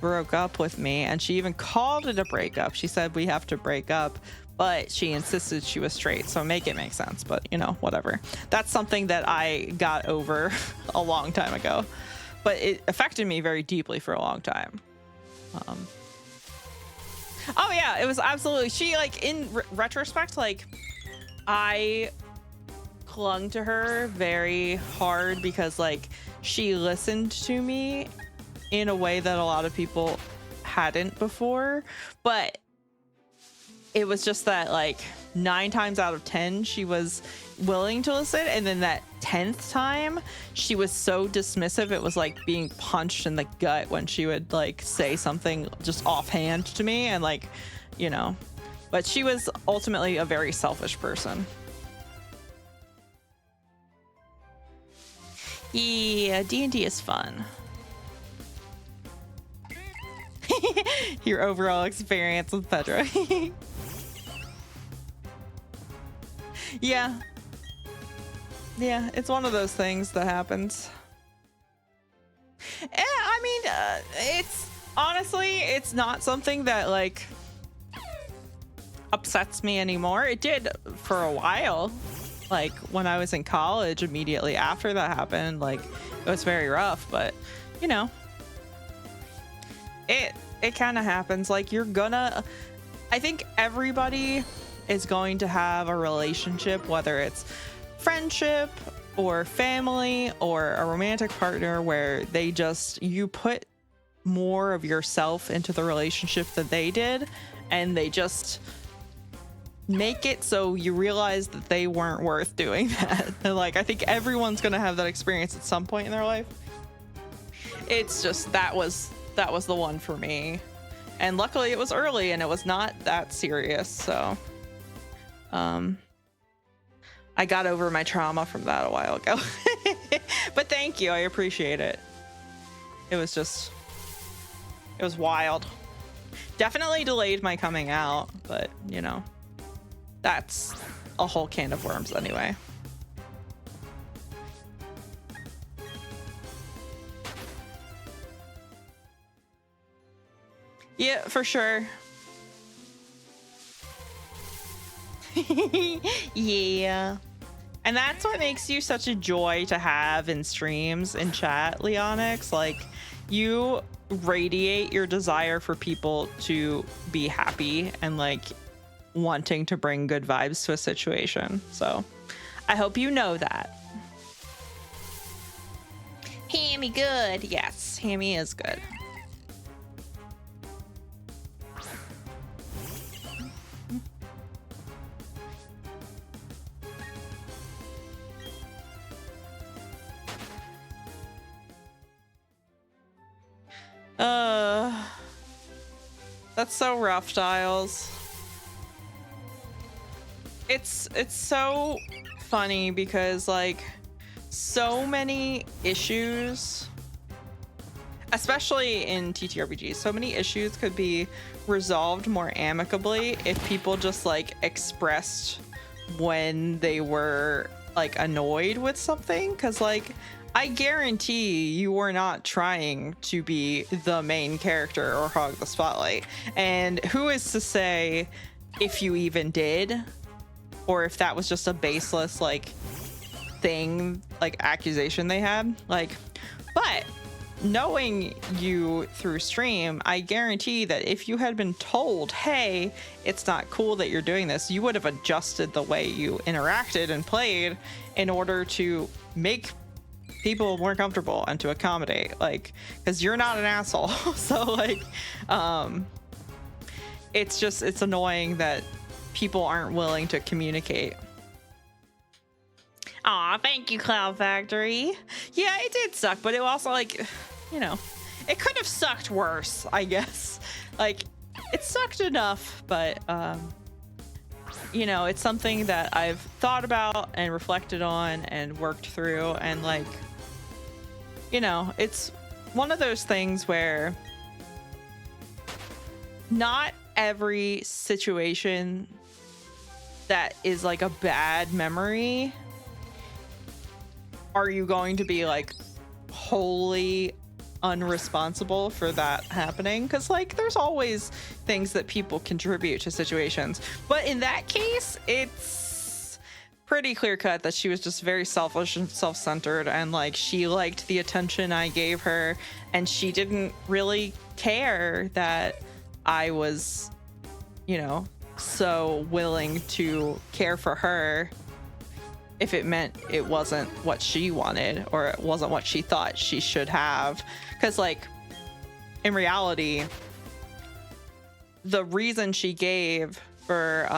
broke up with me, and she even called it a breakup. She said we have to break up, but she insisted she was straight, so make it make sense. But you know, whatever. That's something that I got over a long time ago, but it affected me very deeply for a long time. Oh yeah, it was absolutely, she like in retrospect, like I clung to her very hard because like she listened to me in a way that a lot of people hadn't before, but it was just that like 9 times out of 10 she was willing to listen, and then that 10th time she was so dismissive it was like being punched in the gut when she would like say something just offhand to me, and like, you know, but she was ultimately a very selfish person. Yeah, D&D is fun. Your overall experience with Pedro. Yeah, it's one of those things that happens. I mean, it's honestly, it's not something that like upsets me anymore. It did for a while, like when I was in college. Immediately after that happened, like it was very rough, but you know, it kind of happens. Like I think everybody is going to have a relationship, whether it's friendship or family or a romantic partner, where you put more of yourself into the relationship than they did, and they just make it so you realize that they weren't worth doing that. And like, I think everyone's gonna have that experience at some point in their life. It's just that was the one for me, and luckily it was early and it was not that serious, so I got over my trauma from that a while ago. But thank you, I appreciate it. It was wild. Definitely delayed my coming out, but you know, that's a whole can of worms anyway. Yeah, for sure. Yeah. And that's what makes you such a joy to have in streams and chat, Leonix. Like, you radiate your desire for people to be happy and like wanting to bring good vibes to a situation. So I hope you know that. Hammy good. Yes, Hammy is good. That's so rough, Giles. It's so funny because like so many issues, especially in TTRPGs, so many issues could be resolved more amicably if people just like expressed when they were like annoyed with something. Because like, I guarantee you were not trying to be the main character or hog the spotlight. And who is to say if you even did, or if that was just a baseless like thing, like accusation they had. Like, but knowing you through stream, I guarantee that if you had been told, hey, it's not cool that you're doing this, you would have adjusted the way you interacted and played in order to make people more comfortable and to accommodate, like, because you're not an asshole. So like, it's annoying that people aren't willing to communicate. Aw, thank you, Cloud Factory. Yeah, it did suck, but it also, like, you know, it could have sucked worse, I guess. Like, it sucked enough, but you know, it's something that I've thought about and reflected on and worked through, and like, you know, it's one of those things where not every situation that is like a bad memory are you going to be like wholly unresponsible for that happening, because like there's always things that people contribute to situations, but in that case it's pretty clear cut that she was just very selfish and self-centered, and like she liked the attention I gave her, and she didn't really care that I was, you know, so willing to care for her if it meant it wasn't what she wanted or it wasn't what she thought she should have. Because like, in reality, the reason she gave for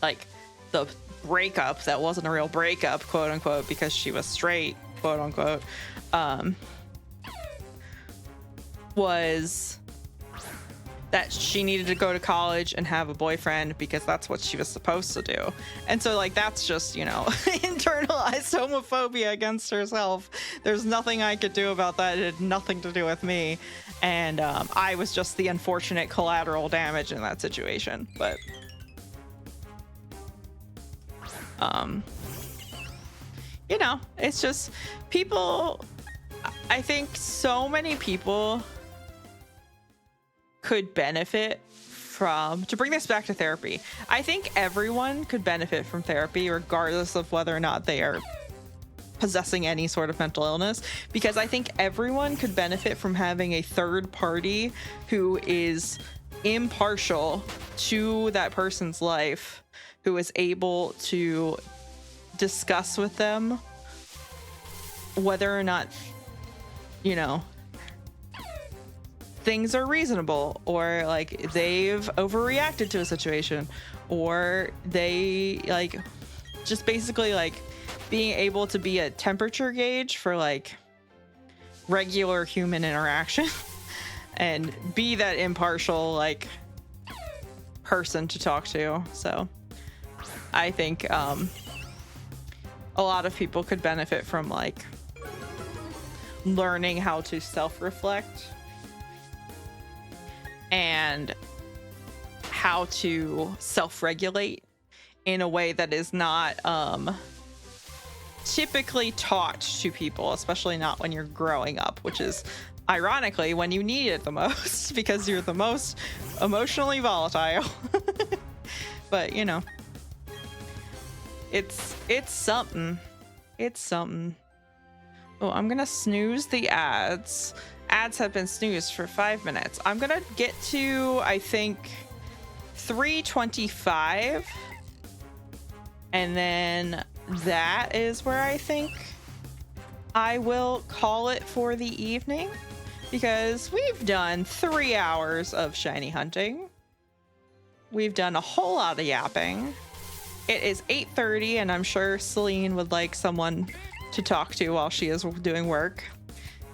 like the breakup that wasn't a real breakup, quote unquote, because she was straight, quote unquote, was that she needed to go to college and have a boyfriend because that's what she was supposed to do. And so like that's just, you know, internalized homophobia against herself. There's nothing I could do about that. It had nothing to do with me. And I was just the unfortunate collateral damage in that situation. But you know, it's just people, I think so many people could benefit from, to bring this back to therapy, I think everyone could benefit from therapy regardless of whether or not they are possessing any sort of mental illness, because I think everyone could benefit from having a third party who is impartial to that person's life, who is able to discuss with them whether or not, you know, things are reasonable, or like they've overreacted to a situation, or they like just basically like being able to be a temperature gauge for like regular human interaction and be that impartial like person to talk to. So I think a lot of people could benefit from like learning how to self-reflect and how to self-regulate in a way that is not typically taught to people, especially not when you're growing up, which is ironically when you need it the most because you're the most emotionally volatile. But you know, it's something. It's something. Oh, I'm gonna snooze the ads. Ads have been snoozed for 5 minutes. I'm gonna get to, I think, 3:25, and then that is where I think I will call it for the evening, because we've done 3 hours of shiny hunting. We've done a whole lot of yapping. It is 8:30, and I'm sure Celine would like someone to talk to while she is doing work.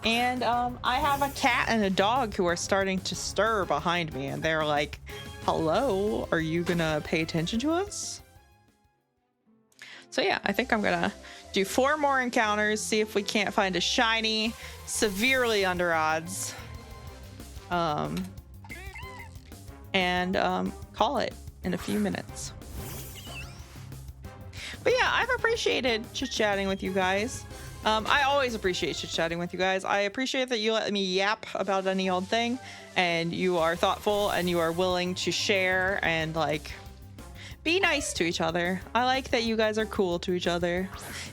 And I have a cat and a dog who are starting to stir behind me, and they're like, hello, are you gonna pay attention to us? So yeah, I think I'm gonna do 4 more encounters, see if we can't find a shiny, severely under odds, and call it in a few minutes. But yeah, I've appreciated chit-chatting with you guys. I always appreciate chit-chatting with you guys. I appreciate that you let me yap about any old thing, and you are thoughtful and you are willing to share and like be nice to each other. I like that you guys are cool to each other.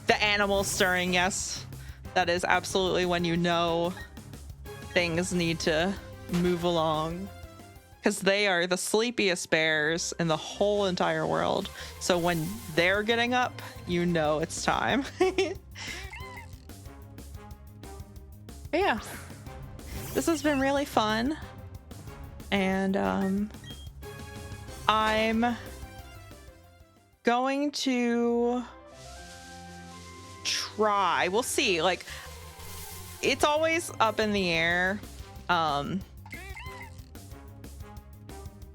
The animal stirring, yes, that is absolutely when you know things need to move along, because they are the sleepiest bears in the whole entire world. So when they're getting up, you know it's time. Yeah, this has been really fun, and I'm going to try, we'll see, like it's always up in the air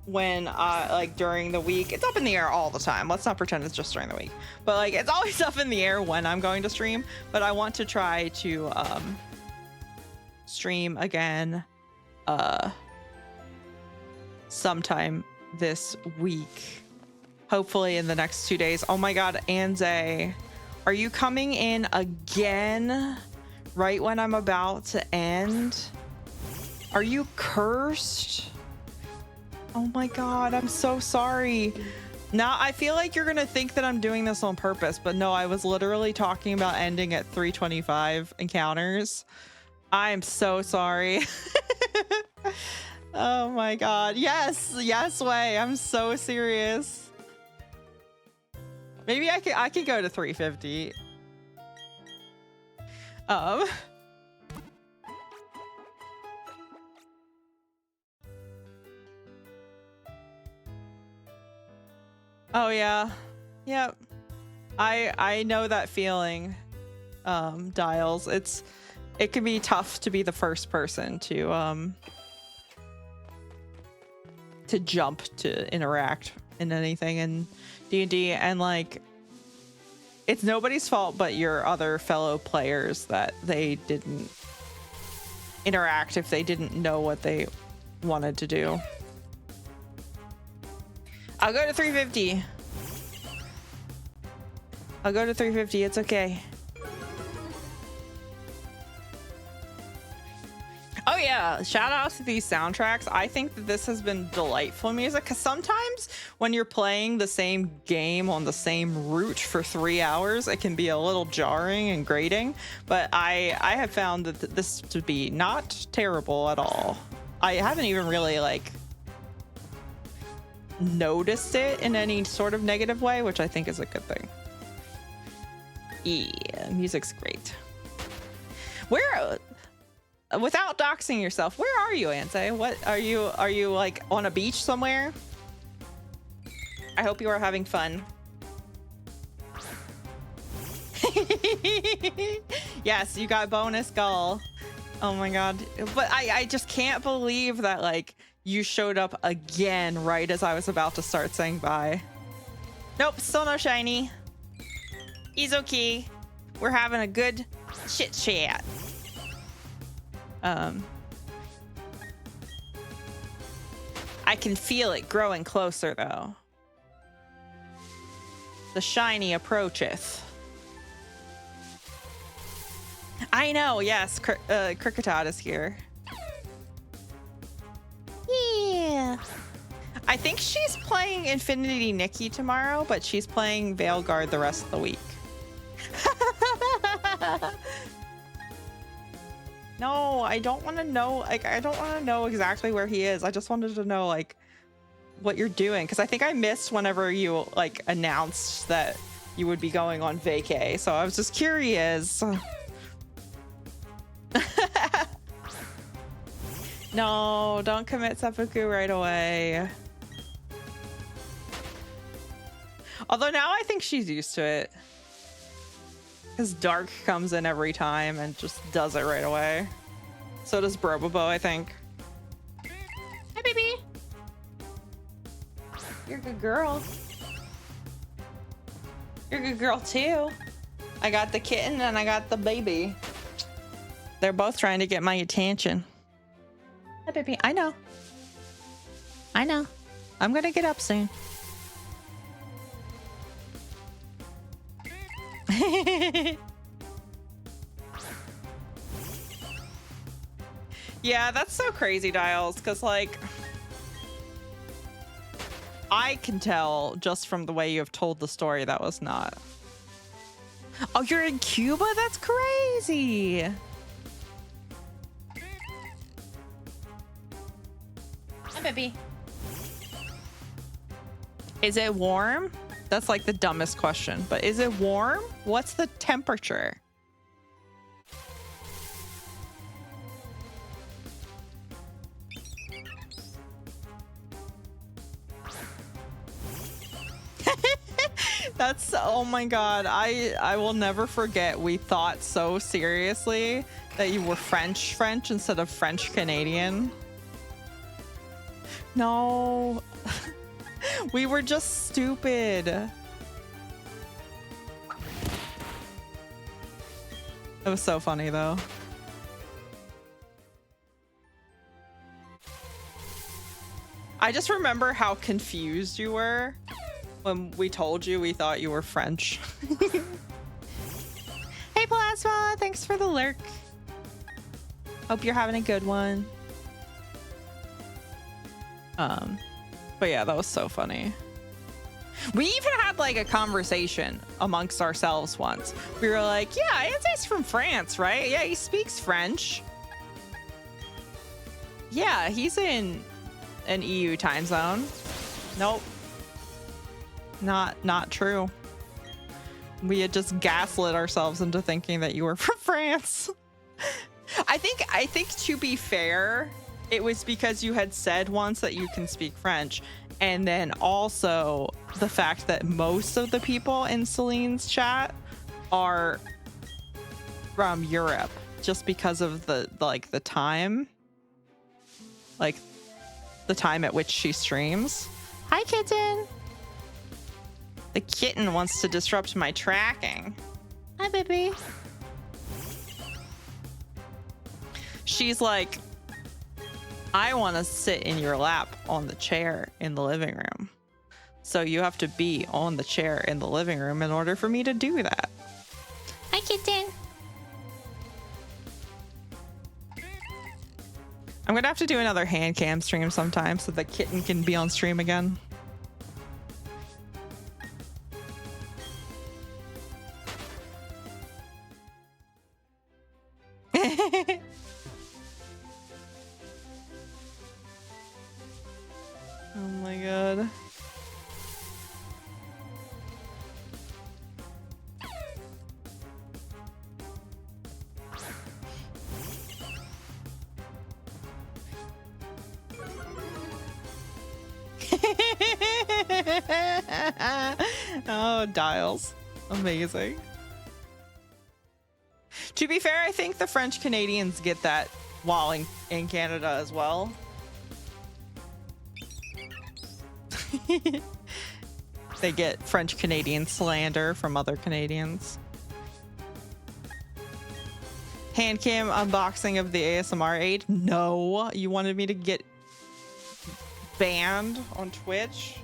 when like during the week. It's up in the air all the time, let's not pretend it's just during the week, but like it's always up in the air when I'm going to stream. But I want to try to stream again sometime this week, hopefully in the next 2 days. Oh my god, Anze, are you coming in again right when I'm about to end? Are you cursed? Oh my god, I'm so sorry. Now I feel like you're gonna think that I'm doing this on purpose, but no, I was literally talking about ending at 3:25 encounters. I am so sorry. Oh my god. Yes, Way. I'm so serious. Maybe I could go to 350. Oh yeah. Yep. I know that feeling, Dials. It can be tough to be the first person to jump to interact in anything in D&D, and like it's nobody's fault but your other fellow players that they didn't interact if they didn't know what they wanted to do. I'll go to 350. I'll go to 350. It's okay. Oh yeah, shout out to these soundtracks. I think that this has been delightful music, because sometimes when you're playing the same game on the same route for 3 hours, it can be a little jarring and grating, but I have found that this to be not terrible at all. I haven't even really like noticed it in any sort of negative way, which I think is a good thing. Yeah, music's great. Where, without doxing yourself, where are you, Ante? What are you like on a beach somewhere? I hope you are having fun. Yes, you got bonus gull. Oh my god. But I just can't believe that like you showed up again right as I was about to start saying bye. Nope, still no shiny. He's okay. We're having a good chit chat. I can feel it growing closer though. The shiny approacheth. I know, yes, Cricketot is here. Yeah. I think she's playing Infinity Nikki tomorrow, but she's playing Veilguard the rest of the week. No, I don't want to know. Like, I don't want to know exactly where he is. I just wanted to know, like, what you're doing. Because I think I missed whenever you, like, announced that you would be going on vacay. So I was just curious. No, don't commit seppuku right away. Although now I think she's used to it. Because Dark comes in every time and just does it right away. So does Brobobo, I think. Hi, baby. You're a good girl. You're a good girl, too. I got the kitten and I got the baby. They're both trying to get my attention. Hi, baby. I know. I know. I'm going to get up soon. Yeah, that's so crazy, Dials, because like I can tell just from the way you have told the story that was not. Oh, you're in Cuba? That's crazy. Hi, baby. Is it warm? That's like the dumbest question, but is it warm? What's the temperature? That's, oh my god, I will never forget we thought so seriously that you were French instead of French Canadian. No. We were just stupid. It was so funny though. I just remember how confused you were when we told you we thought you were French. Hey Plasma, thanks for the lurk. Hope you're having a good one. But yeah, that was so funny. We even had like a conversation amongst ourselves once. We were like, yeah, Anze's from France, right? Yeah, he speaks French. Yeah, he's in an EU time zone. Nope. Not true. We had just gaslit ourselves into thinking that you were from France. I think to be fair, it was because you had said once that you can speak French, And then also the fact that most of the people in Celine's chat are from Europe, just because of the time, like the time at which she streams. Hi, kitten. The kitten wants to disrupt my tracking. Hi, baby. She's like, I want to sit in your lap on the chair in the living room. So you have to be on the chair in the living room in order for me to do that. Hi, kitten. I'm going to have to do another hand cam stream sometime so the kitten can be on stream again. Oh my god. Oh, dials. Amazing. To be fair, I think the French Canadians get that while in Canada as well. They get French Canadian slander from other Canadians. Handcam unboxing of the ASMR aid. No, you wanted me to get banned on Twitch.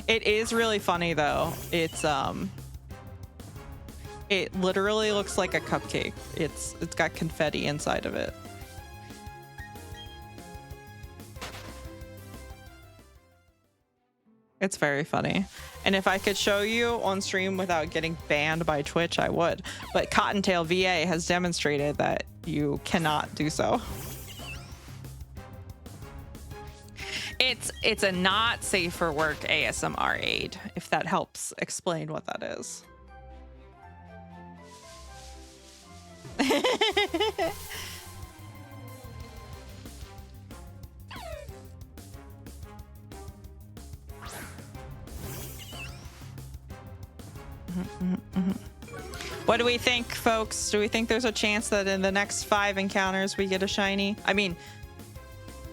It is really funny though. It's it literally looks like a cupcake. It's got confetti inside of it. It's very funny. And if I could show you on stream without getting banned by Twitch, I would. But Cottontail VA has demonstrated that you cannot do so. It's a not safe for work ASMR aid, if that helps explain what that is. What do we think, folks? Do we think there's a chance that in the next 5 encounters we get a shiny? I mean,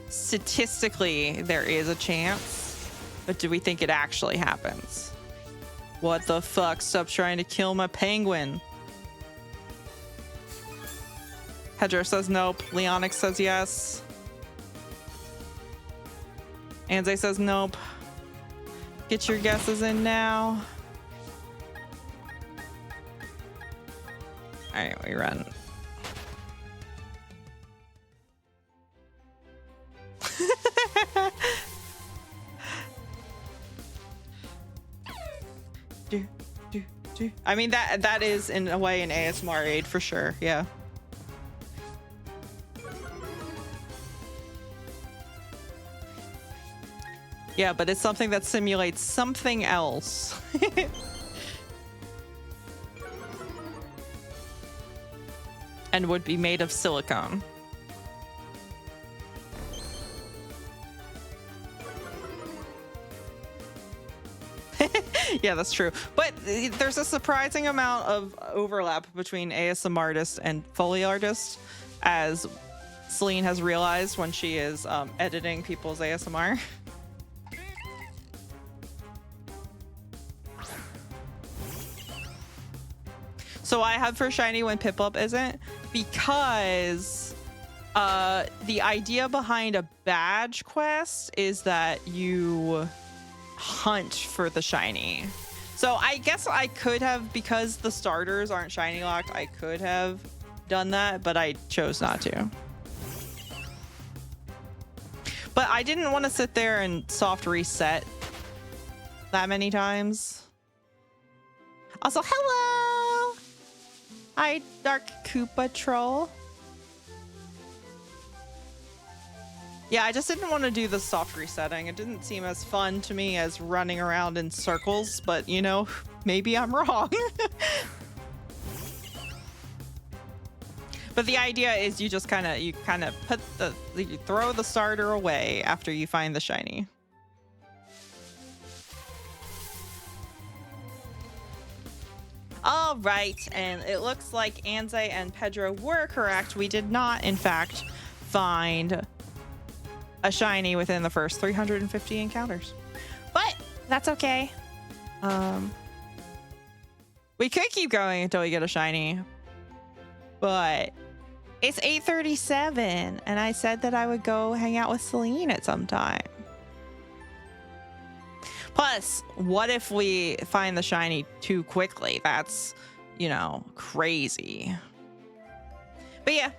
statistically, there is a chance, but do we think it actually happens? What the fuck? Stop trying to kill my penguin. Hedger says nope. Leonix says yes. Anze says nope. Get your guesses in now. All right, we run. I mean, that is in a way an ASMR aid for sure. Yeah. Yeah, but it's something that simulates something else. And would be made of silicone. Yeah, that's true. But there's a surprising amount of overlap between ASMR artist and Foley artist, as Celine has realized when she is editing people's ASMR. So I have for shiny when Piplup isn't, because the idea behind a badge quest is that you hunt for the shiny. So I guess I could have, because the starters aren't shiny locked, I could have done that, but I chose not to. But I didn't want to sit there and soft reset that many times. Also, hello! Hi, Dark Koopa Troll. Yeah, I just didn't want to do the soft resetting. It didn't seem as fun to me as running around in circles, but you know, maybe I'm wrong. But the idea is you just kind of you throw the starter away after you find the shiny. All right, and it looks like Anze and Pedro were correct. We did not, in fact, find a shiny within the first 350 encounters, but that's okay. We could keep going until we get a shiny, but it's 8:37, and I said that I would go hang out with Celine at some time. Plus, what if we find the shiny too quickly? That's, you know, crazy. But yeah,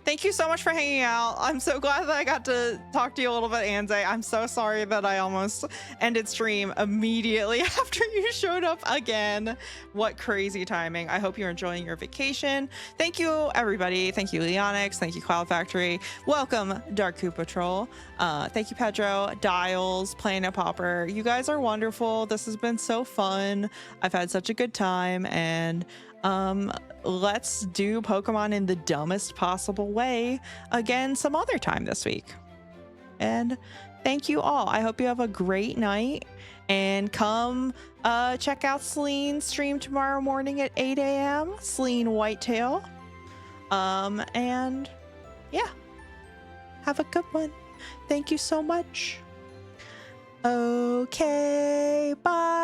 thank you so much for hanging out. I'm so glad that I got to talk to you a little bit, Anze. I'm so sorry that I almost ended stream immediately after you showed up again. What crazy timing. I hope you're enjoying your vacation. Thank you, everybody. Thank you, Leonix. Thank you, Cloud Factory. Welcome, Dark Coup Patrol. Thank you, Pedro, Dials, Planet Popper. You guys are wonderful. This has been so fun. I've had such a good time, and let's do Pokemon in the dumbest possible way again some other time this week. And thank you all. I hope you have a great night, and come check out Celine's stream tomorrow morning at 8 a.m. Celine Whitetail. And yeah, have a good one. Thank you so much. Okay, bye.